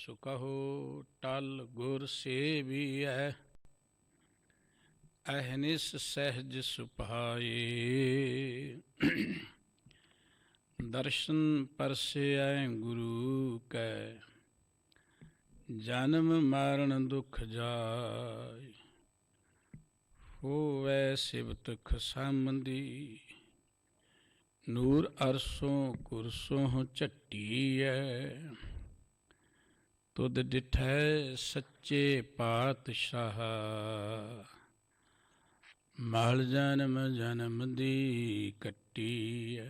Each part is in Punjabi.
सो कहो टल गुर सेवियै, अहनिस सहज सुभाए। दर्शन परसै गुरु कै, जन्म मरण दुख जाय। होवै सिबत खसामदी, नूर अरसों कुरसों झट्टीऐ। तुद डिठै सच्चे पातशाह, महल जन्म जन्म दी कट्टी है।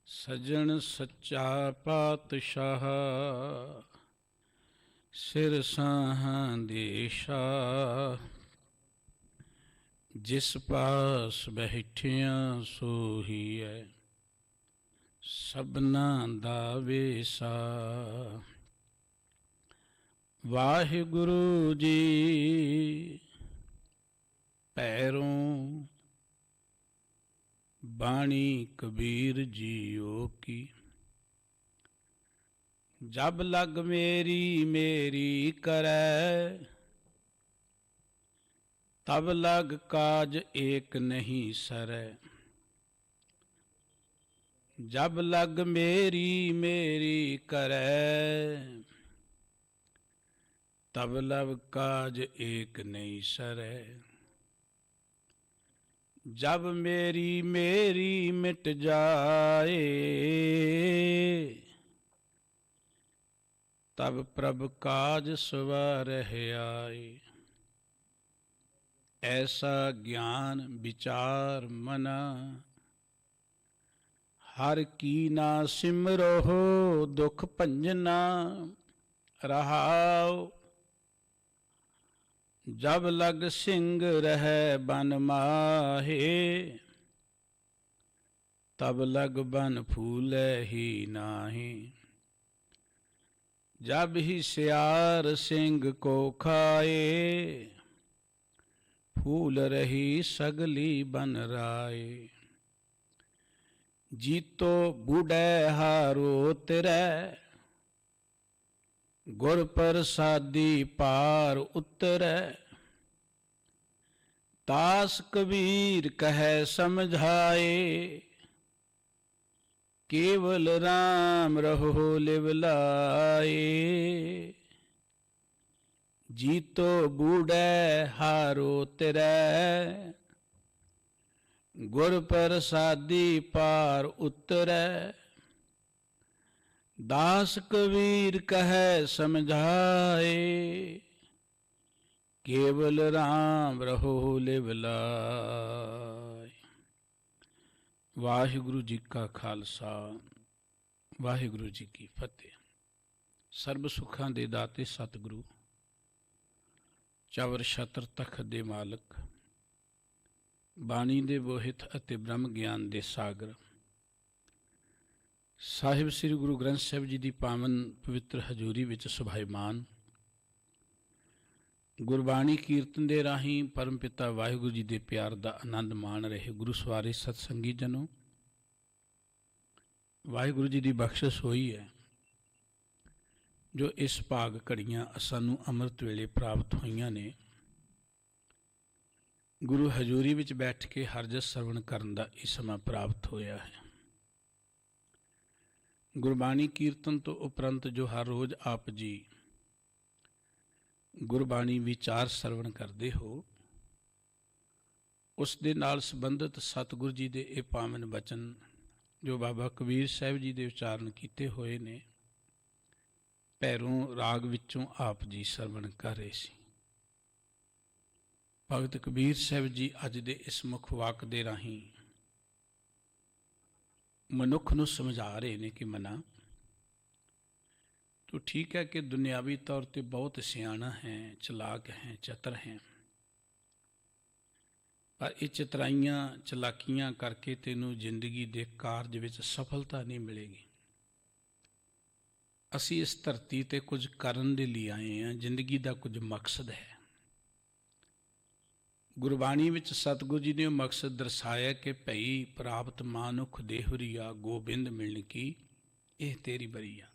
सजन सच्चा पातशाह, सिर साहां देशा। जिस पास बैठिया सोही है, सबना दा वेसा। वाहिगुरु जी पैरों बाणी कबीर जियो की। जब लग मेरी मेरी करै, तब लग काज एक नहीं सरै। जब लग मेरी मेरी करै, तब लग काज एक नहीं सरै। जब मेरी मेरी मिट जाए, तब प्रभ काज सवारह आए। ऐसा ज्ञान विचार मना, हर की ना सिमरो दुख भंजना। रहाओ जब लग सिंह रह बन माहे, तब लग बन फूले ही नाही। जब ही सियार सिंह को खाए, फूल रही सगली बन राए। जीतो बूढ़े हारो तिरै, गुर प्रसादी पार उतरै। दास कबीर कहे समझाए, केवल राम रहो लिवलाए। जीतो बूढ़े हारो तिरै, गुर प्रसादी पार उतरै। दास कबीर कहे समझाए, केवल राम रहो लिवलाए। वाहिगुरु जी का खालसा, वाहिगुरु जी की फतेह। सर्ब सुखां दे दाते सतगुरु, चवर छत्र तखत दे मालक, बाणी दे बोहित अते ब्रह्म ज्ञान दे सागर, ਸਾਹਿਬ ਸ੍ਰੀ ਗੁਰੂ ਗ੍ਰੰਥ ਸਾਹਿਬ ਜੀ ਦੀ ਪਾਵਨ ਪਵਿੱਤਰ ਹਜ਼ੂਰੀ ਵਿੱਚ ਸੁਭਾਈਮਾਨ ਗੁਰਬਾਣੀ ਕੀਰਤਨ ਦੇ ਰਾਹੀਂ ਪਰਮ ਪਿਤਾ ਵਾਹਿਗੁਰੂ ਜੀ ਦੇ ਪਿਆਰ ਦਾ ਆਨੰਦ ਮਾਣ ਰਹੇ ਗੁਰੂ ਸਵਾਰੇ ਸਤਸੰਗੀ ਜਨੋ, ਵਾਹਿਗੁਰੂ ਜੀ ਦੀ ਬਖਸ਼ਿਸ਼ ਹੋਈ ਹੈ ਜੋ ਇਸ ਭਾਗ ਘੜੀਆਂ ਸਾਨੂੰ ਅੰਮ੍ਰਿਤ ਵੇਲੇ ਪ੍ਰਾਪਤ ਹੋਈਆਂ ਨੇ। ਗੁਰੂ ਹਜ਼ੂਰੀ ਵਿੱਚ ਬੈਠ ਕੇ ਹਰਜਸ ਸਰਵਣ ਕਰਨ ਦਾ ਇਹ ਸਮਾਂ ਪ੍ਰਾਪਤ ਹੋਇਆ ਹੈ। ਗੁਰਬਾਣੀ ਕੀਰਤਨ ਤੋਂ ਉਪਰੰਤ ਜੋ ਹਰ ਰੋਜ਼ ਆਪ ਜੀ ਗੁਰਬਾਣੀ ਵਿਚਾਰ ਸਰਵਣ ਕਰਦੇ ਹੋ, ਉਸ ਦੇ ਨਾਲ ਸੰਬੰਧਿਤ ਸਤਿਗੁਰੂ ਜੀ ਦੇ ਇਹ ਪਾਵਨ ਬਚਨ ਜੋ ਬਾਬਾ ਕਬੀਰ ਸਾਹਿਬ ਜੀ ਦੇ ਉਚਾਰਨ ਕੀਤੇ ਹੋਏ ਨੇ, ਭੈਰੋਂ ਰਾਗ ਵਿੱਚੋਂ ਆਪ ਜੀ ਸਰਵਣ ਕਰ ਰਹੇ ਸੀ। ਭਗਤ ਕਬੀਰ ਸਾਹਿਬ ਜੀ ਅੱਜ ਦੇ ਇਸ ਮੁੱਖ ਵਾਕ ਦੇ ਰਾਹੀਂ ਮਨੁੱਖ ਨੂੰ ਸਮਝਾ ਰਹੇ ਨੇ ਕਿ ਮਨਾ तो ठीक है कि दुनियावी तौर पर बहुत सियाना है, चलाक हैं, चतुर हैं, पर ये चतराइयाँ चलाकियाँ करके तेनों जिंदगी के कारज विच सफलता नहीं मिलेगी। असी इस धरती ते कुछ करन दे लिए आए हैं, जिंदगी का कुछ मकसद है। गुरबाणी विच सतगुरु जी ने मकसद दर्शाया कि भई प्राप्त मानुख देहरिया गोबिंद मिलन की, यह तेरी बरी आ।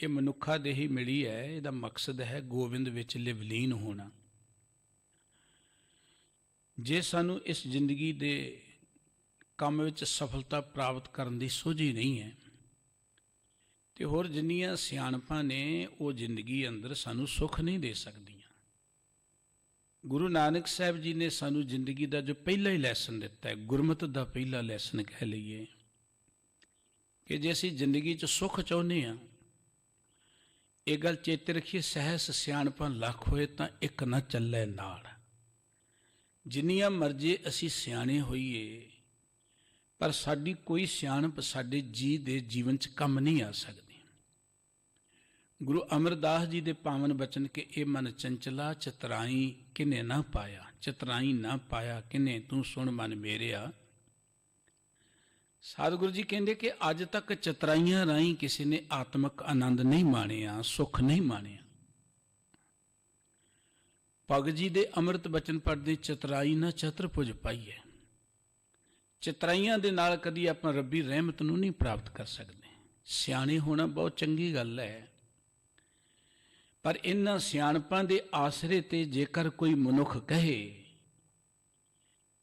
ਇਹ ਮਨੁੱਖਾ ਦੇਹੀ ਮਿਲੀ ਹੈ, ਇਹਦਾ ਮਕਸਦ ਹੈ ਗੋਬਿੰਦ ਵਿੱਚ ਲਿਵਲੀਨ ਹੋਣਾ। ਜੇ ਸਾਨੂੰ ਇਸ ਜ਼ਿੰਦਗੀ ਦੇ ਕੰਮ ਵਿੱਚ ਸਫਲਤਾ ਪ੍ਰਾਪਤ ਕਰਨ ਦੀ ਸੋਝੀ ਨਹੀਂ ਹੈ ਤੇ ਹੋਰ ਜਿੰਨੀਆਂ ਸਿਆਣਪਾਂ ਨੇ ਉਹ ਜ਼ਿੰਦਗੀ ਅੰਦਰ ਸਾਨੂੰ ਸੁੱਖ ਨਹੀਂ ਦੇ ਸਕਦੀਆਂ। ਗੁਰੂ ਨਾਨਕ ਸਾਹਿਬ ਜੀ ਨੇ ਸਾਨੂੰ ਜ਼ਿੰਦਗੀ ਦਾ ਜੋ ਪਹਿਲਾ ਹੀ ਲੈਸਨ ਦਿੱਤਾ ਹੈ, ਗੁਰਮਤਿ ਦਾ ਪਹਿਲਾ ਲੈਸਨ ਕਹਿ ਲਈਏ, ਕਿ ਜੇ ਅਸੀਂ ਜ਼ਿੰਦਗੀ 'ਚ ਸੁੱਖ ਚਾਹੁੰਦੇ ਹਾਂ, ਇਹ ਗੱਲ ਚੇਤੇ ਰੱਖੀਏ, ਸਹਿਸ ਸਿਆਣਪਾਂ ਲੱਖ ਹੋਏ ਤਾਂ ਇੱਕ ਨਾ ਚੱਲੇ ਨਾਲ। ਜਿੰਨੀਆਂ ਮਰਜ਼ੀ ਅਸੀਂ ਸਿਆਣੇ ਹੋਈਏ, ਪਰ ਸਾਡੀ ਕੋਈ ਸਿਆਣਪ ਸਾਡੇ ਦੇ ਜੀਵਨ 'ਚ ਕੰਮ ਨਹੀਂ ਆ ਸਕਦੀ। ਗੁਰੂ ਅਮਰਦਾਸ ਜੀ ਦੇ ਪਾਵਨ ਬਚਨ ਕਿ ਇਹ ਮਨ ਚੰਚਲਾ ਚਤਰਾਈ ਕਿਨੇ ਨਾ ਪਾਇਆ, ਚਤਰਾਈ ਨਾ ਪਾਇਆ ਕਿਨੇ ਤੂੰ ਸੁਣ ਮਨ ਮੇਰਿਆ। ਸਤਿਗੁਰੂ ਜੀ ਕਹਿੰਦੇ ਕਿ ਅੱਜ ਤੱਕ ਚਤਰਾਈਆਂ ਰਾਹੀਂ ਕਿਸੇ ਨੇ ਆਤਮਿਕ ਆਨੰਦ ਨਹੀਂ ਮਾਣਿਆ, ਸੁੱਖ ਨਹੀਂ ਮਾਣਿਆ। ਭਗਤ ਜੀ ਦੇ ਅੰਮ੍ਰਿਤ ਬਚਨ ਪੜ੍ਹਦੇ ਚਤਰਾਈ ਨਾ ਚਤੁਰਭੁਜ ਪਾਈਏ। ਚਤਰਾਈਆਂ ਦੇ ਨਾਲ ਕਦੀ ਆਪਾਂ ਰੱਬੀ ਰਹਿਮਤ ਨੂੰ ਨਹੀਂ ਪ੍ਰਾਪਤ ਕਰ ਸਕਦੇ। ਸਿਆਣੇ ਹੋਣਾ ਬਹੁਤ ਚੰਗੀ ਗੱਲ ਹੈ, ਪਰ ਇਹਨਾਂ ਸਿਆਣਪਾਂ ਦੇ ਆਸਰੇ ਤੇ ਜੇਕਰ ਕੋਈ ਮਨੁੱਖ ਕਹੇ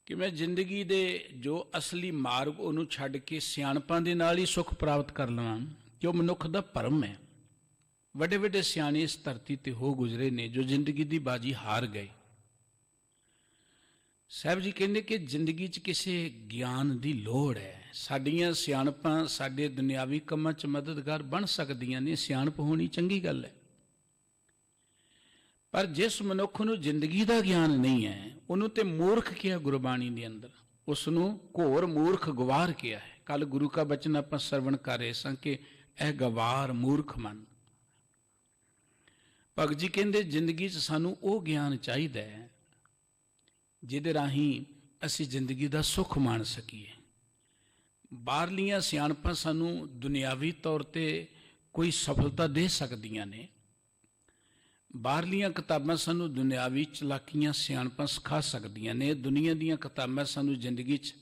ਕਿ ਮੈਂ ਜ਼ਿੰਦਗੀ ਦੇ ਜੋ ਅਸਲੀ ਮਾਰਗ ਉਹਨੂੰ ਛੱਡ ਕੇ ਸਿਆਣਪਾਂ ਦੇ ਨਾਲ ਹੀ ਸੁੱਖ ਪ੍ਰਾਪਤ ਕਰ ਲਵਾਂ, ਕਿ ਉਹ ਮਨੁੱਖ ਦਾ ਭਰਮ ਹੈ। ਵੱਡੇ ਵੱਡੇ ਸਿਆਣੇ ਇਸ ਧਰਤੀ ਤੇ ਹੋ ਗੁਜ਼ਰੇ ਨੇ ਜੋ ਜ਼ਿੰਦਗੀ ਦੀ ਬਾਜੀ ਹਾਰ ਗਏ। ਸਾਹਿਬ ਜੀ ਕਹਿੰਦੇ ਕਿ ਜ਼ਿੰਦਗੀ 'ਚ ਕਿਸੇ ਗਿਆਨ ਦੀ ਲੋੜ ਹੈ। ਸਾਡੀਆਂ ਸਿਆਣਪਾਂ ਸਾਡੇ ਦੁਨਿਆਵੀ ਕੰਮਾਂ 'ਚ ਮਦਦਗਾਰ ਬਣ ਸਕਦੀਆਂ ਨੇ, ਸਿਆਣਪ ਹੋਣੀ ਚੰਗੀ ਗੱਲ ਹੈ, ਪਰ ਜਿਸ ਮਨੁੱਖ ਨੂੰ ਜ਼ਿੰਦਗੀ ਦਾ ਗਿਆਨ ਨਹੀਂ ਹੈ ਉਹਨੂੰ ਤੇ ਮੂਰਖ ਕਿਹਾ ਗੁਰਬਾਣੀ ਦੇ ਅੰਦਰ, ਉਸ ਨੂੰ ਘੋਰ ਮੂਰਖ ਗਵਾਰ ਕਿਹਾ ਹੈ। ਕੱਲ ਗੁਰੂ ਕਾ ਬਚਨ ਆਪਾਂ ਸਰਵਣ ਕਰ ਰਹੇ ਸਾਂ ਕਿ ਇਹ ਗਵਾਰ ਮੂਰਖ ਮਨ। ਭਗਤ ਜੀ ਕਹਿੰਦੇ ਜ਼ਿੰਦਗੀ 'ਚ ਸਾਨੂੰ ਉਹ ਗਿਆਨ ਚਾਹੀਦਾ ਹੈ ਜਿਹਦੇ ਰਾਹੀਂ ਅਸੀਂ ਜ਼ਿੰਦਗੀ ਦਾ ਸੁੱਖ ਮਾਣ ਸਕੀਏ। ਬਾਹਰਲੀਆਂ ਸਿਆਣਪਾਂ ਸਾਨੂੰ ਦੁਨਿਆਵੀ ਤੌਰ ਤੇ ਕੋਈ ਸਫਲਤਾ ਦੇ ਸਕਦੀਆਂ ਨੇ, ਬਾਹਰਲੀਆਂ ਕਿਤਾਬਾਂ ਸਾਨੂੰ ਦੁਨਿਆਵੀ ਚਲਾਕੀਆਂ ਸਿਆਣਪਾਂ ਸਿਖਾ ਸਕਦੀਆਂ ਨੇ, ਦੁਨੀਆ ਦੀਆਂ ਕਿਤਾਬਾਂ ਸਾਨੂੰ ਜ਼ਿੰਦਗੀ 'ਚ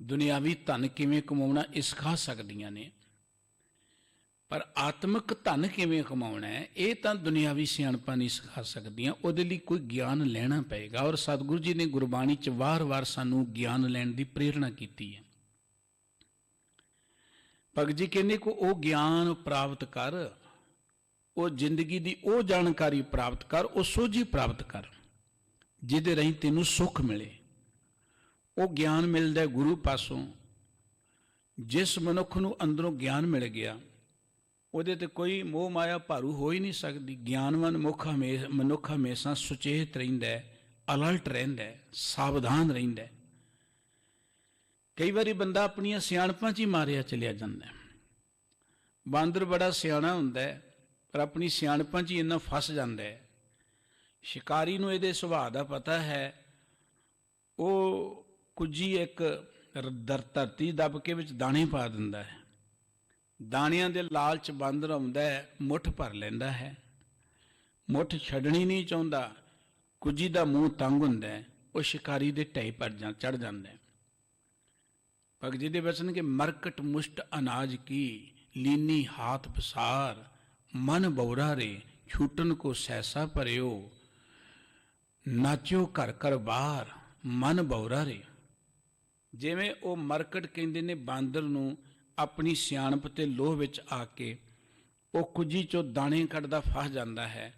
ਦੁਨਿਆਵੀ ਧਨ ਕਿਵੇਂ ਕਮਾਉਣਾ ਇਹ ਸਿਖਾ ਸਕਦੀਆਂ ਨੇ, ਪਰ ਆਤਮਿਕ ਧਨ ਕਿਵੇਂ ਕਮਾਉਣਾ ਹੈ ਇਹ ਤਾਂ ਦੁਨਿਆਵੀ ਸਿਆਣਪਾਂ ਨਹੀਂ ਸਿਖਾ ਸਕਦੀਆਂ। ਉਹਦੇ ਲਈ ਕੋਈ ਗਿਆਨ ਲੈਣਾ ਪਏਗਾ, ਔਰ ਸਤਿਗੁਰੂ ਜੀ ਨੇ ਗੁਰਬਾਣੀ 'ਚ ਵਾਰ-ਵਾਰ ਸਾਨੂੰ ਗਿਆਨ ਲੈਣ ਦੀ ਪ੍ਰੇਰਣਾ ਕੀਤੀ ਹੈ। ਭਗਤ ਜੀ ਕਹਿੰਦੇ ਕਿ ਉਹ ਗਿਆਨ ਪ੍ਰਾਪਤ ਕਰ, ਉਹ ਜ਼ਿੰਦਗੀ ਦੀ ਉਹ ਜਾਣਕਾਰੀ ਪ੍ਰਾਪਤ ਕਰ, ਉਹ ਸੋਝੀ ਪ੍ਰਾਪਤ ਕਰ ਜਿਹਦੇ ਰਾਹੀਂ ਤੈਨੂੰ ਸੁੱਖ ਮਿਲੇ। ਉਹ ਗਿਆਨ ਮਿਲਦਾ ਗੁਰੂ ਪਾਸੋਂ। ਜਿਸ ਮਨੁੱਖ ਨੂੰ ਅੰਦਰੋਂ ਗਿਆਨ ਮਿਲ ਗਿਆ ਉਹਦੇ ਤੇ ਕੋਈ ਮੋਹ ਮਾਇਆ ਭਾਰੂ ਹੋ ਹੀ ਨਹੀਂ ਸਕਦੀ। ਗਿਆਨਵਾਨ ਮਨੁੱਖ ਹਮੇਸ਼ਾ ਸੁਚੇਤ ਰਹਿੰਦਾ ਹੈ, ਅਲਰਟ ਰਹਿੰਦਾ ਹੈ, ਸਾਵਧਾਨ ਰਹਿੰਦਾ ਹੈ। ਕਈ ਵਾਰੀ ਬੰਦਾ ਆਪਣੀਆਂ ਸਿਆਣਪਾਂ 'ਚ ਹੀ ਮਾਰਿਆ ਚਲਿਆ ਜਾਂਦਾ ਹੈ। ਬਾਂਦਰ ਬੜਾ ਸਿਆਣਾ ਹੁੰਦਾ ਹੈ ਪਰ ਆਪਣੀ ਸਿਆਣਪਾਂ 'ਚ ਹੀ ਇੰਨਾ ਫਸ ਜਾਂਦਾ ਹੈ। ਸ਼ਿਕਾਰੀ ਨੂੰ ਇਹਦੇ ਸੁਭਾਅ ਦਾ ਪਤਾ ਹੈ, ਉਹ ਕੁੱਜੀ ਇੱਕ ਧਰਤੀ ਦੱਬ ਕੇ ਵਿੱਚ ਦਾਣੇ ਪਾ ਦਿੰਦਾ ਹੈ। ਦਾਣਿਆਂ ਦੇ ਲਾਲਚ ਬਾਂਦਰ ਆਉਂਦਾ ਹੈ, ਮੁੱਠ ਭਰ ਲੈਂਦਾ ਹੈ, ਮੁੱਠ ਛੱਡਣੀ ਨਹੀਂ ਚਾਹੁੰਦਾ। ਕੁੱਜੀ ਦਾ ਮੂੰਹ ਤੰਗ ਹੁੰਦਾ ਹੈ, ਉਹ ਸ਼ਿਕਾਰੀ ਦੇ ਢਹਿ ਪਰ ਚੜ ਜਾਂਦਾ ਹੈ। ਭਗਤ ਜੀ ਦੇ ਬਚਨ ਕਿ ਮਰਕਟ ਮੁਸ਼ਟ ਅਨਾਜ ਕੀ ਲੀਨੀ ਹਾਥ ਪਸਾਰ, ਮਨ ਬੌਰਾ ਰੇ ਛੂਟਨ ਕੋ ਸੈਸਾ ਭਰਿਓ, ਨਾਚਿਓ ਘਰ ਘਰ ਬਾਹਰ ਮਨ ਬੌਰਾ ਰੇ। ਜਿਵੇਂ ਉਹ ਮਰਕਟ ਕਹਿੰਦੇ ਨੇ ਬਾਂਦਰ ਨੂੰ ਆਪਣੀ ਸਿਆਣਪ ਤੇ ਲੋਹ ਵਿੱਚ ਆ ਕੇ ਉਹ ਕੁੱਜੀ 'ਚੋਂ ਦਾਣੇ ਕੱਢਦਾ ਫਸ ਜਾਂਦਾ ਹੈ।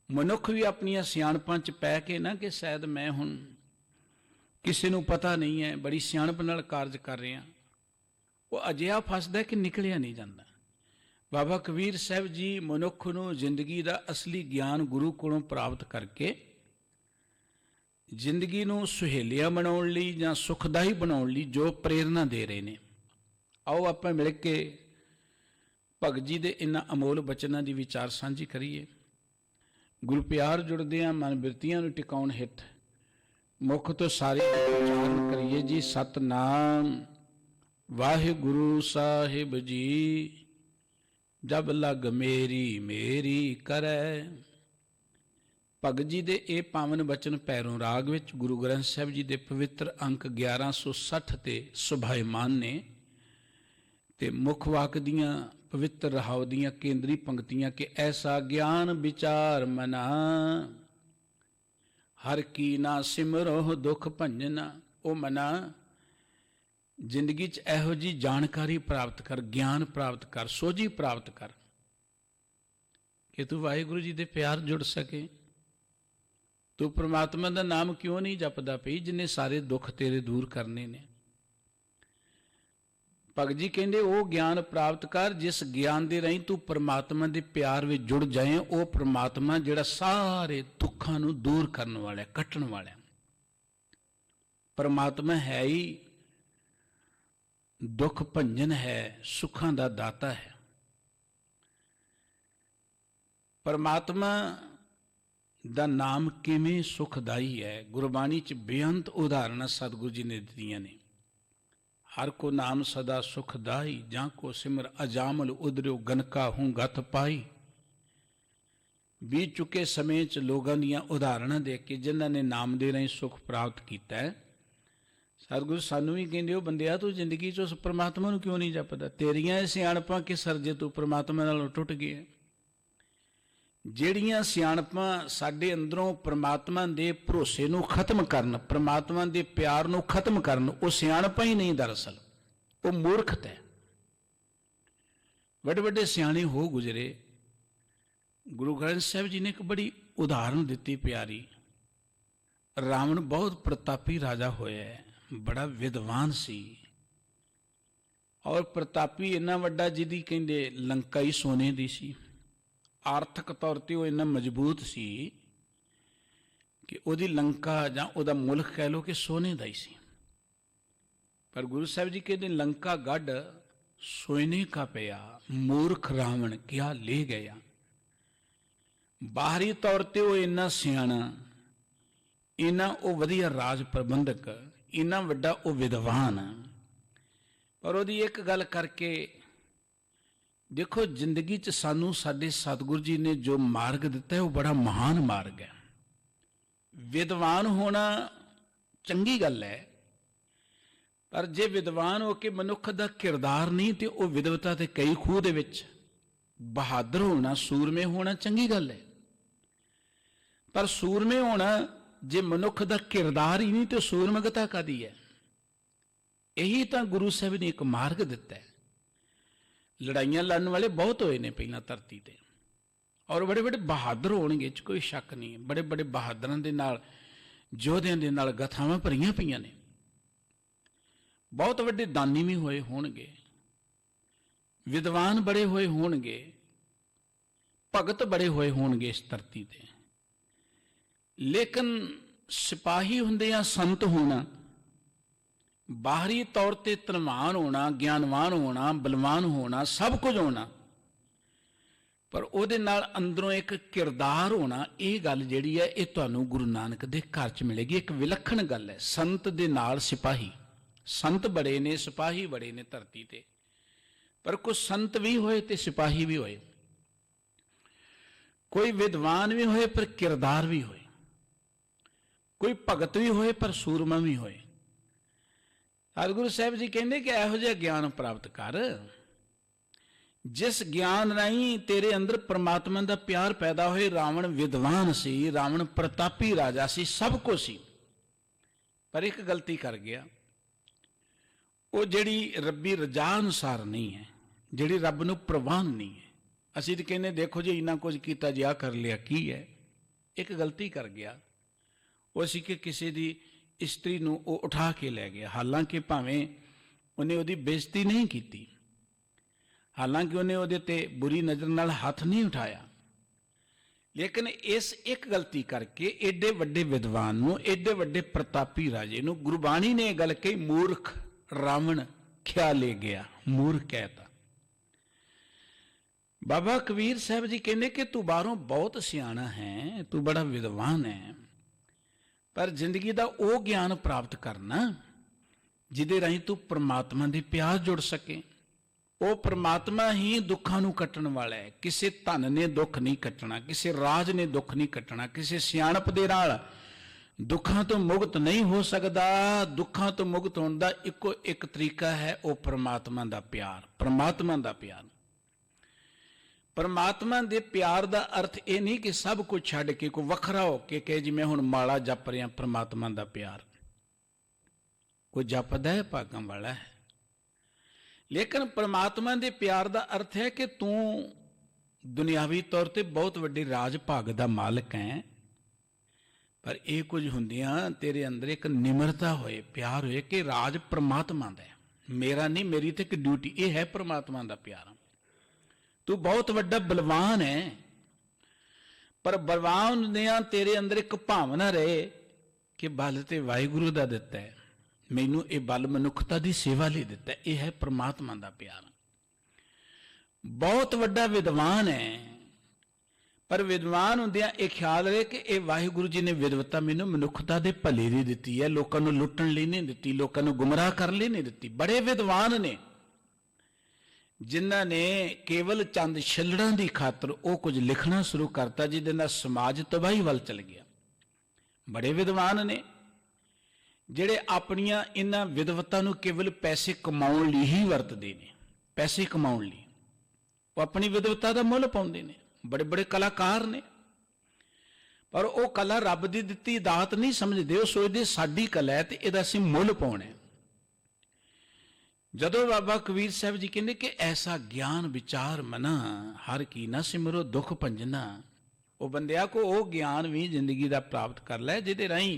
ਮਨੁੱਖ ਵੀ ਆਪਣੀਆਂ ਸਿਆਣਪਾਂ 'ਚ ਪੈ ਕੇ ਨਾ ਕਿ ਸ਼ਾਇਦ ਮੈਂ ਹੁਣ ਕਿਸੇ ਨੂੰ ਪਤਾ ਨਹੀਂ ਹੈ, ਬੜੀ ਸਿਆਣਪ ਨਾਲ ਕਾਰਜ ਕਰ ਰਿਹਾ, ਉਹ ਅਜਿਹਾ ਫਸਦਾ ਕਿ ਨਿਕਲਿਆ ਨਹੀਂ ਜਾਂਦਾ। ਬਾਬਾ ਕਬੀਰ ਸਾਹਿਬ ਜੀ ਮਨੁੱਖ ਨੂੰ ਜ਼ਿੰਦਗੀ ਦਾ ਅਸਲੀ ਗਿਆਨ ਗੁਰੂ ਕੋਲੋਂ ਪ੍ਰਾਪਤ ਕਰਕੇ ਜ਼ਿੰਦਗੀ ਨੂੰ ਸੁਹੇਲਿਆ ਬਣਾਉਣ ਲਈ ਜਾਂ ਸੁਖਦਾਈ ਬਣਾਉਣ ਲਈ ਜੋ ਪ੍ਰੇਰਨਾ ਦੇ ਰਹੇ ਨੇ। ਆਓ ਆਪਾਂ ਮਿਲ ਕੇ ਭਗਤ ਜੀ ਦੇ ਇਹਨਾਂ ਅਮੋਲ ਬਚਨਾਂ ਦੀ ਵਿਚਾਰ ਸਾਂਝੀ ਕਰੀਏ। ਗੁਰੂ ਪਿਆਰ ਜੁੜਦੇ ਆ ਮਨ ਬਿਰਤੀਆਂ ਨੂੰ ਟਿਕਾਉਣ ਹਿੱਤ ਮੁੱਖ ਤੋਂ ਸਾਰੇ ਉਚਾਰਨ ਕਰੀਏ ਜੀ। ਸਤਨਾਮ ਵਾਹਿਗੁਰੂ ਸਾਹਿਬ ਜੀ, ਜਬ ਲਗ ਮੇਰੀ ਮੇਰੀ ਕਰੈ। ਭਗਤ ਜੀ ਦੇ ਇਹ ਪਾਵਨ ਬਚਨ ਪੈਰੋਂ ਰਾਗ ਵਿੱਚ ਗੁਰੂ ਗ੍ਰੰਥ ਸਾਹਿਬ ਜੀ ਦੇ ਪਵਿੱਤਰ ਅੰਕ 1160 ਤੇ ਸੁਭਾਇਮਾਨ ਨੇ ਤੇ ਮੁੱਖ ਵਾਕ ਦੀਆਂ पवित्र रहाओ दियां केंद्री पंक्तियां कि ऐसा ज्ञान विचार मना, हर की ना सिमरो दुख भंजना। ओ मना, जिंदगी च इहो जी जानकारी प्राप्त कर, ज्ञान प्राप्त कर, सोझी प्राप्त कर कि तू वाहिगुरु जी दे प्यार जुड़ सके। तू परमात्मा का नाम क्यों नहीं जपदा पई जिन्हें सारे दुख तेरे दूर करने ने। भगत जी कहते वो ज्ञान प्राप्त कर जिस ज्ञान के राही तू परमात्मा के प्यार में जुड़ जाए। वो परमात्मा जिहड़ा सारे दुखों नूं दूर करने वाला, कट्टण वाला परमात्मा है ही दुख भंजन है, सुखां दा दाता है। परमात्मा दा नाम किवें सुखदाई है। गुरबाणी च बेअंत उदाहरण सतगुरु जी ने दित्तियां ने। हर को नाम सदा सुखदाई, जां को सिमर अजामल उदरियो गनका हूं गत पाई। बीत चुके समय च लोगों दीयां उदाहरण दे के जिन्हां ने नाम दे राही सुख प्राप्त किया है। सतगुरु सानू भी कहंदे हो बंदिया तू जिंदगी च उस परमात्मा नूं क्यों नहीं जपदा। तेरियां सियाणपां कि सरजे तू परमात्मा नालों टुट गया। ਜਿਹੜੀਆਂ ਸਿਆਣਪਾਂ ਸਾਡੇ ਅੰਦਰੋਂ परमात्मा ਦੇ ਭਰੋਸੇ ਨੂੰ ਖਤਮ ਕਰਨ, परमात्मा ਦੇ ਪਿਆਰ ਨੂੰ ਖਤਮ ਕਰਨ, ਉਹ ਸਿਆਣਪਾਂ ਹੀ ਨਹੀਂ ਦਰਅਸਲ ਉਹ ਮੂਰਖਤ ਹੈ। ਵੱਡੇ ਵੱਡੇ ਸਿਆਣੇ ਹੋ ਗੁਜ਼ਰੇ। ਗੁਰੂ ਗ੍ਰੰਥ ਸਾਹਿਬ ਜੀ ਨੇ ਇੱਕ ਬੜੀ ਉਦਾਹਰਨ ਦਿੱਤੀ ਪਿਆਰੀ। ਰਾਵਣ ਬਹੁਤ ਪ੍ਰਤਾਪੀ ਰਾਜਾ ਹੋਇਆ ਹੈ, ਬੜਾ ਵਿਦਵਾਨ ਸੀ ਔਰ ਪ੍ਰਤਾਪੀ ਇੰਨਾ ਵੱਡਾ ਜਿਹਦੀ ਕਹਿੰਦੇ ਲੰਕਾ ਹੀ ਸੋਨੇ ਦੀ ਸੀ। आर्थिक तौर पर वो इन्ना मजबूत सी कि उहदी लंका जां उहदा मुल्क कह लो कि सोने का ही सी। पर गुरु साहब जी कहते लंका गढ़ सोने का पिया, मूर्ख रावण क्या ले गया। बाहरी तौर पर वो इन्ना सियाणा, इन्ना वो वधिया राज प्रबंधक, इन्ना वड्डा वो विद्वान, पर उहदी एक गल करके देखो जिंदगी च सानू साडे सतगुरु जी ने जो मार्ग दिता है वो बड़ा महान मार्ग है। विद्वान होना चंगी गल है, पर जे विद्वान हो के मनुख दा किरदार नहीं तो वह विद्वता ते कई खूह दे विच। बहादुर होना, सूरमे होना चंगी गल है, पर सूरमे होना जे मनुख दा किरदार ही नहीं तो सूरमगता कादी है। यही तो गुरु साहब ने एक मार्ग दिता है। लड़ाइयां लड़न वाले बहुत होए ने पहला धरती ते और बड़े बड़े बहादुर होणगे, कोई शक नहीं। बड़े बड़े बहादुरां दे नाल योधियां दे नाल गथावां भरियां पईयां ने। बहुत वड्डे दानी भी होए होणगे, विद्वान बड़े होए होणगे, भगत बड़े होए होणगे इस धरती ते। लेकिन सिपाही हुंदियां संत होना, बाहरी तौर पर धनवान होना, ज्ञानवान होना, बलवान होना, सब कुछ होना, पर उहदे नाल अंदरों एक किरदार होना, ये गल जिहड़ी है ये तुहानूं गुरु नानक दे घर च मिलेगी। एक विलखण गल है। संत दे नाल सिपाही, संत बड़े ने, सिपाही बड़े ने धरती ते, पर कुछ संत भी होए ते सिपाही भी होए, कोई विद्वान भी होए पर किरदार भी होए, कोई भगत भी होए पर सूरमा भी होए। सतगुरु साहब जी कहते कि इहो जिहा ज्ञान प्राप्त कर जिस ज्ञान राही तेरे अंदर परमात्मा का प्यार पैदा होए। रावण विद्वान सी, रावण प्रतापी राजा सी, सब कुछ सी, पर एक गलती कर गया। वो जिहड़ी रब्बी रजा अनुसार नहीं है, जिहड़ी रब नूं प्रवान नहीं है। असीं तो कहने देखो जी इन्ना कुछ किया जी आ कर लिया की है। एक गलती कर गया वो सी कि किसी दी इस्त्री नूं वो उठा के लै गया। हालांकि भावें उन्हें उहदी बेइज्जती नहीं की, हालांकि उन्हें उहदे ते बुरी नज़र नाल हाथ नहीं उठाया, लेकिन इस एक गलती करके एडे वड्डे विद्वान नूं, एडे वड्डे प्रतापी राजे नूं गुरबाणी ने गल कही मूर्ख रावण क्या ले गया। मूर्ख कहता। बाबा कबीर साहब जी कहते कि तू बाहरों बहुत सियाणा है, तू बड़ा विद्वान है, पर जिंदगी का वो ज्ञान प्राप्त करना जिदे राही तू परमात्मा दे प्यार जुड़ सके। वो परमात्मा ही दुखों नूं कट्टण वाला है। किसी धन ने दुख नहीं कट्टना, किसी राज ने दुख नहीं कट्टना, किसी सियाणप दे नाल दुखों तो मुक्त नहीं हो सकता। दुखों तो मुक्त होने का इको एक तरीका है, वो परमात्मा का प्यार, परमात्मा का प्यार। परमात्मा दे प्यार दा अर्थ ये नहीं कि सब कुछ छड्ड के कोई वखरा हो के कहे जी मैं हुण माला जप रहा परमात्मा दा प्यार। कोई जपदा है भागां वाला है, लेकिन परमात्मा दे प्यार दा अर्थ है कि तू दुनियावी तौर ते बहुत वड्डी राज भाग दा मालक है, पर यह कुछ हुंदियां तेरे अंदर एक निमरता होए, प्यार होए कि राज परमात्मा दा है, मेरा नहीं, मेरी तो एक ड्यूटी, यह है परमात्मा दा प्यार। तू बहुत वड्डा बलवान है, पर बलवान दियां तेरे अंदर एक भावना रहे कि बल ते वाहिगुरु दा दिता है, मैनू ये बल मनुखता दी सेवा लई दिता है, यह है परमात्मा दा प्यार। बहुत वड्डा विद्वान है, पर विद्वान हुंदियां ये ख्याल रहे कि ये वाहिगुरु जी ने विद्वता मैनू मनुखता दे भले दी दिती है, लोकां नू लुट्टण लई नहीं दिती, लोकां नू गुमराह करन लई नहीं दिती। बड़े विद्वान ने जिन्हां ने केवल चंद छिल्लड़ां दी खातर वो कुछ लिखना शुरू करता जिहदे नाल समाज तबाही वल चल गया। बड़े विद्वान ने जिहड़े अपनियां इन्हां विद्वतां नू केवल पैसे कमाउण लई ही वरतदे ने, पैसे कमाउण लई वो अपनी विद्वता दा मुੱਲ पाउंदे ने। बड़े बड़े कलाकार ने, पर वो कला रब दी दित्ती दात नहीं समझदे, वो सोचदे साडी कला है ते इहदा असीं मुੱਲ पाउणा है। जदों बाबा कबीर साहब जी कहते कि ऐसा ज्ञान विचार मना हर की ना सिमरो दुख भंजना, वो बंदिया को वो ज्ञान भी जिंदगी का प्राप्त कर लै जिहदे राहीं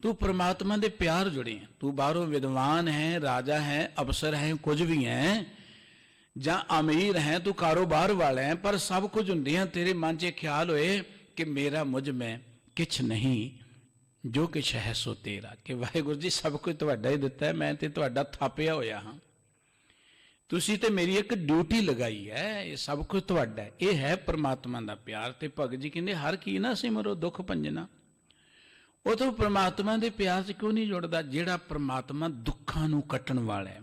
तू परमात्मा दे प्यार जुड़े। तू बाहरों विद्वान है, राजा है, अफसर है, कुछ भी है, जां अमीर है, तू कारोबार वाला है, पर सब कुछ हुंदियां तेरे मन च ख्याल होए कि मेरा मुझ में किछ नहीं, जो किछ है सो तेरा, कि वाहिगुरू जी सब कुछ तुहाडा ही दिता है, मैं ते तुहाडा थापिया होया हाँ, तुसी ते मेरी एक ड्यूटी लगाई है, ये सब कुछ तुहाडा है। ये है परमात्मा दा प्यार। ते भगत जी कहंदे हर की ना सिमरो दुख भंजना, वो तो परमात्मा दे प्यार च क्यों नहीं जुड़दा जिहड़ा परमात्मा दुखां नूं कट्टण वाला है।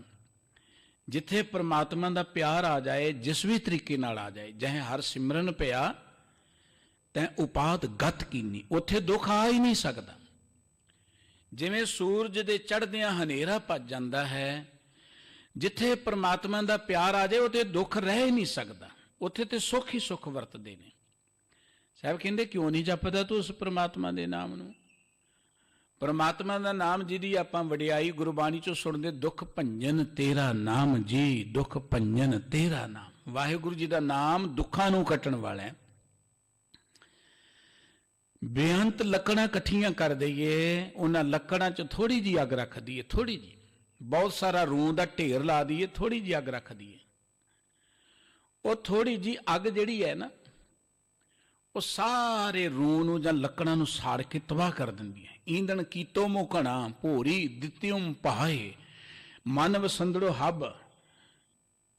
जिथे परमात्मा दा प्यार आ जाए, जिस भी तरीके नाल आ जाए, जहें हर सिमरन पिया तैं उपात गत कीनी, उत्थे दुख आ ही नहीं सकदा। जिवें सूरज दे चढ़दियां हनेरा भज जांदा है, जिथे परमात्मा दा प्यार आ जाए उत्थे दुख रह ही नहीं सकदा, उत्थे ते सुख ही सुख वरतदे ने। साहब कहंदे क्यों नहीं जपदा तू उस परमात्मा दे नाम नूं? परमात्मा दा नाम जिहदी आपां वडियाई गुरबाणी चों सुणदे, दुख भंजन तेरा नाम जी, दुख भंजन तेरा नाम। वाहिगुरू जी दा नाम दुखां नूं कट्टण वाला है। बेअंत लकड़ां इकट्ठियां कर दईए, उन्हां लकड़ां च थोड़ी जी अग रख दईए, थोड़ी जी, बहुत सारा रूं दा ढेर ला दईए, थोड़ी जी अग रख दईए, वो थोड़ी जी अग जिहड़ी है ना, वो सारे रूं नूं जां लकड़ां नूं साड़ के तबाह कर दिंदी है। ईंधन कीतो मुखणा भोरी दित्तियों पाए, मन वसंदड़ो हब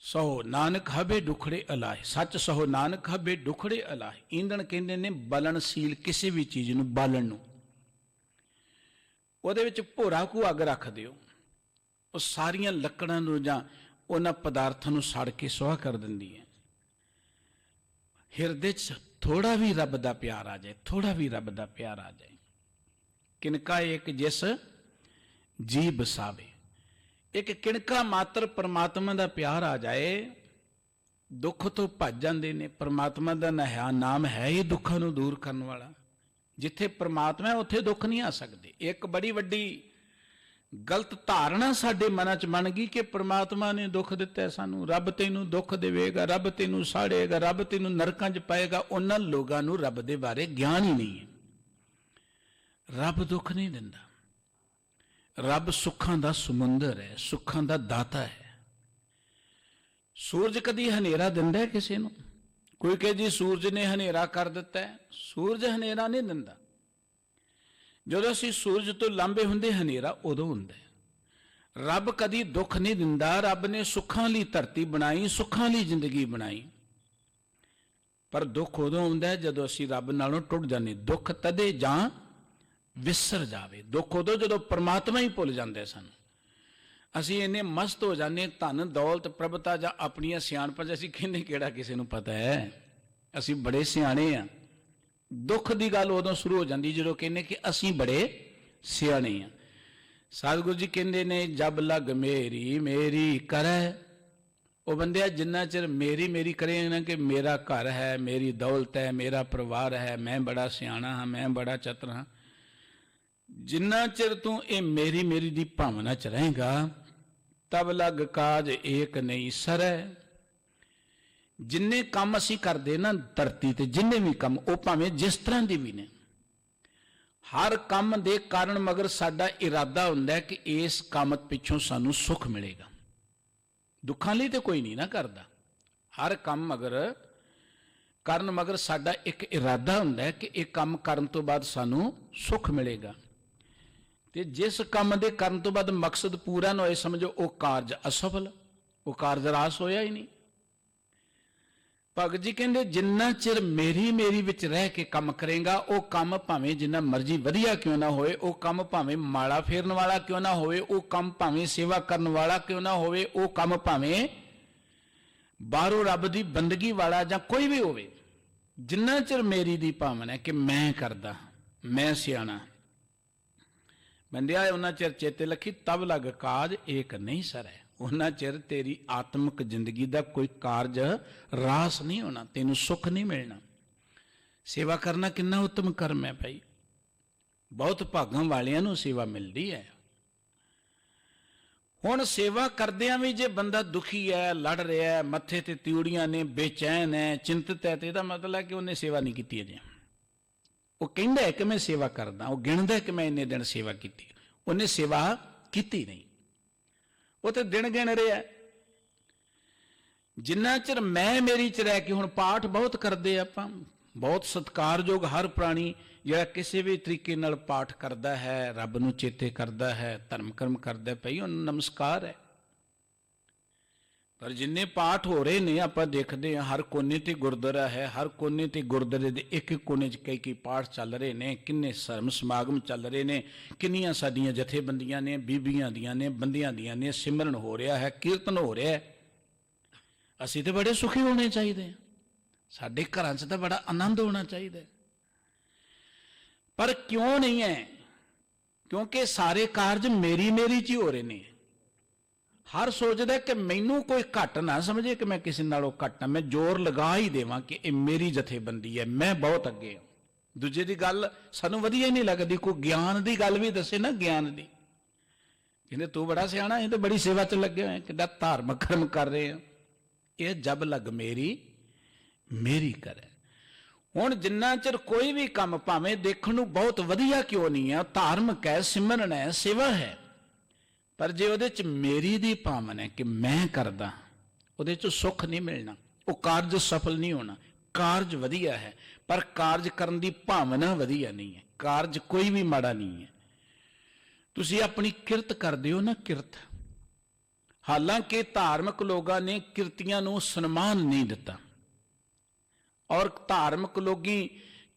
सहो नानक हबे डुखड़े अलाहे, सच सहो नानक हबे डुखड़े अलाहे। ईंधन कहंदे ने बलनशील किसी भी चीज़ नूं बालण नूं, ਉਹਦੇ ਵਿੱਚ ਭੋਰਾ ਕੋ ਅੱਗ ਰੱਖ ਦਿਓ, ਉਹ ਸਾਰੀਆਂ ਲੱਕੜਾਂ ਨੂੰ ਜਾਂ ਉਹਨਾਂ ਪਦਾਰਥਾਂ ਨੂੰ ਸੜ ਕੇ ਸੁਆਹ ਕਰ ਦਿੰਦੀ ਹੈ। ਹਿਰਦੇ 'ਚ ਥੋੜਾ ਵੀ ਰੱਬ ਦਾ ਪਿਆਰ ਆ ਜਾਏ, ਥੋੜਾ ਵੀ ਰੱਬ ਦਾ ਪਿਆਰ ਆ ਜਾਏ, ਕਿਨਕਾ ਇੱਕ ਜਿਸ ਜੀ ਬਸਾਵੇ, ਇੱਕ ਕਿਣਕਾ ਮਾਤਰ परमात्मा ਦਾ ਪਿਆਰ ਆ ਜਾਏ, ਦੁੱਖ ਤੋਂ ਭੱਜ ਜਾਂਦੇ ਨੇ। परमात्मा ਦਾ ਨਾਮ ਹੈ ਹੀ ਦੁੱਖਾਂ ਨੂੰ ਦੂਰ ਕਰਨ ਵਾਲਾ। ਜਿੱਥੇ परमात्मा ਹੈ ਉੱਥੇ ਦੁੱਖ ਨਹੀਂ ਆ ਸਕਦੇ। ਇੱਕ ਬੜੀ ਵੱਡੀ ਗਲਤ ਧਾਰਨਾ ਸਾਡੇ ਮਨਾਂ 'ਚ ਬਣ ਗਈ ਕਿ परमात्मा ਨੇ ਦੁੱਖ ਦਿੱਤਾ ਸਾਨੂੰ, ਰੱਬ ਤੈਨੂੰ ਦੁੱਖ ਦੇਵੇਗਾ, ਰੱਬ ਤੈਨੂੰ ਸਾੜੇਗਾ, ਰੱਬ ਤੈਨੂੰ ਨਰਕਾਂ 'ਚ ਪਾਏਗਾ। ਉਹਨਾਂ ਲੋਕਾਂ ਨੂੰ ਰੱਬ ਦੇ ਬਾਰੇ ਗਿਆਨ ਹੀ ਨਹੀਂ ਹੈ। ਰੱਬ ਦੁੱਖ ਨਹੀਂ ਦਿੰਦਾ, ਰੱਬ ਸੁੱਖਾਂ ਦਾ ਸਮੁੰਦਰ ਹੈ, ਸੁੱਖਾਂ ਦਾ ਦਾਤਾ ਹੈ। ਸੂਰਜ ਕਦੀ ਹਨੇਰਾ ਦਿੰਦਾ ਕਿਸੇ ਨੂੰ? ਕੋਈ ਕਹੇ ਜੀ ਸੂਰਜ ਨੇ ਹਨੇਰਾ ਕਰ ਦਿੱਤਾ ਹੈ, ਸੂਰਜ ਹਨੇਰਾ ਨਹੀਂ ਦਿੰਦਾ। ਜਦੋਂ ਅਸੀਂ ਸੂਰਜ ਤੋਂ ਲਾਂਭੇ ਹੁੰਦੇ ਹਨੇਰਾ ਉਦੋਂ ਹੁੰਦਾ ਹੈ। ਰੱਬ ਕਦੀ ਦੁੱਖ ਨਹੀਂ ਦਿੰਦਾ। ਰੱਬ ਨੇ ਸੁੱਖਾਂ ਲਈ ਧਰਤੀ ਬਣਾਈ, ਸੁੱਖਾਂ ਲਈ ਜ਼ਿੰਦਗੀ ਬਣਾਈ, ਪਰ ਦੁੱਖ ਉਦੋਂ ਹੁੰਦਾ ਜਦੋਂ ਅਸੀਂ ਰੱਬ ਨਾਲੋਂ ਟੁੱਟ ਜਾਂਦੇ। ਦੁੱਖ ਤਦੇ ਜਾਂ ਵਿਸਰ ਜਾਵੇ, ਦੁੱਖ ਉਦੋਂ ਜਦੋਂ परमात्मा ਹੀ ਭੁੱਲ ਜਾਂਦੇ ਸਨ। ਅਸੀਂ ਇੰਨੇ ਮਸਤ ਹੋ ਜਾਂਦੇ ਧਨ ਦੌਲਤ ਪ੍ਰਭਤਾ ਜਾਂ ਆਪਣੀਆਂ ਸਿਆਣਪਾਂ 'ਚ, ਅਸੀਂ ਕਹਿੰਦੇ ਕਿਹੜਾ ਕਿਸੇ ਨੂੰ ਪਤਾ ਹੈ, ਅਸੀਂ ਬੜੇ ਸਿਆਣੇ ਆ। ਦੁੱਖ ਦੀ ਗੱਲ ਉਦੋਂ ਸ਼ੁਰੂ ਹੋ ਜਾਂਦੀ ਜਦੋਂ ਕਹਿੰਦੇ ਕਿ ਅਸੀਂ ਬੜੇ ਸਿਆਣੇ ਆ। ਸਤਿਗੁਰੂ ਜੀ ਕਹਿੰਦੇ ਨੇ ਜਬ ਲਗ ਮੇਰੀ ਮੇਰੀ ਕਰੈ ਉਹ ਬੰਦਿਆ ਜਿੰਨਾ ਚਿਰ ਮੇਰੀ ਮੇਰੀ ਕਰੇ ਨਾ ਕਿ ਮੇਰਾ ਘਰ ਹੈ, ਮੇਰੀ ਦੌਲਤ ਹੈ, ਮੇਰਾ ਪਰਿਵਾਰ ਹੈ, ਮੈਂ ਬੜਾ ਸਿਆਣਾ ਹਾਂ, ਮੈਂ ਬੜਾ ਚਤਰ ਹਾਂ, ਜਿੰਨਾ ਚਿਰ ਤੂੰ ਇਹ ਮੇਰੀ ਮੇਰੀ ਦੀ ਭਾਵਨਾ ਚ ਰਹੇਗਾ, ਤਬ ਲਗ ਕਾਜ ਏਕ ਨਹੀਂ ਸਰੈ। ਜਿੰਨੇ ਕੰਮ ਅਸੀਂ ਕਰਦੇ ਨਾ ਧਰਤੀ ਤੇ, ਜਿੰਨੇ ਵੀ ਕੰਮ, ਉਹ ਭਾਵੇਂ ਜਿਸ ਤਰ੍ਹਾਂ ਦੀ ਵੀ ਨੇ, ਹਰ ਕੰਮ ਦੇ ਕਾਰਨ ਮਗਰ ਸਾਡਾ ਇਰਾਦਾ ਹੁੰਦਾ ਕਿ ਇਸ ਕੰਮ ਪਿੱਛੋਂ ਸਾਨੂੰ ਸੁੱਖ ਮਿਲੇਗਾ। ਦੁੱਖਾਂ ਲਈ ਤੇ ਕੋਈ ਨਹੀਂ ਨਾ ਕਰਦਾ, ਹਰ ਕੰਮ ਮਗਰ ਕਰਨ ਮਗਰ ਸਾਡਾ ਇੱਕ ਇਰਾਦਾ ਹੁੰਦਾ ਕਿ ਇਹ ਕੰਮ ਕਰਨ ਤੋਂ ਬਾਅਦ ਸਾਨੂੰ ਸੁੱਖ ਮਿਲੇਗਾ। ਤੇ ਜਿਸ ਕੰਮ ਦੇ ਕਰਨ ਤੋਂ ਬਾਅਦ ਮਕਸਦ ਪੂਰਾ ਨਾ ਹੋਏ, ਸਮਝੋ ਉਹ ਕਾਰਜ ਅਸਫਲ, ਉਹ ਕਾਰਜ ਰਾਸ ਹੋਇਆ ਹੀ ਨਹੀਂ। ਭਗਤ ਜੀ ਕਹਿੰਦੇ ਜਿੰਨਾ ਚਿਰ ਮੇਰੀ ਮੇਰੀ ਵਿੱਚ ਰਹਿ ਕੇ ਕੰਮ ਕਰੇਗਾ, ਉਹ ਕੰਮ ਭਾਵੇਂ ਜਿੰਨਾ ਮਰਜ਼ੀ ਵਧੀਆ ਕਿਉਂ ਨਾ ਹੋਏ, ਉਹ ਕੰਮ ਭਾਵੇਂ ਮਾਲਾ ਫੇਰਨ ਵਾਲਾ ਕਿਉਂ ਨਾ ਹੋਵੇ, ਉਹ ਕੰਮ ਭਾਵੇਂ ਸੇਵਾ ਕਰਨ ਵਾਲਾ ਕਿਉਂ ਨਾ ਹੋਵੇ, ਉਹ ਕੰਮ ਭਾਵੇਂ ਬਾਹਰੋਂ ਰੱਬ ਦੀ ਬੰਦਗੀ ਵਾਲਾ ਜਾਂ ਕੋਈ ਵੀ ਹੋਵੇ, ਜਿੰਨਾ ਚਿਰ ਮੇਰੀ ਦੀ ਭਾਵਨਾ ਹੈ ਕਿ ਮੈਂ ਕਰਦਾ, ਮੈਂ ਸਿਆਣਾ ਬੰਦਿਆ, ਉਹਨਾਂ ਚਿਰ ਚੇਤੇ ਰੱਖੀ ਤਬ ਲਗ ਕਾਜ ਏਕ ਨਹੀਂ ਸਰੈ। ਉਹਨਾਂ ਚਿਰ ਤੇਰੀ ਆਤਮਿਕ ਜ਼ਿੰਦਗੀ ਦਾ ਕੋਈ ਕਾਰਜ ਰਾਸ ਨਹੀਂ ਹੋਣਾ, ਤੈਨੂੰ ਸੁੱਖ ਨਹੀਂ ਮਿਲਣਾ। ਸੇਵਾ ਕਰਨਾ ਕਿੰਨਾ ਉੱਤਮ ਕਰਮ ਹੈ ਭਾਈ, ਬਹੁਤ ਭਾਗਾਂ ਵਾਲਿਆਂ ਨੂੰ ਸੇਵਾ ਮਿਲਦੀ ਹੈ। ਹੁਣ ਸੇਵਾ ਕਰਦਿਆਂ ਵੀ ਜੇ ਬੰਦਾ ਦੁਖੀ ਹੈ, ਲੜ ਰਿਹਾ ਹੈ, ਮੱਥੇ ਤੇ ਤਿਉੜੀਆਂ ਨੇ, ਬੇਚੈਨ ਹੈ, ਚਿੰਤਤ ਹੈ, ਤੇ ਇਹਦਾ ਮਤਲਬ ਹੈ ਕਿ ਉਹਨੇ ਸੇਵਾ ਨਹੀਂ ਕੀਤੀ ਅਜੇ। ਉਹ ਕਹਿੰਦਾ ਹੈ ਕਿ ਮੈਂ ਸੇਵਾ ਕਰਦਾ, ਉਹ ਗਿਣਦਾ ਕਿ ਮੈਂ ਇੰਨੇ ਦਿਨ ਸੇਵਾ ਕੀਤੀ, ਉਹਨੇ ਸੇਵਾ ਕੀਤੀ ਨਹੀਂ, ਉਹ ਤੇ ਦਿਨ ਗਿਣ ਰਿਹਾ। ਜਿੰਨਾ ਚਿਰ ਮੈਂ ਮੇਰੀ ਚ ਰਹਿ ਕੇ, ਹੁਣ ਪਾਠ ਬਹੁਤ ਕਰਦੇ ਆਪਾਂ, ਬਹੁਤ ਸਤਿਕਾਰਯੋਗ ਹਰ ਪ੍ਰਾਣੀ ਜਿਹੜਾ ਕਿਸੇ ਵੀ ਤਰੀਕੇ ਨਾਲ ਪਾਠ ਕਰਦਾ ਹੈ, ਰੱਬ ਨੂੰ ਚੇਤੇ ਕਰਦਾ ਹੈ, ਧਰਮ ਕਰਮ ਕਰਦਾ ਪਈ, ਉਹਨੂੰ ਨਮਸਕਾਰ ਹੈ। ਪਰ ਜਿੰਨੇ ਪਾਠ ਹੋ ਰਹੇ ਨੇ ਆਪਾਂ ਦੇਖਦੇ ਹਾਂ, ਹਰ ਕੋਨੇ ਤੇ ਗੁਰਦੁਆਰਾ ਹੈ, ਹਰ ਕੋਨੇ ਤੇ ਗੁਰਦੁਆਰੇ ਦੇ ਇੱਕ ਇੱਕ ਕੋਨੇ 'ਚ ਕਈ ਪਾਠ ਚੱਲ ਰਹੇ ਨੇ, ਕਿੰਨੇ ਧਰਮ ਸਮਾਗਮ ਚੱਲ ਰਹੇ ਨੇ, ਕਿੰਨੀਆਂ ਸਾਡੀਆਂ ਜਥੇਬੰਦੀਆਂ ਨੇ, ਬੀਬੀਆਂ ਦੀਆਂ ਨੇ, ਬੰਦਿਆਂ ਦੀਆਂ ਨੇ, ਸਿਮਰਨ ਹੋ ਰਿਹਾ ਹੈ, ਕੀਰਤਨ ਹੋ ਰਿਹਾ ਹੈ। ਅਸੀਂ ਤੇ ਬੜੇ ਸੁਖੀ ਹੋਣੇ ਚਾਹੀਦੇ ਹਾਂ, ਸਾਡੇ ਘਰਾਂ 'ਚ ਤਾਂ ਬੜਾ ਆਨੰਦ ਹੋਣਾ ਚਾਹੀਦਾ, ਪਰ ਕਿਉਂ ਨਹੀਂ ਹੈ? ਕਿਉਂਕਿ ਸਾਰੇ ਕਾਰਜ ਮੇਰੀ ਮੇਰੀ 'ਚ ਹੀ ਹੋ ਰਹੇ ਨੇ। ਹਰ ਸੋਚਦਾ ਕਿ ਮੈਨੂੰ ਕੋਈ ਘੱਟ ਨਾ ਸਮਝੇ, ਕਿ ਮੈਂ ਕਿਸੇ ਨਾਲੋਂ ਘੱਟ ਹਾਂ, ਮੈਂ ਜ਼ੋਰ ਲਗਾ ਹੀ ਦੇਵਾਂ ਕਿ ਇਹ ਮੇਰੀ ਜਥੇਬੰਦੀ ਹੈ, ਮੈਂ ਬਹੁਤ ਅੱਗੇ ਹਾਂ। ਦੂਜੇ ਦੀ ਗੱਲ ਸਾਨੂੰ ਵਧੀਆ ਹੀ ਨਹੀਂ ਲੱਗਦੀ। ਕੋਈ ਗਿਆਨ ਦੀ ਗੱਲ ਵੀ ਦੱਸੇ ਨਾ, ਗਿਆਨ ਦੀ, ਕਹਿੰਦੇ ਤੂੰ ਬੜਾ ਸਿਆਣਾ, ਇਹ ਤਾਂ ਬੜੀ ਸੇਵਾ 'ਚ ਲੱਗੇ ਹੋਏ, ਕਿੱਡਾ ਧਾਰਮਿਕ ਕਰਮ ਕਰ ਰਹੇ ਆ। ਇਹ ਜਬ ਲਗ ਮੇਰੀ ਮੇਰੀ ਕਰੇ। ਹੁਣ ਜਿੰਨਾ ਚਿਰ ਕੋਈ ਵੀ ਕੰਮ ਭਾਵੇਂ ਦੇਖਣ ਨੂੰ ਬਹੁਤ ਵਧੀਆ ਕਿਉਂ ਨਹੀਂ ਹੈ, ਧਾਰਮਿਕ ਹੈ, ਸਿਮਰਨ ਹੈ, ਸੇਵਾ ਹੈ, ਪਰ ਜੇ ਉਹਦੇ 'ਚ ਮੇਰੀ ਦੀ ਭਾਵਨਾ ਹੈ ਕਿ ਮੈਂ ਕਰਦਾ, ਉਹਦੇ 'ਚ ਸੁੱਖ ਨਹੀਂ ਮਿਲਣਾ, ਉਹ ਕਾਰਜ ਸਫਲ ਨਹੀਂ ਹੋਣਾ। ਕਾਰਜ ਵਧੀਆ ਹੈ, ਪਰ ਕਾਰਜ ਕਰਨ ਦੀ ਭਾਵਨਾ ਵਧੀਆ ਨਹੀਂ ਹੈ। ਕਾਰਜ ਕੋਈ ਵੀ ਮਾੜਾ ਨਹੀਂ ਹੈ। ਤੁਸੀਂ ਆਪਣੀ ਕਿਰਤ ਕਰਦੇ ਹੋ ਨਾ, ਕਿਰਤ, ਹਾਲਾਂਕਿ ਧਾਰਮਿਕ ਲੋਕਾਂ ਨੇ ਕਿਰਤੀਆਂ ਨੂੰ ਸਨਮਾਨ ਨਹੀਂ ਦਿੱਤਾ, ਔਰ ਧਾਰਮਿਕ ਲੋਕੀ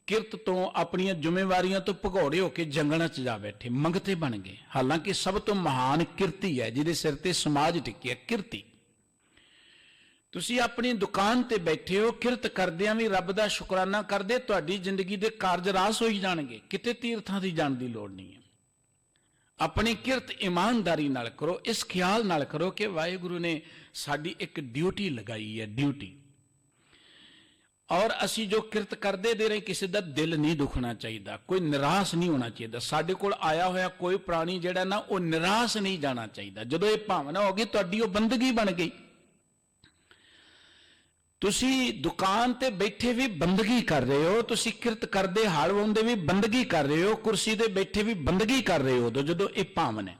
ਕਿਰਤ ਤੋਂ ਆਪਣੀਆਂ ਜ਼ਿੰਮੇਵਾਰੀਆਂ ਤੋਂ ਭਗੌੜੇ ਹੋ ਕੇ ਜੰਗਲਾਂ 'ਚ ਜਾ ਬੈਠੇ, ਮੰਗਤੇ ਬਣ ਗਏ। ਹਾਲਾਂਕਿ ਸਭ ਤੋਂ ਮਹਾਨ ਕਿਰਤੀ ਹੈ ਜਿਹਦੇ ਸਿਰ ਤੇ ਸਮਾਜ ਟਿਕਿਆ, ਕਿਰਤੀ। ਤੁਸੀਂ ਆਪਣੀ ਦੁਕਾਨ ਤੇ ਬੈਠੇ ਹੋ, ਕਿਰਤ ਕਰਦਿਆਂ ਵੀ ਰੱਬ ਦਾ ਸ਼ੁਕਰਾਨਾ ਕਰਦੇ, ਤੁਹਾਡੀ ਜ਼ਿੰਦਗੀ ਦੇ ਕਾਰਜ ਰਾਸ ਹੋਈ ਜਾਣਗੇ, ਕਿਤੇ ਤੀਰਥਾਂ ਦੀ ਜਾਣ ਦੀ ਲੋੜ ਨਹੀਂ ਹੈ। ਆਪਣੀ ਕਿਰਤ ਇਮਾਨਦਾਰੀ ਨਾਲ ਕਰੋ, ਇਸ ਖਿਆਲ ਨਾਲ ਕਰੋ ਕਿ ਵਾਹਿਗੁਰੂ ਨੇ ਸਾਡੀ ਇੱਕ ਡਿਊਟੀ ਲਗਾਈ ਹੈ, ਡਿਊਟੀ, ਔਰ ਅਸੀਂ ਜੋ ਕਿਰਤ ਕਰਦੇ ਦੇ ਰਹੇ, ਕਿਸੇ ਦਾ ਦਿਲ ਨਹੀਂ ਦੁਖਣਾ ਚਾਹੀਦਾ, ਕੋਈ ਨਿਰਾਸ਼ ਨਹੀਂ ਹੋਣਾ ਚਾਹੀਦਾ। ਸਾਡੇ ਕੋਲ ਆਇਆ ਹੋਇਆ ਕੋਈ ਪ੍ਰਾਣੀ ਜਿਹੜਾ ਨਾ, ਉਹ ਨਿਰਾਸ਼ ਨਹੀਂ ਜਾਣਾ ਚਾਹੀਦਾ। ਜਦੋਂ ਇਹ ਭਾਵਨਾ ਹੋ ਗਈ, ਤੁਹਾਡੀ ਉਹ ਬੰਦਗੀ ਬਣ ਗਈ। ਤੁਸੀਂ ਦੁਕਾਨ ਤੇ ਬੈਠੇ ਵੀ ਬੰਦਗੀ ਕਰ ਰਹੇ ਹੋ, ਤੁਸੀਂ ਕਿਰਤ ਕਰਦੇ ਹਲ ਵਾਉਂਦੇ ਵੀ ਬੰਦਗੀ ਕਰ ਰਹੇ ਹੋ, ਕੁਰਸੀ ਤੇ ਬੈਠੇ ਵੀ ਬੰਦਗੀ ਕਰ ਰਹੇ ਹੋ ਜਦੋਂ ਇਹ ਭਾਵਨਾ ਹੈ।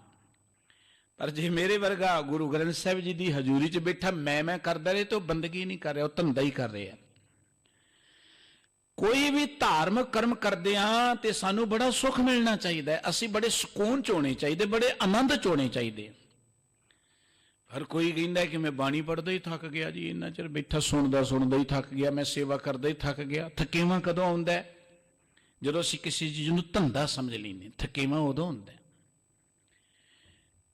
ਪਰ ਜੇ ਮੇਰੇ ਵਰਗਾ ਗੁਰੂ ਗ੍ਰੰਥ ਸਾਹਿਬ ਜੀ ਦੀ ਹਜ਼ੂਰੀ 'ਚ ਬੈਠਾ ਮੈਂ ਕਰਦਾ ਰਹੇ, ਤਾਂ ਉਹ ਬੰਦਗੀ ਨਹੀਂ ਕਰ ਰਿਹਾ, ਉਹ ਧੰਦਾ ਹੀ ਕਰ ਰਿਹਾ। ਕੋਈ ਵੀ ਧਾਰਮਿਕ ਕਰਮ ਕਰਦੇ ਹਾਂ ਤੇ ਸਾਨੂੰ ਬੜਾ ਸੁੱਖ ਮਿਲਣਾ ਚਾਹੀਦਾ, ਅਸੀਂ ਬੜੇ ਸਕੂਨ 'ਚ ਹੋਣੇ ਚਾਹੀਦੇ, ਬੜੇ ਆਨੰਦ 'ਚ ਹੋਣੇ ਚਾਹੀਦੇ। ਹਰ ਕੋਈ ਕਹਿੰਦਾ ਕਿ ਮੈਂ ਬਾਣੀ ਪੜ੍ਹਦਾ ਹੀ ਥੱਕ ਗਿਆ ਜੀ, ਇੰਨਾ ਚਿਰ ਬੈਠਾ ਸੁਣਦਾ ਹੀ ਥੱਕ ਗਿਆ, ਮੈਂ ਸੇਵਾ ਕਰਦਾ ਹੀ ਥੱਕ ਗਿਆ। ਥਕੇਵਾਂ ਕਦੋਂ ਆਉਂਦਾ? ਜਦੋਂ ਅਸੀਂ ਕਿਸੇ ਚੀਜ਼ ਨੂੰ ਧੰਦਾ ਸਮਝ ਲੈਂਦੇ, ਥਕੇਵਾਂ ਉਦੋਂ ਹੁੰਦਾ।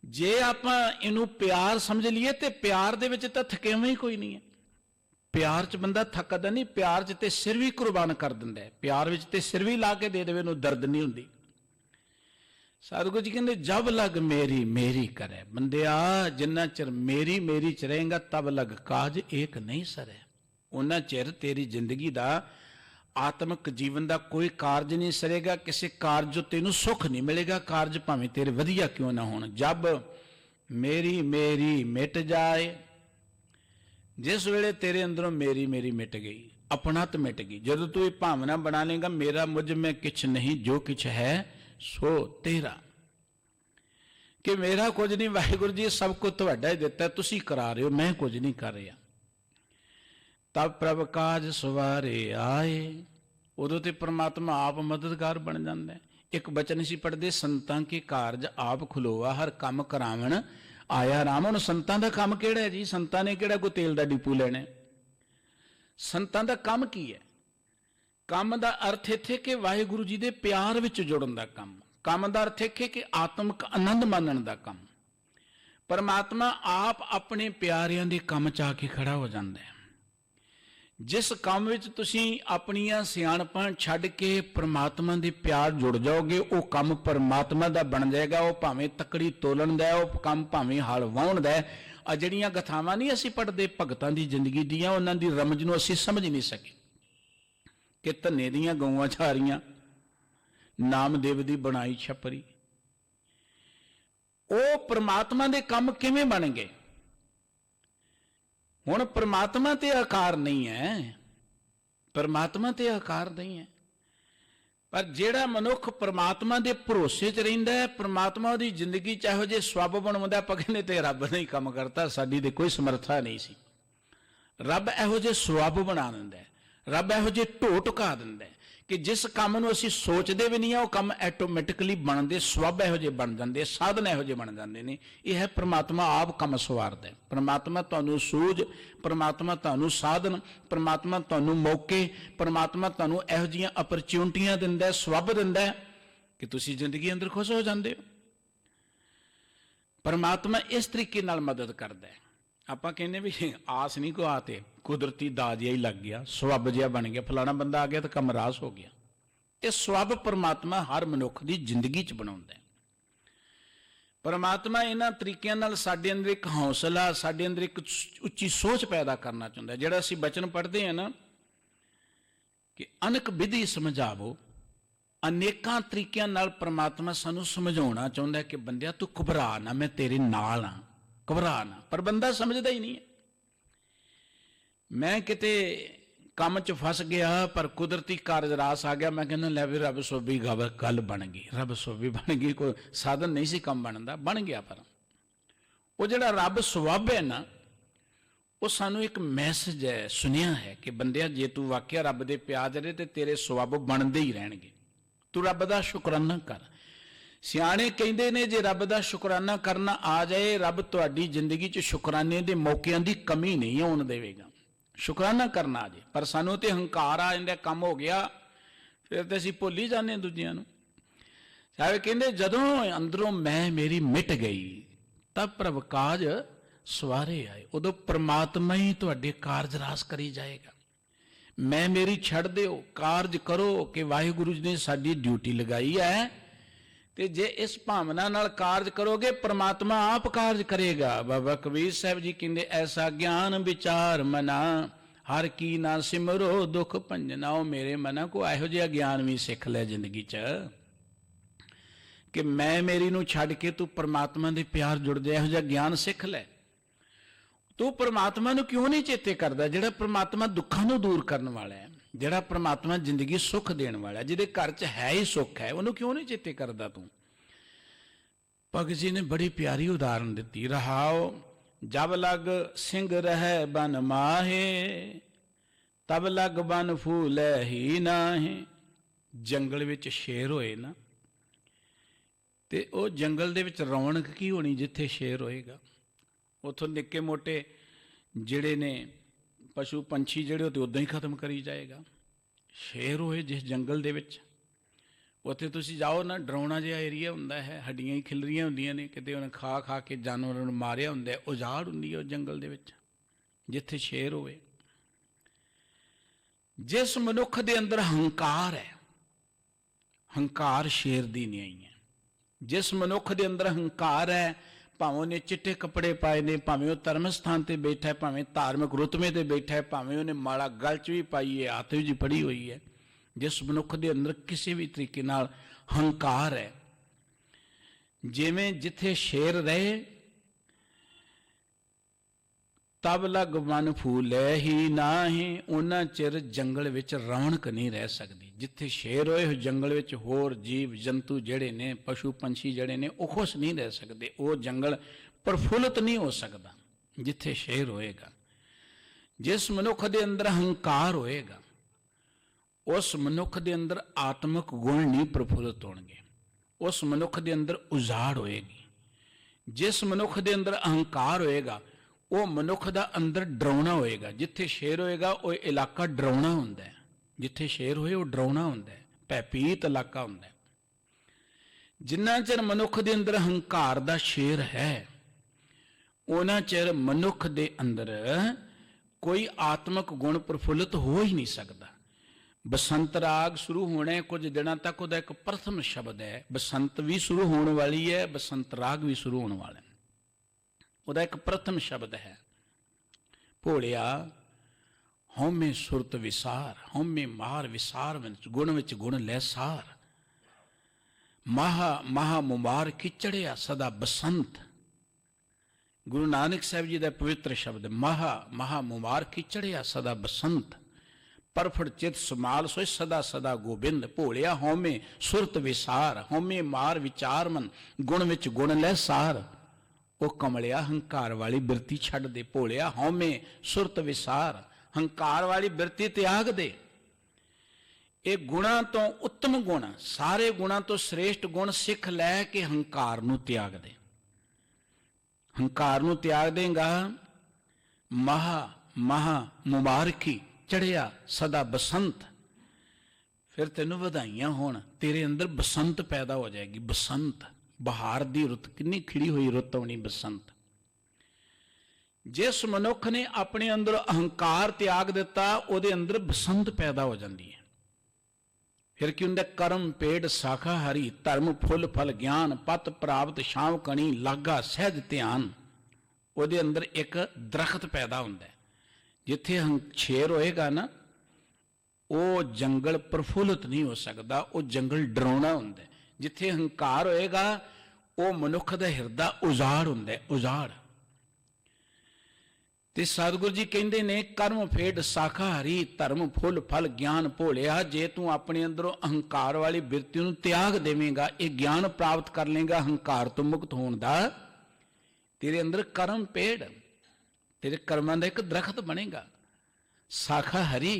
ਜੇ ਆਪਾਂ ਇਹਨੂੰ ਪਿਆਰ ਸਮਝ ਲਈਏ ਤੇ ਪਿਆਰ ਦੇ ਵਿੱਚ ਤਾਂ ਥਕੇਵਾਂ ਹੀ ਕੋਈ ਨਹੀਂ ਹੈ। ਪਿਆਰ 'ਚ ਬੰਦਾ ਥੱਕਦਾ ਨਹੀਂ, ਪਿਆਰ 'ਚ ਤੇ ਸਿਰ ਵੀ ਕੁਰਬਾਨ ਕਰ ਦਿੰਦਾ ਹੈ, ਪਿਆਰ ਵਿੱਚ ਤੇ ਸਿਰ ਵੀ ਲਾ ਕੇ ਦੇ ਦੇਵੇ, ਉਹਨੂੰ ਦਰਦ ਨਹੀਂ ਹੁੰਦੀ। सतगुरु जी कहते जब लग मेरी मेरी करे बंदिया, जिन्ना चिर मेरी मेरी च रहेगा तब लग काज एक नहीं सरे। उन्ना चिर तेरी जिंदगी दा आत्मक जीवन का कोई कारज नहीं सरेगा, किसी कारज तेनू सुख नहीं मिलेगा, कारज भावें तेरे वधिया क्यों ना होण। जब मेरी मेरी मिट जाए, जिस वेले तेरे अंदरों मेरी मेरी मिट गई, अपनात मिट गई, जदों तू ये भावना बना लेगा मेरा मुझ में किछ नहीं, जो किछ है सो तेरा, कि मेरा कुछ नहीं, वाहिगुरू जी सब कुछ तुहाडा ही दिता, तुसी करा रहे हो, मैं कुछ नहीं कर रहा। तब प्रभ काज सवारे आए, उदों ते परमात्मा आप मददगार बन जाता है। एक बचन सी पढ़ते, संतां के कारज आप खुलोआ, हर काम करावण आया राम। हुण संतां दा काम किहड़ा है जी? संतां ने किहड़ा कोई तेल दा डिपू लेना? संतां दा काम की है? काम दा अर्थ इत्थे कि वाहिगुरू जी दे प्यार विच जुड़न दा काम। काम दा अर्थ है कि आत्मक आनंद मानण दा काम। परमात्मा आप अपने प्यारिਆਂ ਦੇ ਕੰਮ 'ਚ ਆ ਕੇ ਖੜਾ ਹੋ ਜਾਂਦਾ ਹੈ। जिस काम विच तुसीं अपनियां सियाणपां छड्ड के परमात्मा दे प्यार जुड़ जाओगे, वो काम परमात्मा दा बन जाएगा। वो भावें तकड़ी तोलन दा, वो काम भावें हल वाहुण दा। आ जिहड़ियां गथावां नहीं असीं पढ़दे भगतां दी जिंदगी दियां, उन्हां दी रमज नूं असीं समझ नहीं सके कि धन्ने दियां गऊआं छारियां, नामदेव दी बनाई छपरी, वो परमात्मा दे काम किवें बन गए? हुण परमात्मा ते आकार नहीं है, परमात्मा ते आकार नहीं है, पर जिहड़ा मनुख परमात्मा दे भरोसे च रहिंदा है, परमात्मा दी जिंदगी च इहो जिहे स्वब बनाउंदा, पकने ते रब ने ही काम करता, साडी ते कोई समर्था नहीं सी। रब इहो जिहे स्वब बना दिंदा है, रब इहो जिहे ढो ढुका दिंदा है कि जिस काम नूं असीं सोचदे भी नहीं, वो काम ऐटोमैटिकली बनदे, स्वब इहो जिहे बन जांदे, साधन इहो जिहे बन जांदे ने। यह है परमात्मा आप काम सवारदा है। परमात्मा तुहानूं सूझ, परमात्मा तुहानूं साधन, परमात्मा तुहानूं मौके, परमात्मा तुहानूं इहो जिहियां अपरच्युनिटियां दिंदा है, स्वब दिंदा है कि तुसीं जिंदगी अंदर खुश हो जांदे हो। परमात्मा इस तरीके नाल मदद करदा है। आपां कहने भी आस नहीं को आते, कुदरती दा जिहा ही लग गया, स्वब जिहा बन गया, फलाना बंदा आ गया तो कम रास हो गया। ये स्वब परमात्मा हर मनुख की जिंदगी च बनाउंदा है। परमात्मा इन्हां तरीकिਆਂ नाल साडे अंदर एक हौसला, साडे अंदर एक उच्ची सोच पैदा करना चाहुंदा है। जिहड़ा असीं बचन पढ़दे हैं ना कि अनक विधि समझावो, अनेकां तरीकिਆਂ नाल परमात्मा सानूं समझाउणा चाहुंदा है कि बंदिया तू घबरा ना, मैं तेरे नाल हां, घबरा ना। पर बंदा समझदा ही नहीं है। मैं किते काम च फस गया, पर कुदरती कारज रास आ गया, मैं कहना लै भी रब सोभी गल बन गई, रब सोभी बन गई, कोई साधन नहीं सी काम बनता, बन गया। पर वो जिहड़ा रब स्वब है ना, वो सानू एक मैसेज है, सुनिया है कि बंदिया जे तू वाकिया रब दे प्यार रहे तो तेरे स्वब बनते ही रहणगे, तू रब दा शुकराना कर। सियाणे कहंदे ने जे रब दा शुकराना करना आ जाए, रब तुहाडी जिंदगी च शुकराने दे मौकिਆਂ ਦੀ कमी नहीं आउण देवेगा। शुकराना करना आ जाए, पर सानू तो हंकार आ जांदा, काम हो गया, फिर तो असीं भुल ही जाने दूजिਆਂ ਨੂੰ। साहब कहंदे जदों अंदरों मैं मेरी मिट गई, तब प्रभ काज सवारे आए। उदों परमात्मा ही तुहाडे कारज रास करी जाएगा। मैं मेरी छड़ दिओ, कारज करो कि वाहिगुरू जी ने साडी ड्यूटी लगाई है, ते जे इस भावना नाल कारज करोगे परमात्मा आप कारज करेगा। बाबा कबीर साहब जी कहते ऐसा ज्ञान विचार मना, हर की ना सिमरो दुख भंजना। मेरे मना को इहो जिहा ज्ञान भी सिख लै जिंदगी च कि मैं मेरी नूं छड्ड के तू परमात्मा दे प्यार जुड़ जा, इहो जिहा ज्ञान सिख लै। तू परमात्मा नूं क्यों नहीं चेते करदा? जिहड़ा परमात्मा दुखां नूं दूर करन वाला है, जिहड़ा परमात्मा जिंदगी सुख देण वाला है, जिहदे घर च है ही सुख है, उहनूं क्यों नहीं चेते करदा तू? भगत जी ने बड़ी प्यारी उदाहरण दी, रहाओ जब लग सिंह रह बन माहे, तब लग बन फूल ही नाहे। जंगल विच शेर होए ना, ते ओ जंगल दे विच रौनक की होनी जिथे शेर होएगा। उथों निक्के मोटे जिहड़े ने पशु पंछी जिहड़े होते उदां ही खत्म करी जाएगा। शेर होए जिस जंगल दे विच, उत्थे तुसीं जाओ ना, डरावना जिहा एरिया हुंदा है, हड्डियां ही खिलरियां हुंदियां ने, किते उन्हें खा खा के जानवरां नूं मारिया हुंदा है, उजाड़ हुंदी है उस जंगल दे विच जिथे शेर होए। जिस मनुख दे अंदर हंकार है, हंकार शेर दी न्याई है। जिस मनुख के अंदर हंकार है, भावें उन्हें चिट्टे कपड़े पाए ने, भावें वो धर्म स्थान पर बैठा है, भावें धार्मिक रुतबे ते बैठा है, भावें उन्हें माला गल च भी पाई है, हाथ भी फड़ी हुई है, जिस मनुख के अंदर किसी भी तरीके नाल हंकार है, जिवें जिथे शेर रहे तब लग मन फूले ही नाही, उन्ना चिर जंगल विच रौनक नहीं रह सकती। जिथे शेर होए जंगल विच होर जीव जंतु जड़े ने, पशु पंछी जड़े ने, वो खुश नहीं रह सकते, वो जंगल प्रफुल्लित नहीं हो सकता जिथे शेर होएगा। जिस मनुख के अंदर हंकार होएगा उस मनुख के अंदर आत्मक गुण नहीं प्रफुल्लित होणगे, उस मनुख के अंदर उजाड़ होएगी। जिस मनुख के अंदर अहंकार होएगा वो मनुख का अंदर डरावना होएगा। जिथे शेर होएगा वो इलाका डरावना हुंदा है, जिथे शेर होए वो डरावना हुंदा है, भयभीत इलाका हुंदा है। जिन्ना चिर मनुख के अंदर हंकार दा शेर है उन्ना चिर मनुख के अंदर कोई आत्मक गुण प्रफुल्लित हो ही नहीं सकता। बसंत राग शुरू होने कुछ दिनों तक वह एक प्रथम शब्द है, बसंत भी शुरू होने वाली है, बसंत राग भी शुरू होने वाला है, वह एक प्रथम शब्द है। भोलिया हौमे सुरत विसार, हौमे मार विसार गुण विच गुण लै सार, महा महा मुमार खिचड़िया सदा बसंत। गुरु नानक साहब जी का पवित्र शब्द, महा महा मुमार खिचड़िया सदा बसंत, परफड़ चित समाल सोई सदा सदा गोबिंद। भोलिया हौमे सुरत विसार, हौमे मार विचार मन, गुण विच गुण लै सार। वो कमलिया हंकार वाली बिरती छड़ दे, भोलिया हौमे सुरत विसार, हंकार वाली बिरती त्याग दे। ये गुणा तो उत्तम गुण, सारे गुणा तो श्रेष्ठ गुण सिख लै के हंकार नूं त्याग दे। हंकार नूं त्याग देगा, महा महा मुबारकी चढ़िया सदा बसंत, फिर तेनों वधाइयां होण, तेरे अंदर बसंत पैदा हो जाएगी। बसंत बहार दी रुत, कितनी खिड़ी हुई रुत होनी बसंत। जिस मनुख ने अपने अंदर अहंकार त्याग दिता उहदे अंदर बसंत पैदा हो जाती है। फिर की हुंदा, कर्म पेड़ शाखा हरी, धर्म फुल फल ज्ञान, पत प्राप्त छांव कणी, लागा सहज ध्यान। उहदे अंदर एक दरख्त पैदा हुंदा है। जिथे शेर होएगा ना वो जंगल प्रफुल्लित नहीं हो सकता, वो जंगल डरावना हुंदा है। जिथे हंकार होएगा वो मनुख का हिरदा उजाड़ हुंदा है, उजाड़। ते सतगुरु जी कहंदे ने, कर्म फेड शाखा हरी, धर्म फुल फल ज्ञान। भोलिया जे तू अपने अंदरों अहंकार वाली बिरती नूं त्याग देवेगा, ये ज्ञान प्राप्त कर लेगा अहंकार तो मुक्त होने दा, तेरे अंदर कर्म पेड़, तेरे कर्मां दा एक दरख्त बनेगा। शाखा हरी,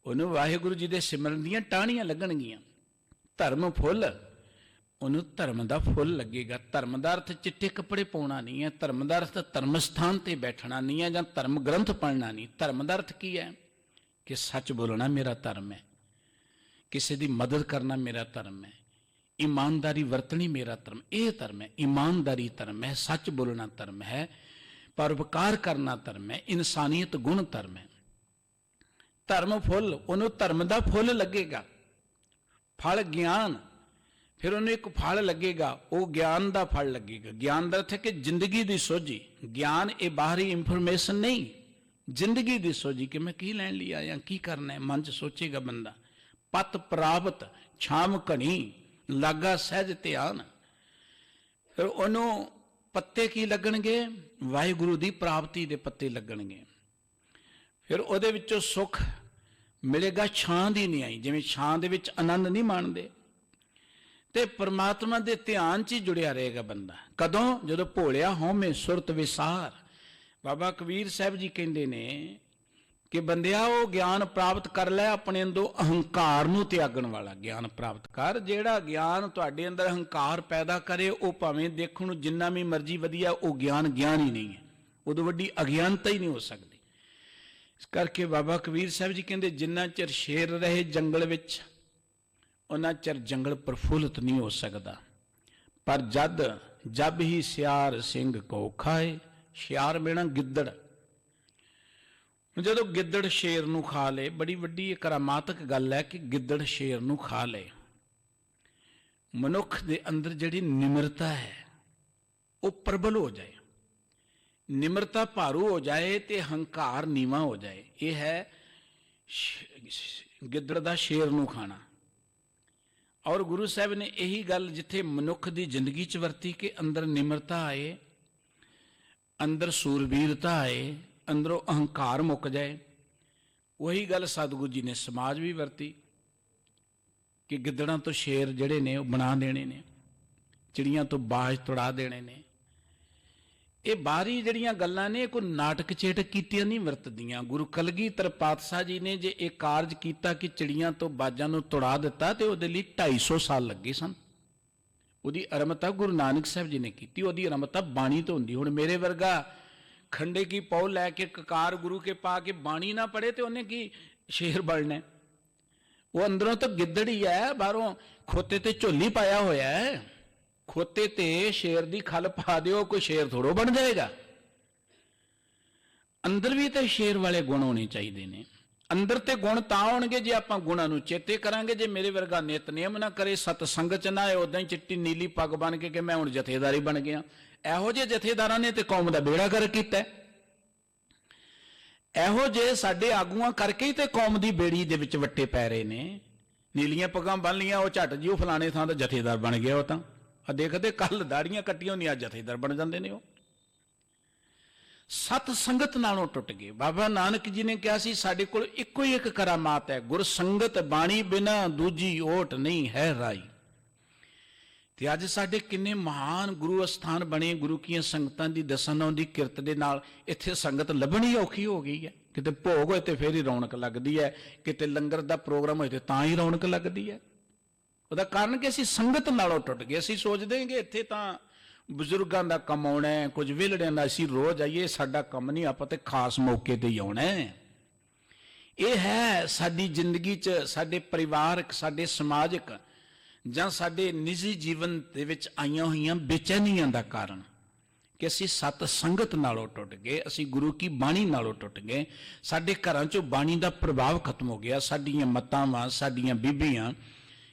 उन्होंने वाहिगुरु जी दे सिमरन दीयां टाहणियां लगणगियां। धर्म फुल, उन्होंने धर्म का फुल लगेगा। धर्म का अर्थ चिट्टे कपड़े पाउणा नहीं है, धर्म का अर्थ धर्म स्थान पर बैठना नहीं है, जां धर्म ग्रंथ पढ़ना नहीं। धर्म का अर्थ की है कि सच बोलना मेरा धर्म है, किसी की मदद करना मेरा धर्म है, ईमानदारी वरतनी मेरा धर्म, यह धर्म है। ईमानदारी धर्म है, सच बोलना धर्म है, परोपकार करना धर्म है, इंसानियत गुण धर्म है। धर्म फुल, उन्होंने धर्म का फुल लगेगा। फल ज्ञान, फिर उन्हें एक फल लगेगा, वो ज्ञान का फल लगेगा। ज्ञान का अर्थ है कि जिंदगी की सोझी। ज्ञान ये बाहरी इंफॉर्मेशन नहीं, जिंदगी की सोझी कि मैं की लैन लिया या की करना है, मन च सोचेगा बंदा। पत प्राप्त छाम घनी, लागा सहज ध्यान। फिर उन्होंने पत्ते की लगणगे, वाहिगुरु की प्राप्ति के पत्ते लगणगे। फिर उहदे विचों सुख मिलेगा, छां दी नहीं आई। जिवें छां दे विच आनंद नहीं माणदे, ते परमात्मा दे ध्यान च ही जुड़िया रहेगा बंदा। कदों? जदों भोलिया हौमे सुरत विसार। बाबा कबीर साहब जी कहंदे ने कि बंदिया वो ज्ञान प्राप्त कर लै, अपने अंदरों अहंकार नूं त्यागण वाला ज्ञान प्राप्त कर। जिहड़ा ज्ञान तुहाडे अंदर अहंकार पैदा करे, वो भावें देखण नूं जिन्ना भी मर्जी वधिया, वो ज्ञान ज्ञान ही नहीं है, उदों वड्डी अज्ञानता ही नहीं हो सकती। इस करके बाबा कबीर साहब जी कहंदे, जिन्ना चिर शेर रहे जंगल विच उन्ना चिर जंगल प्रफुल्लित नहीं हो सकता। पर जब ही सियार सिंह को खाए, सियार बिना गिद्दड़। जो गिद्दड़ शेर नूं खा ले, बड़ी वड्डी करामातक गल है कि गिद्दड़ शेर नूं खा ले। ਮਨੁੱਖ ਦੇ ਅੰਦਰ ਜਿਹੜੀ ਨਿਮਰਤਾ ਹੈ ਉਹ ਪ੍ਰਬਲ ਹੋ ਜਾਏ, ਨਿਮਰਤਾ ਭਾਰੂ ਹੋ ਜਾਏ ਤੇ ਹੰਕਾਰ ਨੀਵਾਂ ਹੋ ਜਾਏ। ਇਹ ਹੈ ਗਿੱਦੜ ਦਾ ਸ਼ੇਰ ਨੂੰ ਖਾਣਾ। ਔਰ ਗੁਰੂ ਸਾਹਿਬ ਨੇ ਇਹੀ ਗੱਲ ਜਿੱਥੇ ਮਨੁੱਖ ਦੀ ਜ਼ਿੰਦਗੀ 'ਚ ਵਰਤੀ ਕਿ ਅੰਦਰ ਨਿਮਰਤਾ ਆਏ, ਅੰਦਰ ਸੂਰਬੀਰਤਾ ਆਏ, ਅੰਦਰੋਂ ਅਹੰਕਾਰ ਮੁੱਕ ਜਾਏ, ਉਹੀ ਗੱਲ ਸਤਿਗੁਰੂ ਜੀ ਨੇ ਸਮਾਜ ਵੀ ਵਰਤੀ ਕਿ ਗਿੱਦੜਾਂ ਤੋਂ ਸ਼ੇਰ ਜਿਹੜੇ ਨੇ ਉਹ ਬਣਾ ਦੇਣੇ ਨੇ, ਚਿੜੀਆਂ ਤੋਂ ਬਾਜ ਤੁੜਾ ਦੇਣੇ ਨੇ। ਇਹ ਬਾਹਰੀ ਜਿਹੜੀਆਂ ਗੱਲਾਂ ਨੇ ਕੋਈ ਨਾਟਕ ਚੇਟਕ ਕੀਤੀਆਂ ਨਹੀਂ ਵਰਤਦੀਆਂ। ਗੁਰੂ ਕਲਗੀਧਰ ਪਾਤਸ਼ਾਹ ਜੀ ਨੇ ਜੇ ਇਹ ਕਾਰਜ ਕੀਤਾ ਕਿ ਚਿੜੀਆਂ ਤੋਂ ਬਾਜਾਂ ਨੂੰ ਤੁੜਾ ਦਿੱਤਾ ਤੇ ਉਹਦੇ ਲਈ 250 ਸਾਲ ਲੱਗੇ ਸਨ। ਉਹਦੀ ਅਰਮਤਾ ਗੁਰੂ ਨਾਨਕ ਸਾਹਿਬ ਜੀ ਨੇ ਕੀਤੀ, ਉਹਦੀ ਅਰਮਤਾ ਬਾਣੀ ਤੋਂ ਹੁੰਦੀ। ਹੁਣ ਮੇਰੇ ਵਰਗਾ ਖੰਡੇ ਕੀ ਪੌ ਲੈ ਕੇ ਕਕਾਰ ਗੁਰੂ ਕੇ ਪਾ ਕੇ ਬਾਣੀ ਨਾ ਪੜੇ ਤੇ ਉਹਨੇ ਕੀ ਸ਼ੇਰ ਬਣਨਾ? ਉਹ ਅੰਦਰੋਂ ਤਾਂ ਗਿੱਦੜ ਹੀ ਹੈ, ਬਾਹਰੋਂ ਖੋਤੇ ਤੇ ਝੋਲੀ ਪਾਇਆ ਹੋਇਆ ਹੈ। ਖੋਤੇ ਤੇ ਸ਼ੇਰ ਦੀ ਖਲ ਪਾ ਦਿਓ, ਕੋਈ ਸ਼ੇਰ ਥੋੜੋ ਬਣ ਜਾਏਗਾ। ਅੰਦਰ ਵੀ ਤੇ ਸ਼ੇਰ ਵਾਲੇ ਗੁਣ ਹੋਣੇ ਚਾਹੀਦੇ ਨੇ। ਅੰਦਰ ਤੇ ਗੁਣ ਤਾਂ ਹੋਣਗੇ ਜੇ ਆਪਾਂ ਗੁਣਾਂ ਨੂੰ ਚੇਤੇ ਕਰਾਂਗੇ। ਜੇ ਮੇਰੇ ਵਰਗਾ ਨਿਤਨੇਮ ਨਾ ਕਰੇ, ਸਤ ਸੰਗਤ ਚ ਨਾ ਆਏ, ਉਦਾਂ ਹੀ ਚਿੱਟੀ ਨੀਲੀ ਪੱਗ ਬਣ ਕੇ ਮੈਂ ਹੁਣ ਜਥੇਦਾਰੀ ਬਣ ਗਿਆ, ਇਹੋ ਜਿਹੇ ਜਥੇਦਾਰਾਂ ਨੇ ਤੇ ਕੌਮ ਦਾ ਬੇੜਾ ਗਰਕ ਕੀਤਾ। ਇਹੋ ਜਿਹੇ ਸਾਡੇ ਆਗੂਆਂ ਕਰਕੇ ਹੀ ਤੇ ਕੌਮ ਦੀ ਬੇੜੀ ਦੇ ਵਿੱਚ ਵੱਟੇ ਪੈ ਰਹੇ ਨੇ। ਨੀਲੀਆਂ ਪੱਗਾਂ ਬੰਨ ਲੀਆਂ, ਉਹ ਝੱਟ ਜੀ ਉਹ ਫਲਾਣੇ ਥਾਂ ਦਾ ਜਥੇਦਾਰ ਬਣ ਗਿਆ। ਉਹ ਤਾਂ ਆ ਦੇਖਦੇ ਕੱਲ ਦਾੜੀਆਂ ਕੱਟੀਆਂ ਹੁੰਦੀਆਂ, ਜਥੇਦਾਰ ਬਣ ਜਾਂਦੇ ਨੇ। ਉਹ ਸਤ ਸੰਗਤ ਨਾਲੋਂ ਟੁੱਟ ਗਏ। ਬਾਬਾ ਨਾਨਕ ਜੀ ਨੇ ਕਿਹਾ ਸੀ ਸਾਡੇ ਕੋਲ ਇੱਕੋ ਹੀ ਇੱਕ ਕਰਾਮਾਤ ਹੈ, ਗੁਰ ਸੰਗਤ ਬਾਣੀ ਬਿਨਾ ਦੂਜੀ ਓਟ ਨਹੀਂ ਹੈ ਰਾਈ। ਤੇ ਅੱਜ ਸਾਡੇ ਕਿੰਨੇ ਮਹਾਨ ਗੁਰੂ ਅਸਥਾਨ ਬਣੇ ਗੁਰੂ ਕੀਆਂ ਸੰਗਤਾਂ ਦੀ ਦਸਨ ਦੀ ਕਿਰਤ ਦੇ ਨਾਲ। ਇੱਥੇ ਸੰਗਤ ਲੱਭਣੀ ਔਖੀ ਹੋ ਗਈ ਹੈ। ਕਿਤੇ ਭੋਗ ਹੋਏ ਤੇ ਫੇਰ ਹੀ ਰੌਣਕ ਲੱਗਦੀ ਹੈ, ਕਿਤੇ ਲੰਗਰ ਦਾ ਪ੍ਰੋਗਰਾਮ ਹੋਏ ਤੇ ਤਾਂ ਹੀ ਰੌਣਕ ਲੱਗਦੀ ਹੈ। ਉਹਦਾ ਕਾਰਨ ਕਿ ਅਸੀਂ ਸੰਗਤ ਨਾਲੋਂ ਟੁੱਟ ਗਏ। ਅਸੀਂ ਸੋਚਦੇ ਹਾਂ ਕਿ ਇੱਥੇ ਤਾਂ ਬਜ਼ੁਰਗਾਂ ਦਾ ਕੰਮ ਆਉਣਾ ਹੈ, ਕੁਝ ਵਿਹਲੜਿਆਂ ਦਾ ਅਸੀਂ ਰੋਜ਼ ਆਈਏ, ਸਾਡਾ ਕੰਮ ਨਹੀਂ, ਆਪਾਂ ਤੇ ਖਾਸ ਮੌਕੇ ਤੇ ਹੀ ਆਉਣਾ ਹੈ। ਇਹ ਹੈ ਸਾਡੀ ਜ਼ਿੰਦਗੀ 'ਚ, ਸਾਡੇ ਪਰਿਵਾਰਕ, ਸਾਡੇ ਸਮਾਜਿਕ ਜਾਂ ਸਾਡੇ ਨਿੱਜੀ ਜੀਵਨ ਦੇ ਵਿੱਚ ਆਈਆਂ ਹੋਈਆਂ ਬੇਚੈਨੀਆਂ ਦਾ ਕਾਰਨ ਕਿ ਅਸੀਂ ਸਤ ਸੰਗਤ ਨਾਲੋਂ ਟੁੱਟ ਗਏ, ਅਸੀਂ ਗੁਰੂ ਕੀ ਬਾਣੀ ਨਾਲੋਂ ਟੁੱਟ ਗਏ। ਸਾਡੇ ਘਰਾਂ 'ਚੋਂ ਬਾਣੀ ਦਾ ਪ੍ਰਭਾਵ ਖਤਮ ਹੋ ਗਿਆ। ਸਾਡੀਆਂ ਮਾਤਾਵਾਂ, ਸਾਡੀਆਂ ਬੀਬੀਆਂ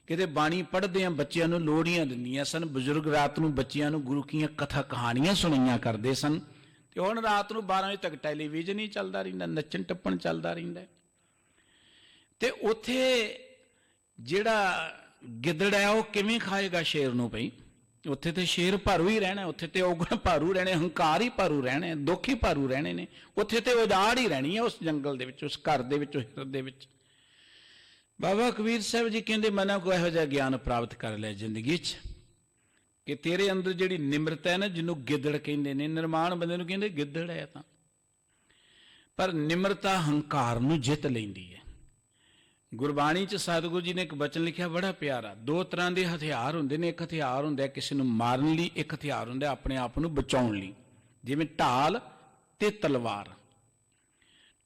ਕਿਤੇ ਬਾਣੀ ਪੜ੍ਹਦੇ ਆ, ਬੱਚਿਆਂ ਨੂੰ ਲੋੜੀਆਂ ਦਿੰਦੀਆਂ ਸਨ। ਬਜ਼ੁਰਗ ਰਾਤ ਨੂੰ ਬੱਚਿਆਂ ਨੂੰ ਗੁਰੂ ਕੀਆਂ ਕਥਾ ਕਹਾਣੀਆਂ ਸੁਣਾਈਆਂ ਕਰਦੇ ਸਨ। ਤੇ ਹੁਣ ਰਾਤ ਨੂੰ 12 ਵਜੇ ਤੱਕ ਟੈਲੀਵਿਜ਼ਨ ਹੀ ਚੱਲਦਾ ਰਹਿੰਦਾ, ਨੱਚਣ ਟੱਪਣ ਚੱਲਦਾ ਰਹਿੰਦਾ। ਤੇ ਉੱਥੇ ਜਿਹੜਾ ਗਿੱਦੜ ਹੈ ਉਹ ਕਿਵੇਂ ਖਾਏਗਾ ਸ਼ੇਰ ਨੂੰ? ਭਈ ਉੱਥੇ ਤੇ ਸ਼ੇਰ ਭਾਰੂ ਹੀ ਰਹਿਣਾ, ਉੱਥੇ ਤੇ ਔਗਣ ਭਾਰੂ ਰਹਿਣੇ, ਹੰਕਾਰ ਹੀ ਭਾਰੂ ਰਹਿਣੇ, ਦੁੱਖ ਹੀ ਭਾਰੂ ਰਹਿਣੇ ਨੇ। ਉੱਥੇ ਤੇ ਉਜਾੜ ਹੀ ਰਹਿਣੀ ਹੈ ਉਸ ਜੰਗਲ ਦੇ ਵਿੱਚ, ਉਸ ਘਰ ਦੇ ਵਿੱਚ, ਉਸ ਹਿਰਦੇ ਦੇ ਵਿੱਚ। ਬਾਬਾ ਕਬੀਰ ਸਾਹਿਬ ਜੀ ਕਹਿੰਦੇ ਮਨਾਂ ਕੋ ਇਹੋ ਜਿਹਾ ਗਿਆਨ ਪ੍ਰਾਪਤ ਕਰ ਲਿਆ ਜ਼ਿੰਦਗੀ 'ਚ ਕਿ ਤੇਰੇ ਅੰਦਰ ਜਿਹੜੀ ਨਿਮਰਤਾ ਹੈ ਨਾ, ਜਿਹਨੂੰ ਗਿੱਦੜ ਕਹਿੰਦੇ ਨੇ, ਨਿਰਮਾਣ ਬੰਦੇ ਨੂੰ ਕਹਿੰਦੇ ਗਿੱਦੜ ਹੈ ਤਾਂ, ਪਰ ਨਿਮਰਤਾ ਹੰਕਾਰ ਨੂੰ ਜਿੱਤ ਲੈਂਦੀ ਹੈ। ਗੁਰਬਾਣੀ 'ਚ ਸਤਿਗੁਰੂ ਜੀ ਨੇ ਇੱਕ ਬਚਨ ਲਿਖਿਆ ਬੜਾ ਪਿਆਰਾ। ਦੋ ਤਰ੍ਹਾਂ ਦੇ ਹਥਿਆਰ ਹੁੰਦੇ ਨੇ। ਇੱਕ ਹਥਿਆਰ ਹੁੰਦਾ ਕਿਸੇ ਨੂੰ ਮਾਰਨ ਲਈ, ਇੱਕ ਹਥਿਆਰ ਹੁੰਦਾ ਆਪਣੇ ਆਪ ਨੂੰ ਬਚਾਉਣ ਲਈ, ਜਿਵੇਂ ਢਾਲ ਤੇ ਤਲਵਾਰ।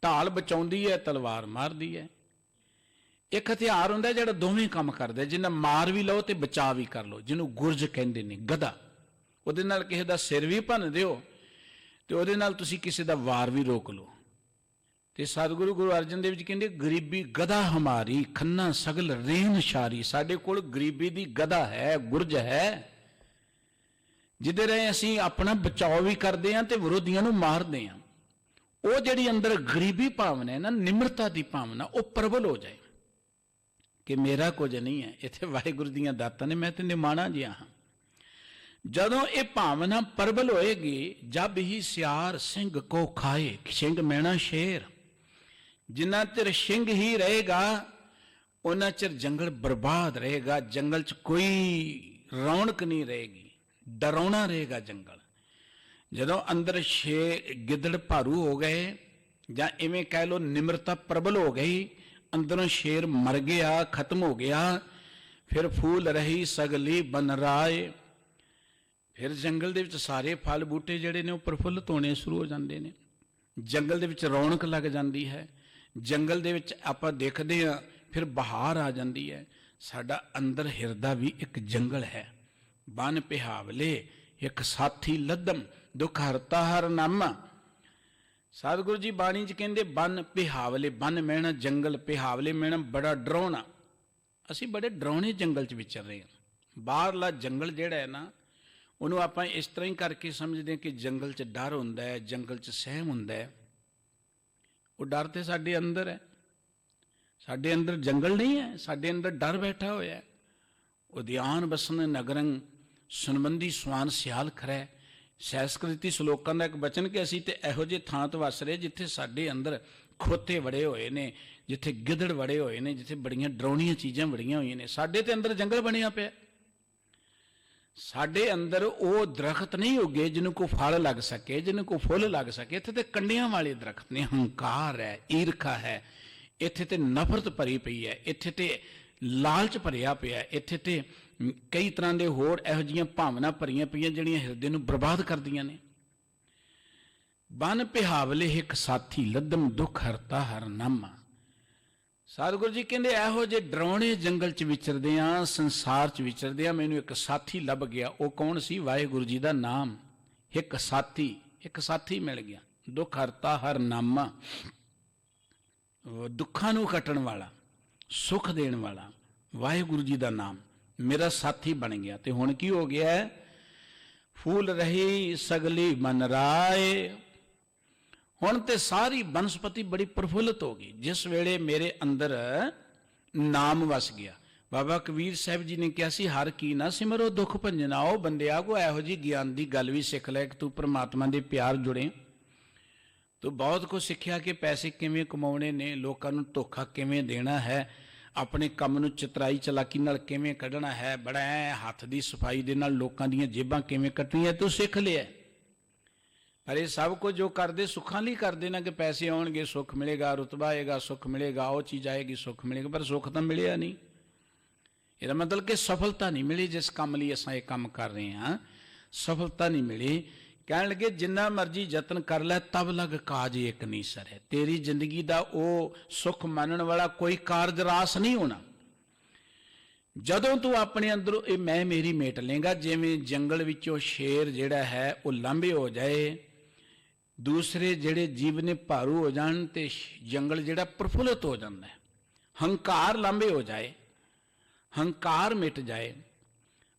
ਢਾਲ ਬਚਾਉਂਦੀ ਹੈ, ਤਲਵਾਰ ਮਾਰਦੀ ਹੈ। ਇੱਕ ਹਥਿਆਰ ਹੁੰਦਾ ਜਿਹੜਾ ਦੋਵੇਂ ਕੰਮ ਕਰਦਾ, ਜਿਹਨਾਂ ਮਾਰ ਵੀ ਲਓ ਤੇ ਬਚਾ ਵੀ ਕਰ ਲਓ, ਜਿਹਨੂੰ ਗੁਰਜ ਕਹਿੰਦੇ ਨੇ, ਗਦਾ। ਉਹਦੇ ਨਾਲ ਕਿਸੇ ਦਾ ਸਿਰ ਵੀ ਭੰਨ ਦਿਓ ਤੇ ਉਹਦੇ ਨਾਲ ਤੁਸੀਂ ਕਿਸੇ ਦਾ ਵਾਰ ਵੀ ਰੋਕ ਲਓ। ਤੇ ਸਤਿਗੁਰੂ ਗੁਰੂ ਅਰਜਨ ਦੇਵ ਜੀ ਕਹਿੰਦੇ ਗਰੀਬੀ ਗਦਾ ਹਮਾਰੀ, ਖੰਨਾ ਸਗਲ ਰੇਨ ਸ਼ਾਰੀ। ਸਾਡੇ ਕੋਲ ਗਰੀਬੀ ਦੀ ਗਦਾ ਹੈ, ਗੁਰਜ ਹੈ, ਜਿਹਦੇ ਰਾਹੀਂ ਅਸੀਂ ਆਪਣਾ ਬਚਾਓ ਵੀ ਕਰਦੇ ਹਾਂ ਤੇ ਵਿਰੋਧੀਆਂ ਨੂੰ ਮਾਰਦੇ ਹਾਂ। ਉਹ ਜਿਹੜੀ ਅੰਦਰ ਗਰੀਬੀ ਭਾਵਨਾ ਹੈ ਨਾ, ਨਿਮਰਤਾ ਦੀ ਭਾਵਨਾ, ਉਹ ਪ੍ਰਬਲ ਹੋ ਜਾਏ ਕਿ ਮੇਰਾ ਕੁਝ ਨਹੀਂ ਹੈ, ਇੱਥੇ ਵਾਹਿਗੁਰੂ ਦੀਆਂ ਦਾਤਾਂ ਨੇ, ਮੈਂ ਤੇ ਨਿਮਾਣਾ ਜਿਹਾ ਹਾਂ। ਜਦੋਂ ਇਹ ਭਾਵਨਾ ਪ੍ਰਬਲ ਹੋਏਗੀ, ਜਬ ਹੀ ਸਿਆਰ ਸਿੰਘ ਕੋ ਖਾਏ, ਸਿੰਘ ਮੈਣਾ ਸ਼ੇਰ। ਜਿੰਨਾ ਚਿਰ ਸਿੰਘ ਹੀ ਰਹੇਗਾ ਉਹਨਾਂ ਚਿਰ ਜੰਗਲ ਬਰਬਾਦ ਰਹੇਗਾ। ਜੰਗਲ 'ਚ ਕੋਈ ਰੌਣਕ ਨਹੀਂ ਰਹੇਗੀ, ਡਰਾਉਣਾ ਰਹੇਗਾ ਜੰਗਲ। ਜਦੋਂ ਅੰਦਰ ਗਿੱਦੜ ਭਾਰੂ ਹੋ ਗਏ, ਜਾਂ ਇਵੇਂ ਕਹਿ ਲਓ ਨਿਮਰਤਾ ਪ੍ਰਬਲ ਹੋ ਗਈ, ਅੰਦਰੋਂ ਸ਼ੇਰ ਮਰ ਗਿਆ, ਖਤਮ ਹੋ ਗਿਆ, ਫਿਰ ਫੂਲ ਰਹੀ ਸਗਲੀ ਬਨ ਰਾਏ। ਫਿਰ ਜੰਗਲ ਦੇ ਵਿੱਚ ਸਾਰੇ ਫਲ ਬੂਟੇ ਜਿਹੜੇ ਨੇ ਉਹ ਪ੍ਰਫੁੱਲਤ ਹੋਣੇ ਸ਼ੁਰੂ ਹੋ ਜਾਂਦੇ ਨੇ। ਜੰਗਲ ਦੇ ਵਿੱਚ ਰੌਣਕ ਲੱਗ ਜਾਂਦੀ ਹੈ। ਜੰਗਲ ਦੇ ਵਿੱਚ ਆਪਾਂ ਦੇਖਦੇ ਹਾਂ ਫਿਰ ਬਹਾਰ ਆ ਜਾਂਦੀ ਹੈ। ਸਾਡਾ ਅੰਦਰ ਹਿਰਦਾ ਵੀ ਇੱਕ ਜੰਗਲ ਹੈ। ਬਨ ਪਿਹਾਵਲੇ ਇੱਕ ਸਾਥੀ ਲੱਦਮ, ਦੁੱਖ ਹਰਤਾ ਹਰ ਨਾਮਾ। ਸਤਿਗੁਰੂ ਜੀ ਬਾਣੀ 'ਚ ਕਹਿੰਦੇ ਬਨ ਪਿਹਾਵਲੇ, ਬਨ ਮੈਣਾ ਜੰਗਲ, ਪਿਹਾਵਲੇ ਮੈਣਾ ਬੜਾ ਡਰਾਉਣਾ। ਅਸੀਂ ਬੜੇ ਡਰਾਉਣੇ ਜੰਗਲ 'ਚ ਵਿਚਰ ਰਹੇ ਹਾਂ। ਬਾਹਰਲਾ ਜੰਗਲ ਜਿਹੜਾ ਹੈ ਨਾ, ਉਹਨੂੰ ਆਪਾਂ ਇਸ ਤਰ੍ਹਾਂ ਹੀ ਕਰਕੇ ਸਮਝਦੇ ਹਾਂ ਕਿ ਜੰਗਲ 'ਚ ਡਰ ਹੁੰਦਾ ਹੈ, ਜੰਗਲ 'ਚ ਸਹਿਮ ਹੁੰਦਾ ਹੈ। ਉਹ ਡਰ ਤੇ ਸਾਡੇ ਅੰਦਰ ਹੈ। ਸਾਡੇ ਅੰਦਰ ਜੰਗਲ ਨਹੀਂ ਹੈ, ਸਾਡੇ ਅੰਦਰ ਡਰ ਬੈਠਾ ਹੋਇਆ ਹੈ। ਉਦਿਆਨ ਬਸਨ ਨਗਰੰ ਸੁਨਬੰਦੀ ਸਵਾਨ ਸਿਆਲ ਖਰੈ। ਸੈਸਕ੍ਰਿਤੀ ਸ਼ਲੋਕਾਂ ਦਾ ਇੱਕ ਬਚਨ ਕਿ ਅਸੀਂ ਤੇ ਇਹੋ ਜਿਹੇ ਥਾਂ ਤੋਂ ਵਸ ਰਹੇ ਜਿੱਥੇ ਸਾਡੇ ਅੰਦਰ ਖੋਤੇ ਵੜੇ ਹੋਏ ਨੇ, ਜਿੱਥੇ ਗਿੱਦੜ ਵੜੇ ਹੋਏ ਨੇ, ਜਿੱਥੇ ਬੜੀਆਂ ਡਰਾਉਣੀਆਂ ਚੀਜ਼ਾਂ ਵੜੀਆਂ ਹੋਈਆਂ ਨੇ। ਸਾਡੇ ਤੇ ਅੰਦਰ ਜੰਗਲ ਬਣਿਆ ਪਿਆ। ਸਾਡੇ ਅੰਦਰ ਉਹ ਦਰਖਤ ਨਹੀਂ ਉੱਗੇ ਜਿਹਨੂੰ ਕੋਈ ਫਲ ਲੱਗ ਸਕੇ, ਜਿਹਨੂੰ ਕੋਈ ਫੁੱਲ ਲੱਗ ਸਕੇ। ਇੱਥੇ ਤੇ ਕੰਡਿਆਂ ਵਾਲੇ ਦਰਖਤ ਨੇ, ਹੰਕਾਰ ਹੈ, ਈਰਖਾ ਹੈ, ਇੱਥੇ ਤੇ ਨਫ਼ਰਤ ਭਰੀ ਪਈ ਹੈ, ਇੱਥੇ ਤੇ ਲਾਲਚ ਭਰਿਆ ਪਿਆ, ਇੱਥੇ ਤੇ ਕਈ ਤਰ੍ਹਾਂ ਦੇ ਹੋਰ ਇਹੋ ਜਿਹੀਆਂ ਭਾਵਨਾ ਭਰੀਆਂ ਪਈਆਂ ਜਿਹੜੀਆਂ ਹਿਰਦੇ ਨੂੰ ਬਰਬਾਦ ਕਰਦੀਆਂ ਨੇ। ਬਨ ਪਿਹਾਵਲੇ ਇੱਕ ਸਾਥੀ ਲੱਦਮ ਦੁੱਖ ਹਰਤਾ ਹਰ ਨਾਮਾ। ਸਤਿਗੁਰੂ ਜੀ ਕਹਿੰਦੇ ਇਹੋ ਜਿਹੇ ਡਰਾਉਣੇ ਜੰਗਲ 'ਚ ਵਿਚਰਦੇ ਆ, ਸੰਸਾਰ 'ਚ ਵਿਚਰਦੇ ਆ, ਮੈਨੂੰ ਇੱਕ ਸਾਥੀ ਲੱਭ ਗਿਆ। ਉਹ ਕੌਣ ਸੀ? ਵਾਹਿਗੁਰੂ ਜੀ ਦਾ ਨਾਮ। ਇੱਕ ਸਾਥੀ ਮਿਲ ਗਿਆ। ਦੁੱਖ ਹਰਤਾ ਹਰ ਨਾਮਾ, ਦੁੱਖਾਂ ਨੂੰ ਕੱਟਣ ਵਾਲਾ, ਸੁੱਖ ਦੇਣ ਵਾਲਾ ਵਾਹਿਗੁਰੂ ਜੀ ਦਾ ਨਾਮ ਮੇਰਾ ਸਾਥੀ ਬਣ ਗਿਆ। ਤੇ ਹੁਣ ਕੀ ਹੋ ਗਿਆ? ਫੂਲ ਰਹੀ ਸਗਲੀ ਮਨ ਰਾਏ। ਹੁਣ ਤੇ ਸਾਰੀ ਬਨਸਪਤੀ ਬੜੀ ਪ੍ਰਫੁੱਲਤ ਹੋ ਗਈ ਜਿਸ ਵੇਲੇ ਮੇਰੇ ਅੰਦਰ ਨਾਮ ਵਸ ਗਿਆ। ਬਾਬਾ ਕਬੀਰ ਸਾਹਿਬ ਜੀ ਨੇ ਕਿਹਾ ਸੀ, ਹਰ ਕੀ ਨਾ ਸਿਮਰੋ ਦੁੱਖ ਭੰਜਨਾ। ਉਹ ਬੰਦਿਆ ਕੋ ਇਹੋ ਜਿਹੀ ਗਿਆਨ ਦੀ ਗੱਲ ਵੀ ਸਿੱਖ ਲੈ ਕਿ ਤੂੰ ਪਰਮਾਤਮਾ ਦੇ ਪਿਆਰ ਜੁੜੇ। ਤੂੰ ਬਹੁਤ ਕੁਝ ਸਿੱਖਿਆ ਕਿ ਪੈਸੇ ਕਿਵੇਂ ਕਮਾਉਣੇ ਨੇ, ਲੋਕਾਂ ਨੂੰ ਧੋਖਾ ਕਿਵੇਂ ਦੇਣਾ ਹੈ, ਆਪਣੇ ਕੰਮ ਨੂੰ ਚਤਰਾਈ ਚਲਾਕੀ ਨਾਲ ਕਿਵੇਂ ਕੱਢਣਾ ਹੈ, ਬੜਾ ਹੱਥ ਦੀ ਸਫਾਈ ਦੇ ਨਾਲ ਲੋਕਾਂ ਦੀਆਂ ਜੇਬਾਂ ਕਿਵੇਂ ਕੱਟਣੀਆਂ, ਤੂੰ ਸਿੱਖ ਲਿਆ। ਪਰ ਇਹ ਸਭ ਕੁਝ ਜੋ ਕਰਦੇ ਸੁੱਖਾਂ ਲਈ ਕਰਦੇ ਨਾ, ਕਿ ਪੈਸੇ ਆਉਣਗੇ ਸੁੱਖ ਮਿਲੇਗਾ, ਰੁਤਬਾ ਆਏਗਾ ਸੁੱਖ ਮਿਲੇਗਾ, ਉਹ ਚੀਜ਼ ਆਏਗੀ ਸੁੱਖ ਮਿਲੇਗਾ, ਪਰ ਸੁੱਖ ਤਾਂ ਮਿਲਿਆ ਨਹੀਂ। ਇਹਦਾ ਮਤਲਬ ਕਿ ਸਫਲਤਾ ਨਹੀਂ ਮਿਲੀ। ਜਿਸ ਕੰਮ ਲਈ ਅਸੀਂ ਇਹ ਕੰਮ ਕਰ ਰਹੇ ਹਾਂ ਸਫਲਤਾ ਨਹੀਂ ਮਿਲੀ। ਕਹਿਣ ਲੱਗੇ ਜਿੰਨਾ ਮਰਜੀ ਯਤਨ ਕਰ ਲੈ ਤਬ ਲਗ ਕਾਜ ਇੱਕ ਨਹੀਂ ਸਰੇ। ਤੇਰੀ ਜ਼ਿੰਦਗੀ ਦਾ ਉਹ ਸੁੱਖ ਮੰਨਣ ਵਾਲਾ ਕੋਈ ਕਾਰਜ ਰਾਸ ਨਹੀਂ ਹੋਣਾ ਜਦੋਂ ਤੂੰ ਆਪਣੇ ਅੰਦਰੋਂ ਇਹ ਮੈਂ ਮੇਰੀ ਮੇਟ ਲੇਗਾ। ਜਿਵੇਂ ਜੰਗਲ ਵਿੱਚੋਂ ਸ਼ੇਰ ਜਿਹੜਾ ਹੈ ਉਹ ਲਾਂਭੇ ਹੋ ਜਾਏ, ਦੂਸਰੇ ਜਿਹੜੇ ਜੀਵ ਨੇ ਭਾਰੂ ਹੋ ਜਾਣ ਤੇ ਜੰਗਲ ਜਿਹੜਾ ਪ੍ਰਫੁੱਲਤ ਹੋ ਜਾਂਦਾ ਹੈ। ਹੰਕਾਰ ਲਾਂਭੇ ਹੋ ਜਾਏ, ਹੰਕਾਰ ਮਿਟ ਜਾਏ।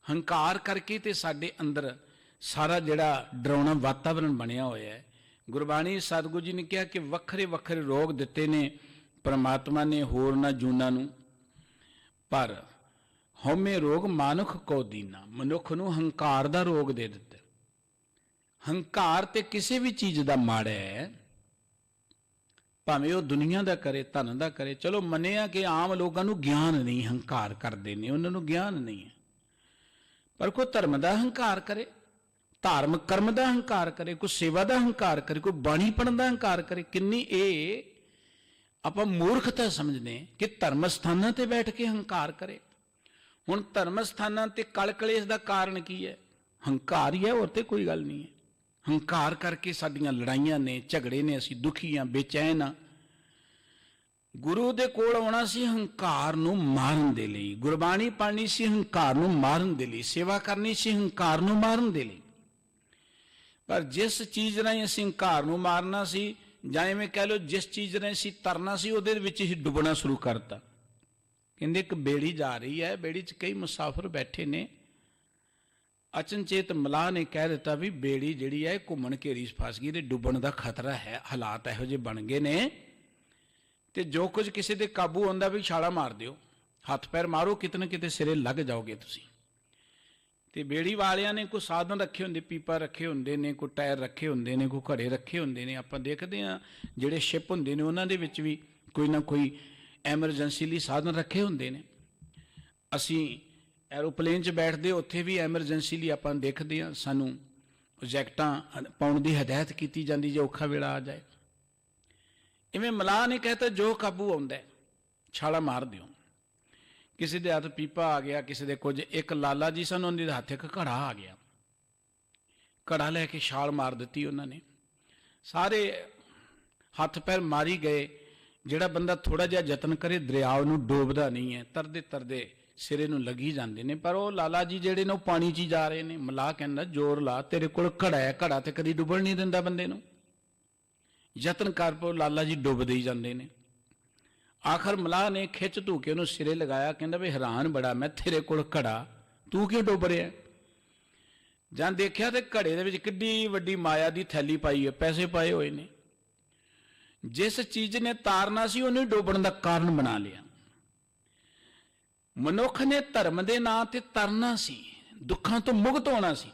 ਹੰਕਾਰ ਕਰਕੇ ਤੇ ਸਾਡੇ ਅੰਦਰ ਸਾਰਾ ਜਿਹੜਾ ਡਰਾਉਣਾ ਵਾਤਾਵਰਣ ਬਣਿਆ ਹੋਇਆ ਹੈ। ਗੁਰਬਾਣੀ ਸਤਿਗੁਰੂ ਜੀ ਨੇ ਕਿਹਾ ਕਿ ਵੱਖਰੇ ਵੱਖਰੇ ਰੋਗ ਦਿੱਤੇ ਨੇ ਪਰਮਾਤਮਾ ਨੇ ਹੋਰਨਾਂ ਜੂਨਾਂ ਨੂੰ, ਪਰ ਹਉਮੈ ਰੋਗ ਮਾਨੁਖ ਕੋ ਦੀਨਾ। ਮਨੁੱਖ ਨੂੰ ਹੰਕਾਰ ਦਾ ਰੋਗ ਦੇ ਦਿੱਤਾ। ਹੰਕਾਰ ਤੇ ਕਿਸੇ ਵੀ ਚੀਜ਼ ਦਾ ਮਾੜਾ ਹੈ, ਭਾਵੇਂ ਉਹ ਦੁਨੀਆ ਦਾ ਕਰੇ, ਧਨ ਦਾ ਕਰੇ। ਚਲੋ ਮੰਨਿਆ ਕਿ ਆਮ ਲੋਕਾਂ ਨੂੰ ਗਿਆਨ ਨਹੀਂ, ਹੰਕਾਰ ਕਰਦੇ ਨੇ, ਉਹਨਾਂ ਨੂੰ ਗਿਆਨ ਨਹੀਂ ਹੈ। ਪਰ ਕੋਈ ਧਰਮ ਦਾ ਹੰਕਾਰ ਕਰੇ, ਧਾਰਮਿਕ ਕਰਮ ਦਾ ਹੰਕਾਰ ਕਰੇ, ਕੋਈ ਸੇਵਾ ਦਾ ਹੰਕਾਰ ਕਰੇ, ਕੋਈ ਬਾਣੀ ਪੜਨ ਦਾ ਹੰਕਾਰ ਕਰੇ, ਕਿੰਨੀ ਇਹ ਆਪਾਂ ਮੂਰਖਤਾ ਸਮਝਦੇ ਕਿ ਧਰਮ ਸਥਾਨਾਂ ਤੇ ਬੈਠ ਕੇ ਹੰਕਾਰ ਕਰੇ। ਹੁਣ ਧਰਮ ਸਥਾਨਾਂ ਤੇ ਕਲ ਕਲੇਸ਼ ਦਾ ਕਾਰਨ ਕੀ ਹੈ? ਹੰਕਾਰ ਹੀ ਹੈ, ਹੋਰ ਤੇ ਕੋਈ ਗੱਲ ਨਹੀਂ ਹੈ। ਹੰਕਾਰ ਕਰਕੇ ਸਾਡੀਆਂ ਲੜਾਈਆਂ ਨੇ, ਝਗੜੇ ਨੇ, ਅਸੀਂ ਦੁਖੀ ਹਾਂ, ਬੇਚੈਨ ਹਾਂ। ਗੁਰੂ ਦੇ ਕੋਲ ਆਉਣਾ ਸੀ ਹੰਕਾਰ ਨੂੰ ਮਾਰਨ ਦੇ ਲਈ, ਗੁਰਬਾਣੀ ਪੜ੍ਹਨੀ ਸੀ ਹੰਕਾਰ ਨੂੰ ਮਾਰਨ ਦੇ ਲਈ, ਸੇਵਾ ਕਰਨੀ ਸੀ ਹੰਕਾਰ ਨੂੰ ਮਾਰਨ ਦੇ ਲਈ। ਪਰ ਜਿਸ ਚੀਜ਼ ਰਾਹੀਂ ਅਸੀਂ ਹੰਕਾਰ ਨੂੰ ਮਾਰਨਾ ਸੀ, ਜਾਂ ਐਵੇਂ ਕਹਿ ਲਓ ਜਿਸ ਚੀਜ਼ ਰਾਹੀਂ ਅਸੀਂ ਤਰਨਾ ਸੀ, ਉਹਦੇ ਵਿੱਚ ਹੀ ਡੁੱਬਣਾ ਸ਼ੁਰੂ ਕਰਤਾ। ਕਹਿੰਦੇ ਇੱਕ ਬੇੜੀ ਜਾ ਰਹੀ ਹੈ, ਬੇੜੀ 'ਚ ਕਈ ਮੁਸਾਫਰ ਬੈਠੇ ਨੇ। ਅਚਨਚੇਤ ਮਲਾਹ ਨੇ ਕਹਿ ਦਿੱਤਾ ਵੀ ਬੇੜੀ ਜਿਹੜੀ ਹੈ ਘੁੰਮਣ ਘੇਰੀ 'ਚ ਫਸ ਗਈ ਤੇ ਡੁੱਬਣ ਦਾ ਖਤਰਾ ਹੈ। ਹਾਲਾਤ ਇਹੋ ਜਿਹੇ ਬਣ ਗਏ ਨੇ ਤੇ ਜੋ ਕੁਝ ਕਿਸੇ ਦੇ ਕਾਬੂ ਆਉਂਦਾ ਵੀ ਛਾਲਾ ਮਾਰ ਦਿਓ, ਹੱਥ ਪੈਰ ਮਾਰੋ, ਕਿਤੇ ਨਾ ਕਿਤੇ ਸਿਰੇ ਲੱਗ ਜਾਓਗੇ ਤੁਸੀਂ। ਤੇ ਬੇੜੀ ਵਾਲਿਆਂ ਨੇ ਕੋਈ ਸਾਧਨ ਰੱਖੇ ਹੁੰਦੇ, ਪੀਪਾ ਰੱਖੇ ਹੁੰਦੇ ਨੇ, ਕੋਈ ਟਾਇਰ ਰੱਖੇ ਹੁੰਦੇ ਨੇ, ਕੋਈ ਘੜੇ ਰੱਖੇ ਹੁੰਦੇ ਨੇ। ਆਪਾਂ ਦੇਖਦੇ ਹਾਂ ਜਿਹੜੇ ਸ਼ਿਪ ਹੁੰਦੇ ਨੇ ਉਹਨਾਂ ਦੇ ਵਿੱਚ ਵੀ ਕੋਈ ਨਾ ਕੋਈ ਐਮਰਜੈਂਸੀ ਲਈ ਸਾਧਨ ਰੱਖੇ ਹੁੰਦੇ ਨੇ। ਅਸੀਂ ਐਰੋਪਲੇਨ 'ਚ ਬੈਠਦੇ, ਉੱਥੇ ਵੀ ਐਮਰਜੈਂਸੀ ਲਈ ਆਪਾਂ ਦੇਖਦੇ ਹਾਂ, ਸਾਨੂੰ ਜੈਕਟਾਂ ਪਾਉਣ ਦੀ ਹਦਾਇਤ ਕੀਤੀ ਜਾਂਦੀ ਜੇ ਔਖਾ ਵੇਲਾ ਆ ਜਾਏ। ਇਵੇਂ ਮਲਾਹ ਨੇ ਕਹਿਤਾ ਜੋ ਕਾਬੂ ਆਉਂਦਾ ਛਾਲਾ ਮਾਰ ਦਿਓ। ਕਿਸੇ ਦੇ ਹੱਥ ਪੀਪਾ ਆ ਗਿਆ, ਕਿਸੇ ਦੇ ਕੁਝ। ਇੱਕ ਲਾਲਾ ਜੀ ਸਨ, ਉਹਨਾਂ ਦੇ ਹੱਥ ਇੱਕ ਘੜਾ ਆ ਗਿਆ। ਘੜਾ ਲੈ ਕੇ ਛਾਲ ਮਾਰ ਦਿੱਤੀ ਉਹਨਾਂ ਨੇ। ਸਾਰੇ ਹੱਥ ਪੈਰ ਮਾਰੀ ਗਏ। ਜਿਹੜਾ ਬੰਦਾ ਥੋੜਾ ਜਿਹਾ ਯਤਨ ਕਰੇ ਦਰਿਆ ਨੂੰ ਡੋਬਦਾ ਨਹੀਂ ਹੈ, ਤਰਦੇ ਤਰਦੇ ਸਿਰੇ ਨੂੰ ਲੱਗੀ ਜਾਂਦੇ ਨੇ। ਪਰ ਉਹ ਲਾਲਾ ਜੀ ਜਿਹੜੇ ਨੇ ਉਹ ਪਾਣੀ 'ਚ ਹੀ ਜਾ ਰਹੇ ਨੇ। ਮਲਾਹ ਕਹਿੰਦਾ ਜ਼ੋਰ ਲਾ, ਤੇਰੇ ਕੋਲ ਘੜਾ ਹੈ, ਘੜਾ ਤੇ ਕਦੀ ਡੁੱਬਣ ਨਹੀਂ ਦਿੰਦਾ ਬੰਦੇ ਨੂੰ, ਯਤਨ ਕਰ ਪਓ। ਲਾਲਾ ਜੀ ਡੁੱਬਦੇ ਹੀ ਜਾਂਦੇ ਨੇ। ਆਖਰ ਮਲਾਹ ਨੇ ਖਿੱਚ ਧੂ ਕੇ ਉਹਨੂੰ ਸਿਰੇ ਲਗਾਇਆ। ਕਹਿੰਦਾ ਵੀ ਹੈਰਾਨ ਬੜਾ ਮੈਂ, ਤੇਰੇ ਕੋਲ ਘੜਾ, ਤੂੰ ਕਿਉਂ ਡੁੱਬ ਰਿਹਾ? ਜਾਂ ਦੇਖਿਆ ਤੇ ਘੜੇ ਦੇ ਵਿੱਚ ਕਿੱਡੀ ਵੱਡੀ ਮਾਇਆ ਦੀ ਥੈਲੀ ਪਾਈ ਹੈ, ਪੈਸੇ ਪਾਏ ਹੋਏ ਨੇ। ਜਿਸ ਚੀਜ਼ ਨੇ ਤਾਰਨਾ ਸੀ ਉਹਨੂੰ ਡੋਬਣ ਦਾ ਕਾਰਨ ਬਣਾ ਲਿਆ। ਮਨੁੱਖ ਨੇ ਧਰਮ ਦੇ ਨਾਂ ਤੇ ਤਰਨਾ ਸੀ, ਦੁੱਖਾਂ ਤੋਂ ਮੁਕਤ ਹੋਣਾ ਸੀ,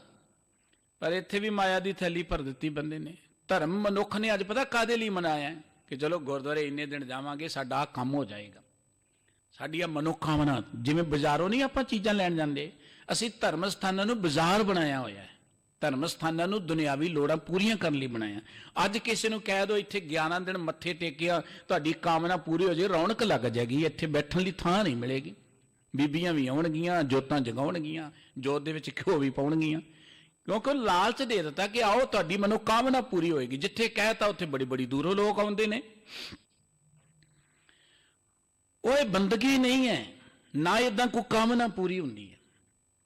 ਪਰ ਇੱਥੇ ਵੀ ਮਾਇਆ ਦੀ ਥੈਲੀ ਭਰ ਦਿੱਤੀ ਬੰਦੇ ਨੇ। ਧਰਮ ਮਨੁੱਖ ਨੇ ਅੱਜ ਪਤਾ ਕਾਹਦੇ ਲਈ ਮਨਾਇਆ ਕਿ ਚਲੋ ਗੁਰਦੁਆਰੇ ਇੰਨੇ ਦਿਨ ਜਾਵਾਂਗੇ, ਸਾਡਾ ਕੰਮ ਹੋ ਜਾਏਗਾ। ਸਾਡੀਆਂ ਮਨੋਕਾਮਨਾ, ਜਿਵੇਂ ਬਾਜ਼ਾਰੋਂ ਨਹੀਂ ਆਪਾਂ ਚੀਜ਼ਾਂ ਲੈਣ ਜਾਂਦੇ, ਅਸੀਂ ਧਰਮ ਸਥਾਨਾਂ ਨੂੰ ਬਾਜ਼ਾਰ ਬਣਾਇਆ ਹੋਇਆ ਹੈ। ਧਰਮ ਸਥਾਨਾਂ ਨੂੰ ਦੁਨਿਆਵੀ ਲੋੜਾਂ ਪੂਰੀਆਂ ਕਰਨ ਲਈ ਬਣਾਇਆ। ਅੱਜ ਕਿਸੇ ਨੂੰ ਕਹਿ ਦਿਓ ਇੱਥੇ 11 ਦਿਨ ਮੱਥੇ ਟੇਕਿਆ, ਤੁਹਾਡੀ ਕਾਮਨਾ ਪੂਰੀ ਹੋ ਜਾਏ, ਰੌਣਕ ਲੱਗ ਜਾਏਗੀ, ਇੱਥੇ ਬੈਠਣ ਲਈ ਥਾਂ ਨਹੀਂ ਮਿਲੇਗੀ। ਬੀਬੀਆਂ ਵੀ ਆਉਣਗੀਆਂ, ਜੋਤਾਂ ਜਗਾਉਣਗੀਆਂ, ਜੋਤ ਦੇ ਵਿੱਚ ਘਿਓ ਵੀ ਪਾਉਣਗੀਆਂ, ਕਿਉਂਕਿ ਉਹ ਲਾਲਚ ਦੇ ਦਿੱਤਾ ਕਿ ਆਓ ਤੁਹਾਡੀ ਮਨੋਕਾਮਨਾ ਪੂਰੀ ਹੋਏਗੀ। ਜਿੱਥੇ ਕਹਿਤਾ ਉੱਥੇ ਬੜੀ ਬੜੀ ਦੂਰੋਂ ਲੋਕ ਆਉਂਦੇ ਨੇ। ਉਹ ਇਹ ਬੰਦਗੀ ਨਹੀਂ ਹੈ, ਨਾ ਇਦਾਂ ਕੋਈ ਕਾਮਨਾ ਪੂਰੀ ਹੁੰਦੀ ਹੈ।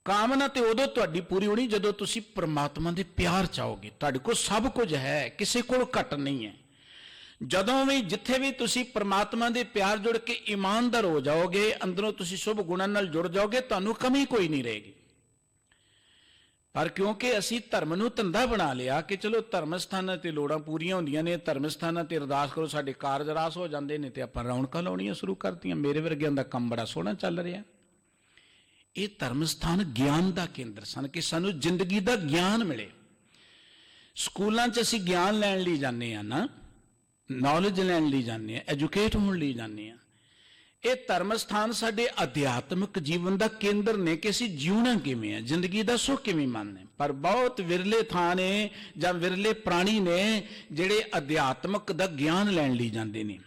ਕਾਮਨਾ ਤੇ ਉਦੋਂ ਤੁਹਾਡੀ ਪੂਰੀ ਹੋਣੀ ਜਦੋਂ ਤੁਸੀਂ ਪ੍ਰਮਾਤਮਾ ਦੇ ਪਿਆਰ ਚਾਹੋਗੇ। ਤੁਹਾਡੇ ਕੋਲ ਸਭ ਕੁਝ ਹੈ, ਕਿਸੇ ਕੋਲ ਘੱਟ ਨਹੀਂ ਹੈ। ਜਦੋਂ ਵੀ ਜਿੱਥੇ ਵੀ ਤੁਸੀਂ ਪ੍ਰਮਾਤਮਾ ਦੇ ਪਿਆਰ ਜੁੜ ਕੇ ਇਮਾਨਦਾਰ ਹੋ ਜਾਓਗੇ, ਅੰਦਰੋਂ ਤੁਸੀਂ ਸ਼ੁਭ ਗੁਣਾਂ ਨਾਲ ਜੁੜ ਜਾਓਗੇ, ਤੁਹਾਨੂੰ ਕਮੀ ਕੋਈ ਨਹੀਂ ਰਹੇਗੀ। ਪਰ ਕਿਉਂਕਿ ਅਸੀਂ ਧਰਮ ਨੂੰ ਧੰਦਾ ਬਣਾ ਲਿਆ ਕਿ ਚਲੋ ਧਰਮ ਸਥਾਨਾਂ ਤੇ ਲੋੜਾਂ ਪੂਰੀਆਂ ਹੁੰਦੀਆਂ ਨੇ, ਧਰਮ ਸਥਾਨਾਂ ਤੇ ਅਰਦਾਸ ਕਰੋ ਸਾਡੇ ਕਾਰਜ ਰਾਸ ਹੋ ਜਾਂਦੇ ਨੇ, ਤੇ ਆਪਾਂ ਰੌਣਕਾਂ ਲਾਉਣੀਆਂ ਸ਼ੁਰੂ ਕਰਤੀਆਂ। ਮੇਰੇ ਵਰਗਿਆਂ ਦਾ ਕੰਮ ਬੜਾ ਸੋਹਣਾ ਚੱਲ ਰਿਹਾ। ਇਹ ਧਰਮ ਸਥਾਨ ਗਿਆਨ ਦਾ ਕੇਂਦਰ ਸਨ ਕਿ ਸਾਨੂੰ ਜ਼ਿੰਦਗੀ ਦਾ ਗਿਆਨ ਮਿਲੇ। ਸਕੂਲਾਂ 'ਚ ਅਸੀਂ ਗਿਆਨ ਲੈਣ ਲਈ ਜਾਂਦੇ ਹਾਂ ਨਾ, ਨੌਲੇਜ ਲੈਣ ਲਈ ਜਾਂਦੇ ਹਾਂ, ਐਜੂਕੇਟ ਹੋਣ ਲਈ ਜਾਂਦੇ ਹਾਂ। ਇਹ ਧਰਮ ਸਥਾਨ ਸਾਡੇ ਅਧਿਆਤਮਿਕ ਜੀਵਨ ਦਾ ਕੇਂਦਰ ਨੇ ਕਿ ਅਸੀਂ ਜਿਉਣਾ ਕਿਵੇਂ ਹੈ, ਜ਼ਿੰਦਗੀ ਦਾ ਸੁੱਖ ਕਿਵੇਂ ਮੰਨਦੇ। ਪਰ ਬਹੁਤ ਵਿਰਲੇ ਥਾਂ ਨੇ ਜਾਂ ਵਿਰਲੇ ਪ੍ਰਾਣੀ ਨੇ ਜਿਹੜੇ ਅਧਿਆਤਮਿਕ ਦਾ ਗਿਆਨ ਲੈਣ ਲਈ ਜਾਂਦੇ ਨੇ।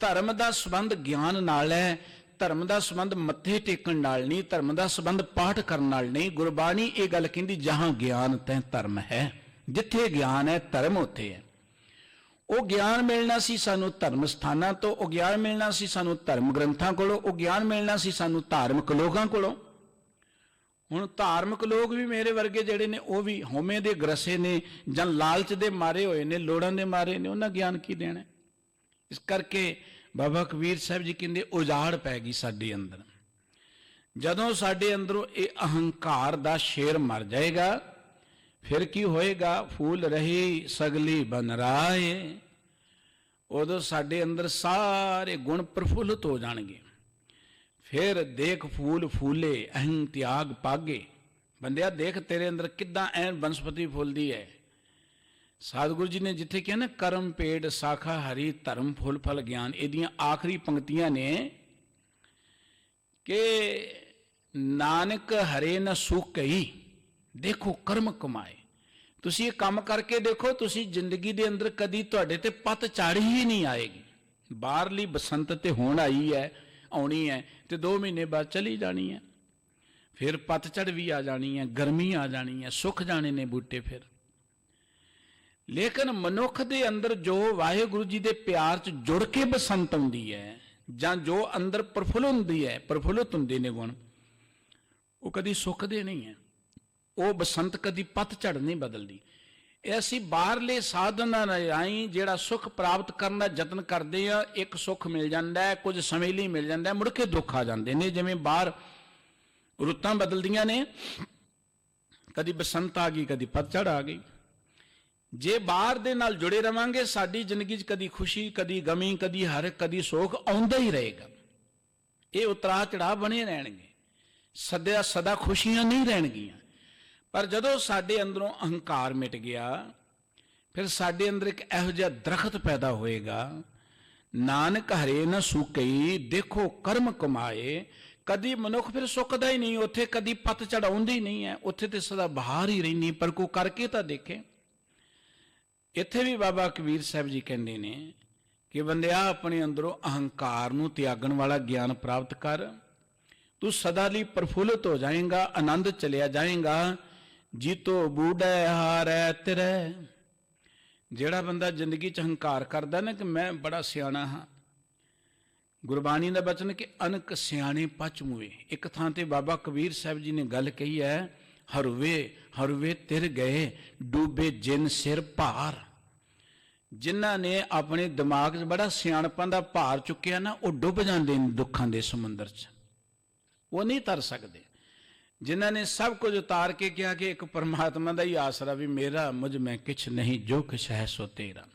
ਧਰਮ ਦਾ ਸੰਬੰਧ ਗਿਆਨ ਨਾਲ ਹੈ, ਧਰਮ ਦਾ ਸੰਬੰਧ ਮੱਥੇ ਟੇਕਣ ਨਾਲ ਨਹੀਂ, ਧਰਮ ਦਾ ਸੰਬੰਧ ਪਾਠ ਕਰਨ ਨਾਲ ਨਹੀਂ। ਗੁਰਬਾਣੀ ਇਹ ਗੱਲ ਕਹਿੰਦੀ, ਜਹਾਂ ਗਿਆਨ ਤੈਂ ਧਰਮ ਹੈ। ਜਿੱਥੇ ਗਿਆਨ ਹੈ ਧਰਮ ਉੱਥੇ ਹੈ। ਉਹ ਗਿਆਨ ਮਿਲਣਾ ਸੀ ਸਾਨੂੰ ਧਰਮ ਸਥਾਨਾਂ ਤੋਂ, ਉਹ ਗਿਆਨ ਮਿਲਣਾ ਸੀ ਸਾਨੂੰ ਧਰਮ ਗ੍ਰੰਥਾਂ ਕੋਲੋਂ, ਉਹ ਗਿਆਨ ਮਿਲਣਾ ਸੀ ਸਾਨੂੰ ਧਾਰਮਿਕ ਲੋਕਾਂ ਕੋਲੋਂ। ਹੁਣ ਧਾਰਮਿਕ ਲੋਕ ਵੀ ਮੇਰੇ ਵਰਗੇ ਜਿਹੜੇ ਨੇ ਉਹ ਵੀ ਹਉਮੈ ਦੇ ਗਰਸੇ ਨੇ ਜਾਂ ਲਾਲਚ ਦੇ ਮਾਰੇ ਹੋਏ ਨੇ, ਲੋੜਾਂ ਦੇ ਮਾਰੇ ਨੇ, ਉਹਨਾਂ ਗਿਆਨ ਕੀ ਦੇਣਾ। ਇਸ ਕਰਕੇ ਬਾਬਾ ਕਬੀਰ ਸਾਹਿਬ ਜੀ ਕਹਿੰਦੇ ਉਜਾੜ ਪੈ ਗਈ ਸਾਡੇ ਅੰਦਰ। ਜਦੋਂ ਸਾਡੇ ਅੰਦਰੋਂ ਇਹ ਅਹੰਕਾਰ ਦਾ ਸ਼ੇਰ ਮਰ ਜਾਏਗਾ, ਫਿਰ ਕੀ ਹੋਏਗਾ? ਫੂਲ ਰਹੀ ਸਗਲੀ ਬਨ ਰਾਏ। ਉਦੋਂ ਸਾਡੇ ਅੰਦਰ ਸਾਰੇ ਗੁਣ ਪ੍ਰਫੁੱਲਤ ਹੋ ਜਾਣਗੇ। ਫਿਰ ਦੇਖ ਫੂਲ ਫੂਲੇ ਅਹੰ ਤਿਆਗ ਪਾਗੇ। ਬੰਦਿਆ ਦੇਖ ਤੇਰੇ ਅੰਦਰ ਕਿੱਦਾਂ ਐਨ ਬਨਸਪਤੀ ਫੁੱਲਦੀ ਹੈ। ਸਤਿਗੁਰੂ ਜੀ ਨੇ ਜਿੱਥੇ ਕਿਹਾ ਨਾ ਕਰਮ ਪੇੜ ਸਾਖਾ ਹਰੀ ਧਰਮ ਫੁੱਲ ਫਲ ਗਿਆਨ, ਇਹਦੀਆਂ ਆਖਰੀ ਪੰਕਤੀਆਂ ਨੇ ਕਿ ਨਾਨਕ ਹਰੇ ਨ ਸੁਕਈ ਦੇਖੋ ਕਰਮ ਕਮਾਏ। ਤੁਸੀਂ ਇਹ ਕੰਮ ਕਰਕੇ ਦੇਖੋ, ਤੁਸੀਂ ਜ਼ਿੰਦਗੀ ਦੇ ਅੰਦਰ ਕਦੀ ਤੁਹਾਡੇ ਤੇ ਪੱਤ ਝੜ ਹੀ ਨਹੀਂ ਆਏਗੀ। ਬਾਹਰਲੀ ਬਸੰਤ ਤੇ ਹੁਣ ਆਈ ਹੈ, ਆਉਣੀ ਹੈ, ਤੇ 2 ਮਹੀਨੇ ਬਾਅਦ ਚਲੀ ਜਾਣੀ ਹੈ। ਫਿਰ ਪਤਝੜ ਵੀ ਆ ਜਾਣੀ ਹੈ, ਗਰਮੀ ਆ ਜਾਣੀ ਹੈ, ਸੁੱਕ ਜਾਣੇ ਨੇ ਬੂਟੇ ਫਿਰ। ਲੇਕਿਨ ਮਨੁੱਖ ਦੇ ਅੰਦਰ ਜੋ ਵਾਹਿਗੁਰੂ ਜੀ ਦੇ ਪਿਆਰ 'ਚ ਜੁੜ ਕੇ ਬਸੰਤ ਆਉਂਦੀ ਹੈ, ਜਾਂ ਜੋ ਅੰਦਰ ਪ੍ਰਫੁੱਲਤ ਹੁੰਦੇ ਨੇ ਗੁਣ, ਉਹ ਕਦੀ ਸੁੱਕਦੇ ਨਹੀਂ ਹੈ। ਉਹ ਬਸੰਤ ਕਦੀ ਪਤਝੜ ਨਹੀਂ ਬਦਲਦੀ। ਇਹ ਅਸੀਂ ਬਾਹਰਲੇ ਸਾਧਨਾਂ ਰਾਹੀਂ ਜਿਹੜਾ ਸੁੱਖ ਪ੍ਰਾਪਤ ਕਰਨ ਦਾ ਯਤਨ ਕਰਦੇ ਆ, ਇੱਕ ਸੁੱਖ ਮਿਲ ਜਾਂਦਾ ਹੈ, ਕੁਝ ਸਮੇਂ ਲਈ ਮਿਲ ਜਾਂਦਾ ਹੈ, ਮੁੜ ਕੇ ਦੁੱਖ ਆ ਜਾਂਦੇ ਨੇ। ਜਿਵੇਂ ਬਾਹਰ ਰੁੱਤਾਂ ਬਦਲਦੀਆਂ ਨੇ, ਕਦੀ ਬਸੰਤ ਆ ਗਈ, ਕਦੀ ਪਤਝੜ ਆ ਗਈ। ਜੇ ਬਾਹਰ ਦੇ ਨਾਲ ਜੁੜੇ ਰਵਾਂਗੇ, ਸਾਡੀ ਜ਼ਿੰਦਗੀ 'ਚ ਕਦੀ ਖੁਸ਼ੀ, ਕਦੀ ਗਮੀ, ਕਦੀ ਹਰ, ਕਦੀ ਸੋਖ ਆਉਂਦਾ ਹੀ ਰਹੇਗਾ। ਇਹ ਉਤਰਾਅ ਚੜਾਅ ਬਣੇ ਰਹਿਣਗੇ, ਸਦਾ ਖੁਸ਼ੀਆਂ ਨਹੀਂ ਰਹਿਣਗੀਆਂ। ਪਰ ਜਦੋਂ ਸਾਡੇ ਅੰਦਰੋਂ ਅਹੰਕਾਰ ਮਿਟ ਗਿਆ, ਫਿਰ ਸਾਡੇ ਅੰਦਰ ਇੱਕ ਇਹੋ ਜਿਹਾ ਦਰਖਤ ਪੈਦਾ ਹੋਏਗਾ, ਨਾਨਕ ਹਰੇ ਨ ਸੁਕਈ ਦੇਖੋ ਕਰਮ ਕਮਾਏ। ਕਦੀ ਮਨੁੱਖ ਫਿਰ ਸੁੱਕਦਾ ਹੀ ਨਹੀਂ, ਉੱਥੇ ਕਦੀ ਪਤਝੜ ਆਉਂਦੀ ਨਹੀਂ ਹੈ, ਉੱਥੇ ਤੇ ਸਦਾ ਬਹਾਰ ਹੀ ਰਹਿੰਦੀ। ਪਰ ਕੋਈ ਕਰਕੇ ਤਾਂ ਦੇਖੇ। ਇੱਥੇ ਵੀ ਬਾਬਾ ਕਬੀਰ ਸਾਹਿਬ ਜੀ ਕਹਿੰਦੇ ਨੇ ਕਿ ਬੰਦਿਆ ਆਪਣੇ ਅੰਦਰੋਂ ਅਹੰਕਾਰ ਨੂੰ ਤਿਆਗਣ ਵਾਲਾ ਗਿਆਨ ਪ੍ਰਾਪਤ ਕਰ, ਤੂੰ ਸਦਾ ਲਈ ਪ੍ਰਫੁੱਲਤ ਹੋ ਜਾਏਗਾ, ਆਨੰਦ ਚਲਿਆ ਜਾਏਗਾ। ਜੀਤੋ ਬੂढ़ै ਹਾਰੈ ਤਿਰੈ। ਜਿਹੜਾ ਬੰਦਾ ਜ਼ਿੰਦਗੀ 'ਚ ਹੰਕਾਰ ਕਰਦਾ ਨਾ ਕਿ ਮੈਂ ਬੜਾ ਸਿਆਣਾ ਹਾਂ, ਗੁਰਬਾਣੀ ਦਾ ਬਚਨ ਕਿ ਅਨਕ ਸਿਆਣੇ ਪਚ ਮੂਏ। ਇੱਕ ਥਾਂ ਤੇ ਬਾਬਾ ਕਬੀਰ ਸਾਹਿਬ ਜੀ ਨੇ ਗੱਲ ਕਹੀ ਹੈ, ਹਰਵੇ ਤਿਰ ਗਏ ਡੂਬੇ ਜਿਨ ਸਿਰ ਭਾਰ। ਜਿਨ੍ਹਾਂ ਨੇ ਆਪਣੇ ਦਿਮਾਗ 'ਚ ਬੜਾ ਸਿਆਣਪਾਂ ਦਾ ਭਾਰ ਚੁੱਕਿਆ ਨਾ, ਉਹ ਡੁੱਬ ਜਾਂਦੇ ਨੇ ਦੁੱਖਾਂ ਦੇ ਸਮੁੰਦਰ 'ਚ, ਉਹ ਨਹੀਂ ਤਰ ਸਕਦੇ। ਜਿਨ੍ਹਾਂ ਨੇ ਸਭ ਕੁਝ ਉਤਾਰ ਕੇ ਕਿਹਾ ਕਿ ਇੱਕ ਪਰਮਾਤਮਾ ਦਾ ਹੀ ਆਸਰਾ, ਵੀ ਮੇਰਾ ਮੁਝ ਮੈਂ ਕਿਛ ਨਹੀਂ, ਜੋ ਕਿਛ ਹੈ ਸੋ ਤੇਰਾ।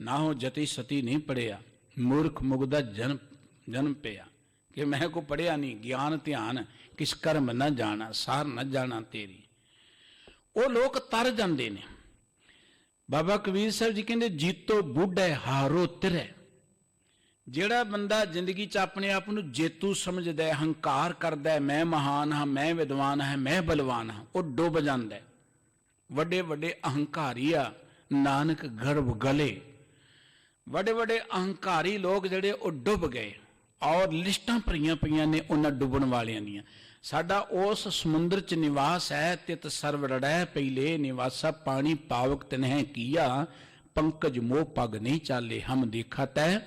ਨਾ ਹੋ ਜਤੀ ਸਤੀ ਨਹੀਂ ਪੜਿਆ, ਮੂਰਖ ਮੁਗਦਾ ਜਨਮ ਪਿਆ, ਕਿ ਮੈਂ ਕੋ ਪੜਿਆ ਨਹੀਂ, ਗਿਆਨ ਧਿਆਨ ਕਿਸ ਕਰਮ ਨਾ ਜਾਣਾ, ਸਾਰ ਨਾ ਜਾਣਾ ਤੇਰੀ। ਉਹ ਲੋਕ ਤਰ ਜਾਂਦੇ ਨੇ। ਬਾਬਾ ਕਬੀਰ ਸਾਹਿਬ ਜੀ ਕਹਿੰਦੇ, ਜੀਤੋ ਬੁੱਢੇ ਹਾਰੋ ਤਿਰੈ। ਜਿਹੜਾ ਬੰਦਾ ਜ਼ਿੰਦਗੀ 'ਚ ਆਪਣੇ ਆਪ ਨੂੰ ਜੇਤੂ ਸਮਝਦਾ ਹੈ, ਹੰਕਾਰ ਕਰਦਾ ਹੈ, ਮੈਂ ਮਹਾਨ ਹਾਂ, ਮੈਂ ਵਿਦਵਾਨ ਹਾਂ, ਮੈਂ ਬਲਵਾਨ ਹਾਂ, ਉਹ ਡੁੱਬ ਜਾਂਦਾ ਹੈ। ਵੱਡੇ ਵੱਡੇ ਅਹੰਕਾਰੀ ਆ ਨਾਨਕ ਗਰਭ ਗਲੇ। ਵੱਡੇ ਵੱਡੇ ਅਹੰਕਾਰੀ ਲੋਕ ਜਿਹੜੇ ਉਹ ਡੁੱਬ ਗਏ, ਔਰ ਲਿਸਟਾਂ ਭਰੀਆਂ ਪਈਆਂ ਨੇ ਉਹਨਾਂ ਡੁੱਬਣ ਵਾਲਿਆਂ ਦੀਆਂ। ਸਾਡਾ ਉਸ ਸਮੁੰਦਰ 'ਚ ਨਿਵਾਸ ਹੈ, ਤਿਤ ਸਰਵ ਰੜੈ ਪਹਿਲੇ ਨਿਵਾਸਾ, ਪਾਣੀ ਪਾਵਕ ਤਨਹਿ ਕੀਆ, ਪੰਕਜ ਮੋਹ ਪਗ ਨਹੀਂ ਚਾਲੇ, ਹਮ ਦੇਖਾ ਤੈ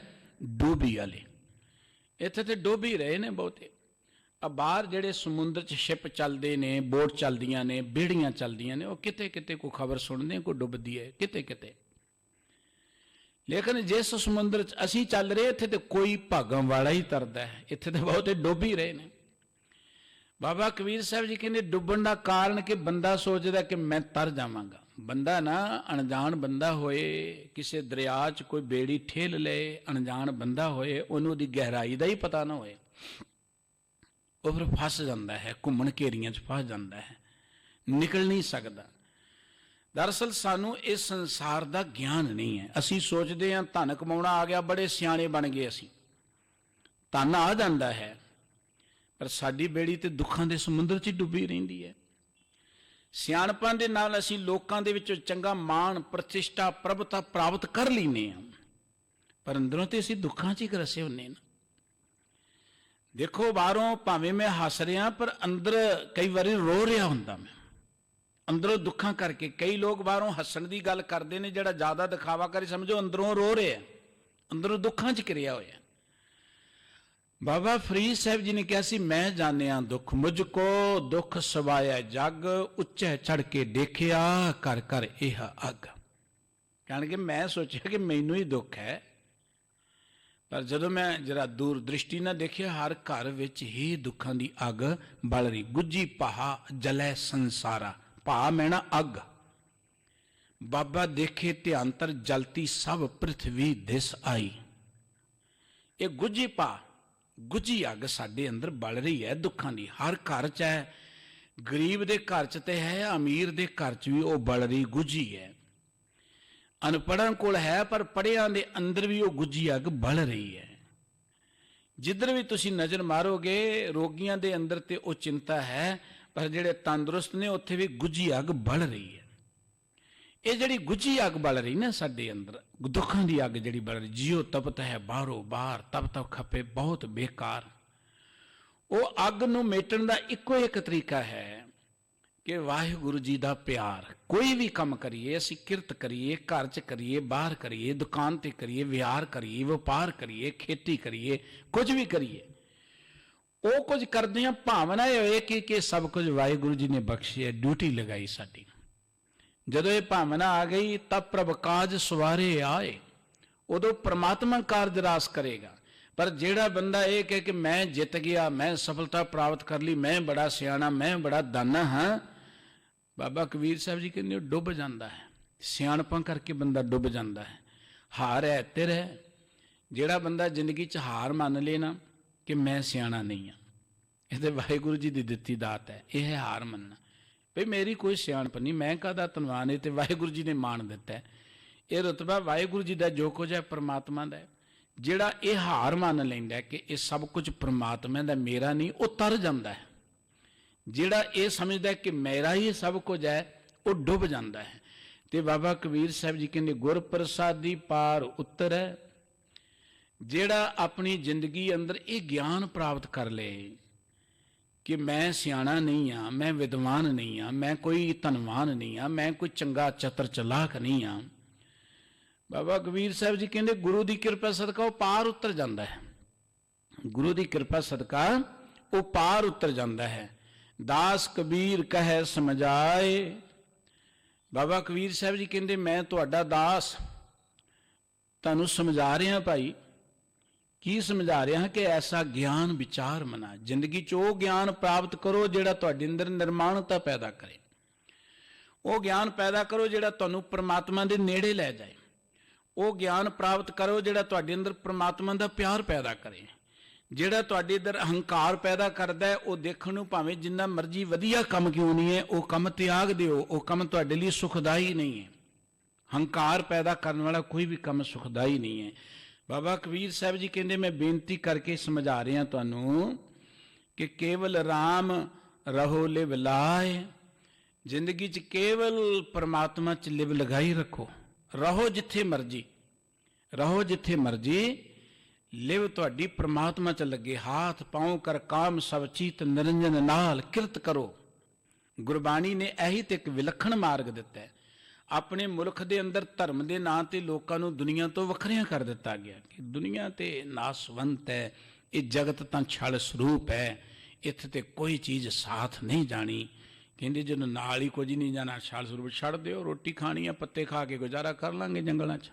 ਡੋਬੀ ਵਾਲੇ। ਇੱਥੇ ਤੇ ਡੋਬੀ ਰਹੇ ਨੇ ਬਹੁਤੇ। ਆ ਬਾਹਰ ਜਿਹੜੇ ਸਮੁੰਦਰ 'ਚ ਸ਼ਿਪ ਚੱਲਦੇ ਨੇ, ਬੋਟ ਚੱਲਦੀਆਂ ਨੇ, ਬੇੜੀਆਂ ਚੱਲਦੀਆਂ ਨੇ, ਉਹ ਕਿਤੇ ਕਿਤੇ ਕੋਈ ਖਬਰ ਸੁਣਦੇ ਕੋਈ ਡੁੱਬਦੀ ਹੈ, ਕਿਤੇ ਕਿਤੇ। ਲੇਕਿਨ ਜਿਸ ਸਮੁੰਦਰ 'ਚ ਅਸੀਂ ਚੱਲ ਰਹੇ, ਇੱਥੇ ਤੇ ਕੋਈ ਭਾਗਾਂ ਵਾਲਾ ਹੀ ਤਰਦਾ ਹੈ। ਇੱਥੇ ਤੇ ਬਹੁਤੇ ਡੁੱਬ ਹੀ ਰਹੇ ਨੇ। ਬਾਬਾ ਕਬੀਰ ਸਾਹਿਬ ਜੀ ਕਹਿੰਦੇ, ਡੁੱਬਣ ਦਾ ਕਾਰਨ ਕਿ ਬੰਦਾ ਸੋਚਦਾ ਕਿ ਮੈਂ ਤਰ ਜਾਵਾਂਗਾ। ਬੰਦਾ ਨਾ ਅਣਜਾਣ ਬੰਦਾ ਹੋਏ, ਕਿਸੇ ਦਰਿਆ 'ਚ ਕੋਈ ਬੇੜੀ ਠੇਲ ਲਏ, ਅਣਜਾਣ ਬੰਦਾ ਹੋਏ, ਉਹਨੂੰ ਉਹਦੀ ਗਹਿਰਾਈ ਦਾ ਹੀ ਪਤਾ ਨਾ ਹੋਏ, ਉਹ ਫਿਰ ਫਸ ਜਾਂਦਾ ਹੈ, ਘੁੰਮਣ ਘੇਰੀਆਂ 'ਚ ਫਸ ਜਾਂਦਾ ਹੈ, ਨਿਕਲ ਨਹੀਂ ਸਕਦਾ। ਦਰਅਸਲ ਸਾਨੂੰ ਇਸ ਸੰਸਾਰ ਦਾ ਗਿਆਨ ਨਹੀਂ ਹੈ। ਅਸੀਂ ਸੋਚਦੇ ਹਾਂ ਧਨ ਕਮਾਉਣਾ ਆ ਗਿਆ, ਬੜੇ ਸਿਆਣੇ ਬਣ ਗਏ ਅਸੀਂ, ਧਨ ਆ ਜਾਂਦਾ ਹੈ, ਪਰ ਸਾਡੀ ਬੇੜੀ ਤੇ ਦੁੱਖਾਂ ਦੇ ਸਮੁੰਦਰ 'ਚ ਡੁੱਬੀ ਰਹਿੰਦੀ ਹੈ। ਸਿਆਣਪਾਂ ਦੇ ਨਾਲ ਅਸੀਂ ਲੋਕਾਂ ਦੇ ਵਿੱਚ ਚੰਗਾ ਮਾਣ, ਪ੍ਰਤਿਸ਼ਠਾ, ਪ੍ਰਭਤਾ ਪ੍ਰਾਪਤ ਕਰ ਲੈਂਦੇ ਹਾਂ, ਪਰ ਅੰਦਰੋਂ ਤੇ ਅਸੀਂ ਦੁੱਖਾਂ 'ਚ ਹੀ ਰਸੇ ਹੁੰਦੇ ਨਾ। ਦੇਖੋ, ਬਾਹਰੋਂ ਭਾਵੇਂ ਮੈਂ ਹੱਸ ਰਿਹਾ, ਪਰ ਅੰਦਰ ਕਈ ਵਾਰੀ ਰੋ ਰਿਹਾ ਹੁੰਦਾ ਮੈਂ, ਅੰਦਰੋਂ ਦੁੱਖਾਂ ਕਰਕੇ। ਕਈ ਲੋਕ ਬਾਹਰੋਂ ਹੱਸਣ ਦੀ ਗੱਲ ਕਰਦੇ ਨੇ, ਜਿਹੜਾ ਜ਼ਿਆਦਾ ਦਿਖਾਵਾ ਕਰੇ ਸਮਝੋ ਅੰਦਰੋਂ ਰੋ ਰਿਹਾ, ਅੰਦਰੋਂ ਦੁੱਖਾਂ 'ਚ ਘਿਰਿਆ ਹੋਇਆ। ਬਾਬਾ ਫਰੀਦ ਸਾਹਿਬ ਜੀ ਨੇ ਕਿਹਾ ਸੀ, ਮੈਂ ਜਾਣਿਆ ਦੁੱਖ, ਮੁਝ ਕੋ ਦੁੱਖ ਸਵਾਇਆ ਜਗ, ਉੱਚੇ ਚੜ ਕੇ ਦੇਖਿਆ ਘਰ ਘਰ ਇਹ ਅੱਗ। ਕਹਿਣ ਕਿ ਮੈਂ ਸੋਚਿਆ ਕਿ ਮੈਨੂੰ ਹੀ ਦੁੱਖ ਹੈ, ਪਰ ਜਦੋਂ ਮੈਂ ਜਰਾ ਦੂਰ ਦ੍ਰਿਸ਼ਟੀ ਨਾਲ ਦੇਖਿਆ, ਹਰ ਘਰ ਵਿੱਚ ਹੀ ਦੁੱਖਾਂ ਦੀ ਅੱਗ ਬਲ ਰਹੀ। ਗੁੱਜੀ ਪਹਾ ਜਲੈ ਸੰਸਾਰਾ, ਭਾ ਮੈਣਾ ਅੱਗ, ਬਾਬਾ ਦੇਖੇ ਧਿਆਨਤਰ ਜਲਤੀ ਸਭ ਪ੍ਰਿਥਵੀ ਦਿਸ ਆਈ। ਇਹ ਗੁੱਜੀ ਪਾ, ਗੁੱਜੀ ਅੱਗ ਸਾਡੇ ਅੰਦਰ ਬਲ ਰਹੀ ਹੈ ਦੁੱਖਾਂ ਦੀ। ਹਰ ਘਰ 'ਚ ਹੈ, ਗਰੀਬ ਦੇ ਘਰ 'ਚ ਤੇ ਹੈ, ਅਮੀਰ ਦੇ ਘਰ 'ਚ ਵੀ ਉਹ ਬਲ ਰਹੀ ਗੁੱਜੀ ਹੈ। ਅਨਪੜ੍ਹਾਂ ਕੋਲ ਹੈ, ਪਰ ਪੜ੍ਹਿਆਂ ਦੇ ਅੰਦਰ ਵੀ ਉਹ ਗੁੱਜੀ ਅੱਗ ਬਲ ਰਹੀ ਹੈ। ਜਿੱਧਰ ਵੀ ਤੁਸੀਂ ਨਜ਼ਰ ਮਾਰੋਗੇ, ਰੋਗੀਆਂ ਦੇ ਅੰਦਰ ਤੇ ਉਹ ਚਿੰਤਾ ਹੈ, ਪਰ ਜਿਹੜੇ ਤੰਦਰੁਸਤ ਨੇ ਉੱਥੇ ਵੀ ਗੁੱਜੀ ਅੱਗ ਬਲ ਰਹੀ ਹੈ। ਇਹ ਜਿਹੜੀ ਗੁੱਜੀ ਅੱਗ ਬਲ ਰਹੀ ਨਾ ਸਾਡੇ ਅੰਦਰ, ਦੁੱਖਾਂ ਦੀ ਅੱਗ ਜਿਹੜੀ ਬਲ ਰਹੀ, ਜਿਉ ਤਪਤ ਹੈ ਬਾਹਰੋਂ ਬਾਹਰ, ਤਪ ਤਪ ਖਪੇ ਬਹੁਤ ਬੇਕਾਰ। ਉਹ ਅੱਗ ਨੂੰ ਮੇਟਣ ਦਾ ਇੱਕੋ ਇੱਕ ਤਰੀਕਾ ਹੈ ਕਿ ਵਾਹਿਗੁਰੂ ਜੀ ਦਾ ਪਿਆਰ। ਕੋਈ ਵੀ ਕੰਮ ਕਰੀਏ, ਅਸੀਂ ਕਿਰਤ ਕਰੀਏ, ਘਰ 'ਚ ਕਰੀਏ, ਬਾਹਰ ਕਰੀਏ, ਦੁਕਾਨ ਤੇ ਕਰੀਏ, ਵਿਹਾਰ ਕਰੀਏ, ਵਪਾਰ ਕਰੀਏ, ਖੇਤੀ ਕਰੀਏ, ਕੁਝ ਵੀ ਕਰੀਏ, ਉਹ ਕੁਝ ਕਰਦੇ ਹਾਂ ਭਾਵਨਾ ਇਹ ਹੋਏ ਕਿ ਸਭ ਕੁਝ ਵਾਹਿਗੁਰੂ ਜੀ ਨੇ ਬਖਸ਼ਿਆ, ਡਿਊਟੀ ਲਗਾਈ ਸਾਡੀ। ਜਦੋਂ ਇਹ ਭਾਵਨਾ ਆ ਗਈ, ਤਬ ਪ੍ਰਭ ਕਾਜ ਸਵਾਰੇ ਆਏ, ਉਦੋਂ ਪ੍ਰਮਾਤਮਾ ਕਾਰਜ ਰਾਸ ਕਰੇਗਾ। ਪਰ ਜਿਹੜਾ ਬੰਦਾ ਇਹ ਕਹੇ ਕਿ ਮੈਂ ਜਿੱਤ ਗਿਆ, ਮੈਂ ਸਫਲਤਾ ਪ੍ਰਾਪਤ ਕਰ ਲਈ, ਮੈਂ ਬੜਾ ਸਿਆਣਾ, ਮੈਂ ਬੜਾ ਦਾਨਾ ਹਾਂ, ਬਾਬਾ ਕਬੀਰ ਸਾਹਿਬ ਜੀ ਕਹਿੰਦੇ ਉਹ ਡੁੱਬ ਜਾਂਦਾ ਹੈ। ਸਿਆਣਪਾਂ ਕਰਕੇ ਬੰਦਾ ਡੁੱਬ ਜਾਂਦਾ ਹੈ। ਹਾਰ ਹੈ ਤਿਰ ਹੈ। ਜਿਹੜਾ ਬੰਦਾ ਜ਼ਿੰਦਗੀ 'ਚ ਹਾਰ ਮੰਨ ਲੇ ਨਾ ਕਿ ਮੈਂ ਸਿਆਣਾ ਨਹੀਂ ਹਾਂ, ਇਹ ਤਾਂ ਵਾਹਿਗੁਰੂ ਜੀ ਦੀ ਦਿੱਤੀ ਦਾਤ ਹੈ। ਇਹ ਹੈ ਹਾਰ ਮੰਨਣਾ, ਭਈ ਮੇਰੀ ਕੋਈ ਸਿਆਣਪ ਨਹੀਂ, ਮੈਂ ਕਾਹਦਾ ਧਨਵਾਨ, ਇਹ ਤੇ ਵਾਹਿਗੁਰੂ ਜੀ ਨੇ ਮਾਣ ਦਿੱਤਾ ਹੈ। ਇਹ ਰੁਤਬਾ ਵਾਹਿਗੁਰੂ ਜੀ ਦਾ ਜੋ ਕੁਝ ਹੈ ਪਰਮਾਤਮਾ ਦਾ ਹੈ। ਜਿਹੜਾ ਇਹ ਹਾਰ ਮੰਨ ਲੈਂਦਾ ਕਿ ਇਹ ਸਭ ਕੁਝ ਪਰਮਾਤਮਾ ਦਾ, ਮੇਰਾ ਨਹੀਂ, ਉਹ ਤਰ ਜਾਂਦਾ ਹੈ। ਜਿਹੜਾ ਇਹ ਸਮਝਦਾ ਕਿ ਮੇਰਾ ਹੀ ਸਭ ਕੁਝ ਹੈ, ਉਹ ਡੁੱਬ ਜਾਂਦਾ ਹੈ। ਤੇ ਬਾਬਾ ਕਬੀਰ ਸਾਹਿਬ ਜੀ ਕਹਿੰਦੇ, ਗੁਰ ਪ੍ਰਸਾਦੀ ਪਾਰ ਉਤਰੈ। ਜਿਹੜਾ ਆਪਣੀ ਜ਼ਿੰਦਗੀ ਅੰਦਰ ਇਹ ਗਿਆਨ ਪ੍ਰਾਪਤ ਕਰ ਲਏ ਕਿ ਮੈਂ ਸਿਆਣਾ ਨਹੀਂ ਹਾਂ, ਮੈਂ ਵਿਦਵਾਨ ਨਹੀਂ ਹਾਂ, ਮੈਂ ਕੋਈ ਧਨਵਾਨ ਨਹੀਂ ਹਾਂ, ਮੈਂ ਕੋਈ ਚੰਗਾ ਚਤਰ ਚਲਾਕ ਨਹੀਂ ਹਾਂ, ਬਾਬਾ ਕਬੀਰ ਸਾਹਿਬ ਜੀ ਕਹਿੰਦੇ ਗੁਰੂ ਦੀ ਕਿਰਪਾ ਸਦਕਾ ਉਹ ਪਾਰ ਉਤਰ ਜਾਂਦਾ ਹੈ। ਗੁਰੂ ਦੀ ਕਿਰਪਾ ਸਦਕਾ ਉਹ ਪਾਰ ਉਤਰ ਜਾਂਦਾ ਹੈ। ਦਾਸ ਕਬੀਰ ਕਹੈ ਸਮਝਾਏ। ਬਾਬਾ ਕਬੀਰ ਸਾਹਿਬ ਜੀ ਕਹਿੰਦੇ ਮੈਂ ਤੁਹਾਡਾ ਦਾਸ ਤੁਹਾਨੂੰ ਸਮਝਾ ਰਿਹਾ ਭਾਈ ਕੀ ਸਮਝਾ ਰਿਹਾ ਕਿ ਐਸਾ ਗਿਆਨ ਵਿਚਾਰ ਮਨਾ, ਜ਼ਿੰਦਗੀ 'ਚ ਉਹ ਗਿਆਨ ਪ੍ਰਾਪਤ ਕਰੋ ਜਿਹੜਾ ਤੁਹਾਡੇ ਅੰਦਰ ਨਿਰਮਾਣਤਾ ਪੈਦਾ ਕਰੇ, ਉਹ ਗਿਆਨ ਪੈਦਾ ਕਰੋ ਜਿਹੜਾ ਤੁਹਾਨੂੰ ਪ੍ਰਮਾਤਮਾ ਦੇ ਨੇੜੇ ਲੈ ਜਾਏ, ਉਹ ਗਿਆਨ ਪ੍ਰਾਪਤ ਕਰੋ ਜਿਹੜਾ ਤੁਹਾਡੇ ਅੰਦਰ ਪ੍ਰਮਾਤਮਾ ਦਾ ਪਿਆਰ ਪੈਦਾ ਕਰੇ। ਜਿਹੜਾ ਤੁਹਾਡੇ ਅੰਦਰ ਅਹੰਕਾਰ ਪੈਦਾ ਕਰਦਾ ਹੈ, ਉਹ ਦੇਖਣ ਨੂੰ ਭਾਵੇਂ ਜਿੰਨਾ ਮਰਜ਼ੀ ਵਧੀਆ ਕੰਮ ਕਿਉਂ ਨਹੀਂ ਹੈ, ਉਹ ਕੰਮ ਤਿਆਗ ਦਿਓ, ਉਹ ਕੰਮ ਤੁਹਾਡੇ ਲਈ ਸੁਖਦਾਈ ਨਹੀਂ ਹੈ। ਹੰਕਾਰ ਪੈਦਾ ਕਰਨ ਵਾਲਾ ਕੋਈ ਵੀ ਕੰਮ ਸੁਖਦਾਈ ਨਹੀਂ ਹੈ। ਬਾਬਾ ਕਬੀਰ ਸਾਹਿਬ ਜੀ ਕਹਿੰਦੇ, ਮੈਂ ਬੇਨਤੀ ਕਰਕੇ ਸਮਝਾ ਰਿਹਾ ਤੁਹਾਨੂੰ ਕਿ ਕੇਵਲ ਰਾਮ ਰਹੋ ਲਿਵ ਲਾਏ, ਜ਼ਿੰਦਗੀ 'ਚ ਕੇਵਲ ਪਰਮਾਤਮਾ 'ਚ ਲਿਵ ਲਗਾਈ ਰੱਖੋ। ਰਹੋ ਜਿੱਥੇ ਮਰਜੀ, ਰਹੋ ਜਿੱਥੇ ਮਰਜੀ, ਲਿਵ ਤੁਹਾਡੀ ਪ੍ਰਮਾਤਮਾ 'ਚ ਲੱਗੇ। ਹਾਥ ਪਾਉ ਕਰ ਕਾਮ ਸਭ ਚੀਤ ਨਿਰੰਜਨ ਨਾਲ ਕਿਰਤ ਕਰੋ। ਗੁਰਬਾਣੀ ਨੇ ਇਹੀ ਤੇ ਇੱਕ ਵਿਲੱਖਣ ਮਾਰਗ ਦਿੱਤਾ ਹੈ। ਆਪਣੇ ਮੁਲਕ ਦੇ ਅੰਦਰ ਧਰਮ ਦੇ ਨਾਂ ਤੇ ਲੋਕਾਂ ਨੂੰ ਦੁਨੀਆ ਤੋਂ ਵੱਖਰਿਆਂ ਕਰ ਦਿੱਤਾ ਗਿਆ ਕਿ ਦੁਨੀਆ ਤੇ ਨਾਸਵੰਤ ਹੈ, ਇਹ ਜਗਤ ਤਾਂ ਛਲ ਸਰੂਪ ਹੈ, ਇੱਥੇ ਤੇ ਕੋਈ ਚੀਜ਼ ਸਾਥ ਨਹੀਂ ਜਾਣੀ। ਕਹਿੰਦੇ ਜਦੋਂ ਨਾਲ ਹੀ ਕੁਝ ਨਹੀਂ ਜਾਣਾ, ਛਲ ਸਰੂਪ ਛੱਡ ਦਿਓ, ਰੋਟੀ ਖਾਣੀ ਆ, ਪੱਤੇ ਖਾ ਕੇ ਗੁਜ਼ਾਰਾ ਕਰ ਲਾਂਗੇ ਜੰਗਲਾਂ 'ਚ,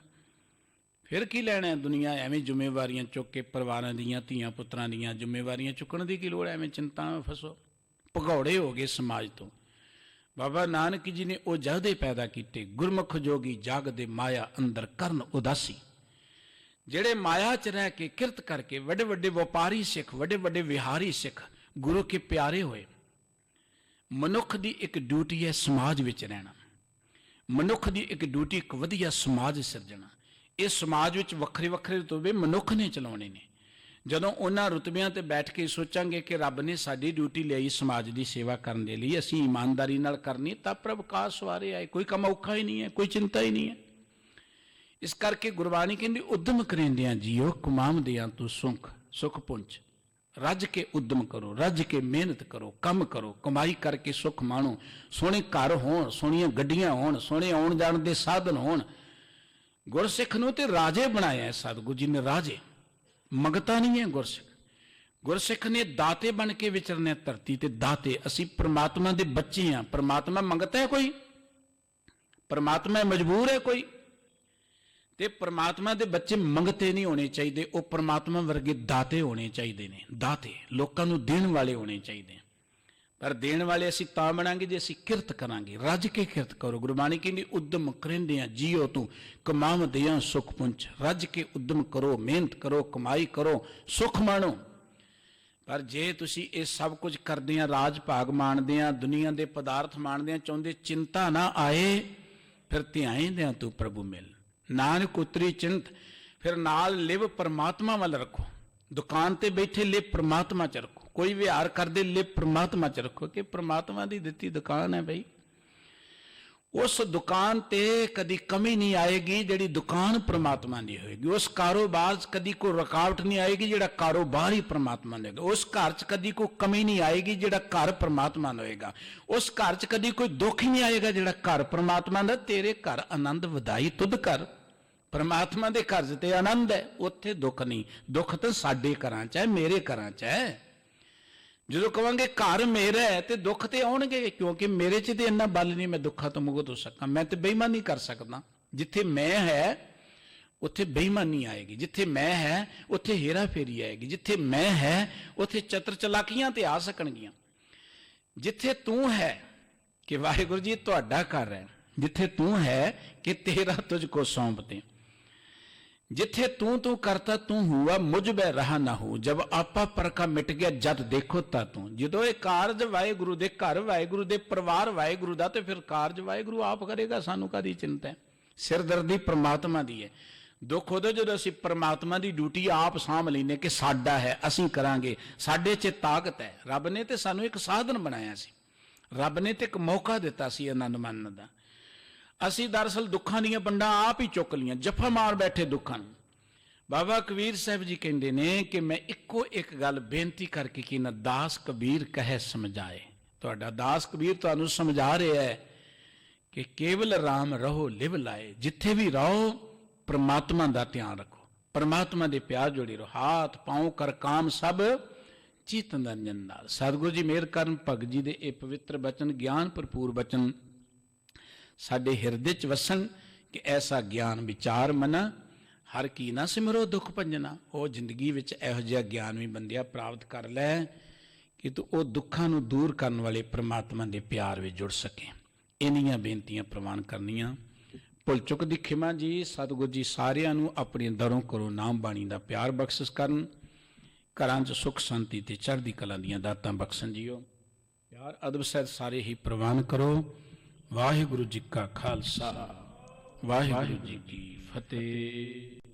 ਫਿਰ ਕੀ ਲੈਣਾ ਦੁਨੀਆ। ਐਵੇਂ ਜ਼ਿੰਮੇਵਾਰੀਆਂ ਚੁੱਕ ਕੇ ਪਰਿਵਾਰਾਂ ਦੀਆਂ, ਧੀਆਂ ਪੁੱਤਰਾਂ ਦੀਆਂ ਜ਼ਿੰਮੇਵਾਰੀਆਂ ਚੁੱਕਣ ਦੀ ਕੀ ਲੋੜ, ਐਵੇਂ ਚਿੰਤਾ ਫਸੋ। ਭਗੌੜੇ ਹੋ ਗਏ ਸਮਾਜ ਤੋਂ। ਬਾਬਾ ਨਾਨਕ ਜੀ ਨੇ ਉਹ ਜਹਦੇ ਪੈਦਾ ਕੀਤੇ, ਗੁਰਮੁਖ ਜੋਗੀ ਜਾਗਦੇ ਮਾਇਆ ਅੰਦਰ ਕਰਨ ਉਦਾਸੀ, ਜਿਹੜੇ ਮਾਇਆ 'ਚ ਰਹਿ ਕੇ ਕਿਰਤ ਕਰਕੇ ਵੱਡੇ ਵੱਡੇ ਵਪਾਰੀ ਸਿੱਖ, ਵੱਡੇ ਵੱਡੇ ਵਿਹਾਰੀ ਸਿੱਖ ਗੁਰੂ ਕੇ ਪਿਆਰੇ ਹੋਏ। ਮਨੁੱਖ ਦੀ ਇੱਕ ਡਿਊਟੀ ਹੈ ਸਮਾਜ ਵਿੱਚ ਰਹਿਣਾ, ਮਨੁੱਖ ਦੀ ਇੱਕ ਡਿਊਟੀ ਇੱਕ ਵਧੀਆ ਸਮਾਜ ਸਿਰਜਣਾ। ਇਹ ਸਮਾਜ ਵਿੱਚ ਵੱਖਰੇ ਵੱਖਰੇ ਰੁਤਬੇ ਮਨੁੱਖ ਨੇ ਚਲਾਉਣੇ ਨੇ। ਜਦੋਂ ਉਹਨਾਂ ਰੁਤਬਿਆਂ ਤੇ ਬੈਠ ਕੇ ਸੋਚਾਂਗੇ ਕਿ ਰੱਬ ਨੇ ਸਾਡੀ ਡਿਊਟੀ ਲਈ ਸਮਾਜ ਦੀ ਸੇਵਾ ਕਰਨ ਦੇ ਲਈ, ਅਸੀਂ ਇਮਾਨਦਾਰੀ ਨਾਲ ਕਰਨੀ, ਤਾਂ ਪ੍ਰਭ ਕਾਜ ਸਵਾਰੇ ਆਏ। ਕੋਈ ਕੰਮ ਔਖਾ ਹੀ ਨਹੀਂ ਹੈ, ਕੋਈ ਚਿੰਤਾ ਹੀ ਨਹੀਂ ਹੈ। ਇਸ ਕਰਕੇ ਗੁਰਬਾਣੀ ਕਹਿੰਦੀ, ਉਦਮ ਕਰੇਂਦਿਆਂ ਜੀਓ ਕਮਾਉਂਦਿਆਂ ਤੂੰ ਸੁਖ ਪੁੰਚ। ਰੱਜ ਕੇ ਉਦਮ ਕਰੋ, ਰੱਜ ਕੇ ਮਿਹਨਤ ਕਰੋ, ਕੰਮ ਕਰੋ, ਕਮਾਈ ਕਰਕੇ ਸੁੱਖ ਮਾਣੋ। ਸੋਹਣੇ ਘਰ ਹੋਣ, ਸੋਹਣੀਆਂ ਗੱਡੀਆਂ ਹੋਣ, ਸੋਹਣੇ ਆਉਣ ਜਾਣ ਦੇ ਸਾਧਨ ਹੋਣ। ਗੁਰਸਿੱਖ ਨੂੰ ਤੇ ਰਾਜੇ ਬਣਾਇਆ ਸਤਿਗੁਰੂ ਜੀ ਨੇ, ਰਾਜੇ ਮੰਗਤਾ ਨਹੀਂ ਹੈ ਗੁਰਸਿੱਖ। ਗੁਰਸਿੱਖ ਨੇ ਦਾਤੇ ਬਣ ਕੇ ਵਿਚਰਨੇ ਧਰਤੀ ਤੇ, ਦਾਤੇ। ਅਸੀਂ ਪ੍ਰਮਾਤਮਾ ਦੇ ਬੱਚੇ ਹਾਂ। ਪ੍ਰਮਾਤਮਾ ਮੰਗਤਾ ਹੈ ਕੋਈ? ਪ੍ਰਮਾਤਮਾ ਮਜਬੂਰ ਹੈ ਕੋਈ? ਤੇ ਪ੍ਰਮਾਤਮਾ ਦੇ ਬੱਚੇ ਮੰਗਤੇ ਨਹੀਂ ਹੋਣੇ ਚਾਹੀਦੇ, ਉਹ ਪ੍ਰਮਾਤਮਾ ਵਰਗੇ ਦਾਤੇ ਹੋਣੇ ਚਾਹੀਦੇ ਨੇ। ਦਾਤੇ ਲੋਕਾਂ ਨੂੰ ਦੇਣ ਵਾਲੇ ਹੋਣੇ ਚਾਹੀਦੇ। ਪਰ ਦੇਣ ਵਾਲੇ ਅਸੀਂ ਤਾਂ ਬਣਾਂਗੇ ਜੇ ਅਸੀਂ ਕਿਰਤ ਕਰਾਂਗੇ, ਰੱਜ ਕੇ ਕਿਰਤ ਕਰੋ। ਗੁਰਬਾਣੀ ਕਹਿੰਦੀ, ਉਦਮ ਕਰਿੰਦਿਆਂ ਜੀਓ ਤੂੰ ਕਮਾਵਦਿਆਂ ਸੁਖ ਪੁੰਚ। ਰੱਜ ਕੇ ਉਦਮ ਕਰੋ, ਮਿਹਨਤ ਕਰੋ, ਕਮਾਈ ਕਰੋ, ਸੁਖ ਮਾਣੋ। ਪਰ ਜੇ ਤੁਸੀਂ ਇਹ ਸਭ ਕੁਝ ਕਰਦਿਆਂ, ਰਾਜ ਭਾਗ ਮਾਣਦਿਆਂ, ਦੁਨੀਆ ਦੇ ਪਦਾਰਥ ਮਾਣਦਿਆਂ ਚਾਹੁੰਦੇ ਚਿੰਤਾ ਨਾ ਆਏ, ਫਿਰ ਧਿਆਇਂਦਿਆਂ ਤੂੰ ਪ੍ਰਭੂ ਮਿਲ। ਨਾਨਕ ਉਤਰੀ ਚਿੰਤ, ਫਿਰ ਨਾਲ ਲਿਵ ਪਰਮਾਤਮਾ ਵੱਲ ਰੱਖੋ। ਦੁਕਾਨ ਤੇ ਬੈਠੇ ਲਿਵ ਪਰਮਾਤਮਾ 'ਚ ਰੱਖੋ, ਕੋਈ ਵਿਹਾਰ ਕਰਦੇ ਲਿਵ ਪਰਮਾਤਮਾ 'ਚ ਰੱਖੋ ਕਿ ਪਰਮਾਤਮਾ ਦੀ ਦਿੱਤੀ ਦੁਕਾਨ ਹੈ ਬਈ। ਉਸ ਦੁਕਾਨ ਤੇ ਕਦੀ ਕਮੀ ਨਹੀਂ ਆਏਗੀ ਜਿਹੜੀ ਦੁਕਾਨ ਪਰਮਾਤਮਾ ਦੀ ਹੋਏਗੀ। ਉਸ ਕਾਰੋਬਾਰ 'ਚ ਕਦੀ ਕੋਈ ਰੁਕਾਵਟ ਨਹੀਂ ਆਏਗੀ ਜਿਹੜਾ ਕਾਰੋਬਾਰ ਹੀ ਪਰਮਾਤਮਾ ਦਾ ਹੋਏਗਾ। ਉਸ ਘਰ 'ਚ ਕਦੀ ਕੋਈ ਕਮੀ ਨਹੀਂ ਆਏਗੀ ਜਿਹੜਾ ਘਰ ਪਰਮਾਤਮਾ ਦਾ ਹੋਏਗਾ। ਉਸ ਘਰ 'ਚ ਕਦੀ ਕੋਈ ਦੁੱਖ ਨਹੀਂ ਆਏਗਾ ਜਿਹੜਾ ਘਰ ਪਰਮਾਤਮਾ ਦਾ। ਤੇਰੇ ਘਰ ਆਨੰਦ ਵਧਾਈ ਤੁਧ ਕਰ। ਪਰਮਾਤਮਾ ਦੇ ਘਰ 'ਚ ਤੇ ਆਨੰਦ ਹੈ, ਉੱਥੇ ਦੁੱਖ ਨਹੀਂ। ਦੁੱਖ ਤਾਂ ਸਾਡੇ ਘਰਾਂ 'ਚ ਹੈ, ਮੇਰੇ ਘਰਾਂ 'ਚ ਹੈ। ਜਦੋਂ ਕਹਾਂਗੇ ਘਰ ਮੇਰਾ ਹੈ ਤੇ ਦੁੱਖ ਤੇ ਆਉਣਗੇ, ਕਿਉਂਕਿ ਮੇਰੇ 'ਚ ਤੇ ਇੰਨਾ ਬਲ ਨਹੀਂ ਮੈਂ ਦੁੱਖਾਂ ਤੋਂ ਮੁਕਤ ਹੋ ਸਕਾਂ। ਮੈਂ ਤੇ ਬੇਈਮਾਨੀ ਕਰ ਸਕਦਾ। ਜਿੱਥੇ ਮੈਂ ਹੈ ਉੱਥੇ ਬੇਈਮਾਨੀ ਆਏਗੀ, ਜਿੱਥੇ ਮੈਂ ਹੈ ਉੱਥੇ ਹੇਰਾ ਫੇਰੀ ਆਏਗੀ, ਜਿੱਥੇ ਮੈਂ ਹੈ ਉੱਥੇ ਚਤਰ ਚਲਾਕੀਆਂ ਤੇ ਆ ਸਕਣਗੀਆਂ। ਜਿੱਥੇ ਤੂੰ ਹੈ ਕਿ ਵਾਹਿਗੁਰੂ ਜੀ ਤੁਹਾਡਾ ਘਰ ਹੈ, ਜਿੱਥੇ ਤੂੰ ਹੈ ਕਿ ਤੇਰਾ ਤੁਝ ਕੋ ਸੌਂਪਤੇ। ਜਿੱਥੇ ਤੂੰ ਕਰਤਾ ਤੂੰ ਹੁਆ ਮੁਝ ਬੈ ਰਹਾ ਨਾ ਹੋ। ਜਬ ਆਪਾ ਪਰਖਾ ਮਿਟ ਗਿਆ ਜਦ ਦੇਖੋ ਤਾ ਤੂੰ। ਜਦੋਂ ਇਹ ਕਾਰਜ ਵਾਹਿਗੁਰੂ ਦੇ ਘਰ, ਵਾਹਿਗੁਰੂ ਦੇ ਪਰਿਵਾਰ, ਵਾਹਿਗੁਰੂ ਦਾ, ਤੇ ਫਿਰ ਕਾਰਜ ਵਾਹਿਗੁਰੂ ਆਪ ਕਰੇਗਾ। ਸਾਨੂੰ ਕਾਹਦੀ ਚਿੰਤਾ ਹੈ? ਸਿਰਦਰਦੀ ਪ੍ਰਮਾਤਮਾ ਦੀ ਹੈ। ਦੁੱਖ ਉਦੋਂ ਜਦੋਂ ਅਸੀਂ ਪ੍ਰਮਾਤਮਾ ਦੀ ਡਿਊਟੀ ਆਪ ਸਾਂਭ ਲੈਂਦੇ ਕਿ ਸਾਡਾ ਹੈ, ਅਸੀਂ ਕਰਾਂਗੇ, ਸਾਡੇ 'ਚ ਤਾਕਤ ਹੈ। ਰੱਬ ਨੇ ਤੇ ਸਾਨੂੰ ਇੱਕ ਸਾਧਨ ਬਣਾਇਆ ਸੀ, ਰੱਬ ਨੇ ਤੇ ਇੱਕ ਮੌਕਾ ਦਿੱਤਾ ਸੀ ਆਨੰਦ ਮਾਣਨ ਦਾ। ਅਸੀਂ ਦਰਅਸਲ ਦੁੱਖਾਂ ਦੀਆਂ ਵੰਡਾਂ ਆਪ ਹੀ ਚੁੱਕ ਲੀਆਂ, ਜੱਫਾ ਮਾਰ ਬੈਠੇ ਦੁੱਖਾਂ ਨੂੰ। ਬਾਬਾ ਕਬੀਰ ਸਾਹਿਬ ਜੀ ਕਹਿੰਦੇ ਨੇ ਕਿ ਮੈਂ ਇੱਕੋ ਇੱਕ ਗੱਲ ਬੇਨਤੀ ਕਰਕੇ ਕਿ ਨਾ ਦਾਸ ਕਬੀਰ ਕਹੇ ਸਮਝਾਏ। ਤੁਹਾਡਾ ਦਾਸ ਕਬੀਰ ਤੁਹਾਨੂੰ ਸਮਝਾ ਰਿਹਾ ਹੈ ਕਿ ਕੇਵਲ ਰਾਮ ਰਹੋ ਲਿਵ ਲਾਏ। ਜਿੱਥੇ ਵੀ ਰਹੋ ਪ੍ਰਮਾਤਮਾ ਦਾ ਧਿਆਨ ਰੱਖੋ, ਪ੍ਰਮਾਤਮਾ ਦੇ ਪਿਆਰ ਜੋੜੀ ਰਹੋ। ਹਾਥ ਪਾਉ ਕਰ ਕਾਮ ਸਭ ਚਿਤ ਨਿਰੰਜਨ ਨਾਲ। ਸਤਿਗੁਰੂ ਜੀ ਮਿਹਰ ਕਰਨ, ਭਗਤ ਜੀ ਦੇ ਇਹ ਪਵਿੱਤਰ ਬਚਨ, ਗਿਆਨ ਭਰਪੂਰ ਬਚਨ ਸਾਡੇ ਹਿਰਦੇ 'ਚ ਵਸਣ ਕਿ ਐਸਾ ਗਿਆਨ ਵਿਚਾਰ ਮਨਾ ਹਰ ਕੀ ਨਾ ਸਿਮਰੋ ਦੁੱਖ ਭੰਜਨਾ। ਉਹ ਜ਼ਿੰਦਗੀ ਵਿੱਚ ਇਹੋ ਜਿਹਾ ਗਿਆਨ ਵੀ ਬੰਦਿਆ ਪ੍ਰਾਪਤ ਕਰ ਲੈ ਕਿ ਤੂੰ ਉਹ ਦੁੱਖਾਂ ਨੂੰ ਦੂਰ ਕਰਨ ਵਾਲੇ ਪ੍ਰਮਾਤਮਾ ਦੇ ਪਿਆਰ ਵਿੱਚ ਜੁੜ ਸਕੇ। ਇੰਨੀਆਂ ਬੇਨਤੀਆਂ ਪ੍ਰਵਾਨ ਕਰਨੀਆਂ। ਭੁੱਲ ਚੁੱਕ ਦੀ ਖਿਮਾ ਜੀ। ਸਤਿਗੁਰ ਜੀ ਸਾਰਿਆਂ ਨੂੰ ਆਪਣੀ ਦਰੋਂ ਕਰੋ ਨਾਮ ਬਾਣੀ ਦਾ ਪਿਆਰ ਬਖਸ਼ਿਸ਼ ਕਰਨ। ਘਰਾਂ 'ਚ ਸੁੱਖ ਸ਼ਾਂਤੀ ਤੇ ਚੜ੍ਹਦੀ ਕਲਾ ਦੀਆਂ ਦਾਤਾਂ ਬਖਸ਼ਣ ਜੀਓ। ਪਿਆਰ ਅਦਬ ਸਹਿਤ ਸਾਰੇ ਹੀ ਪ੍ਰਵਾਨ ਕਰੋ। ਵਾਹਿਗੁਰੂ ਜੀ ਕਾ ਖਾਲਸਾ, ਵਾਹਿਗੁਰੂ ਜੀ ਕੀ ਫਤਿਹ।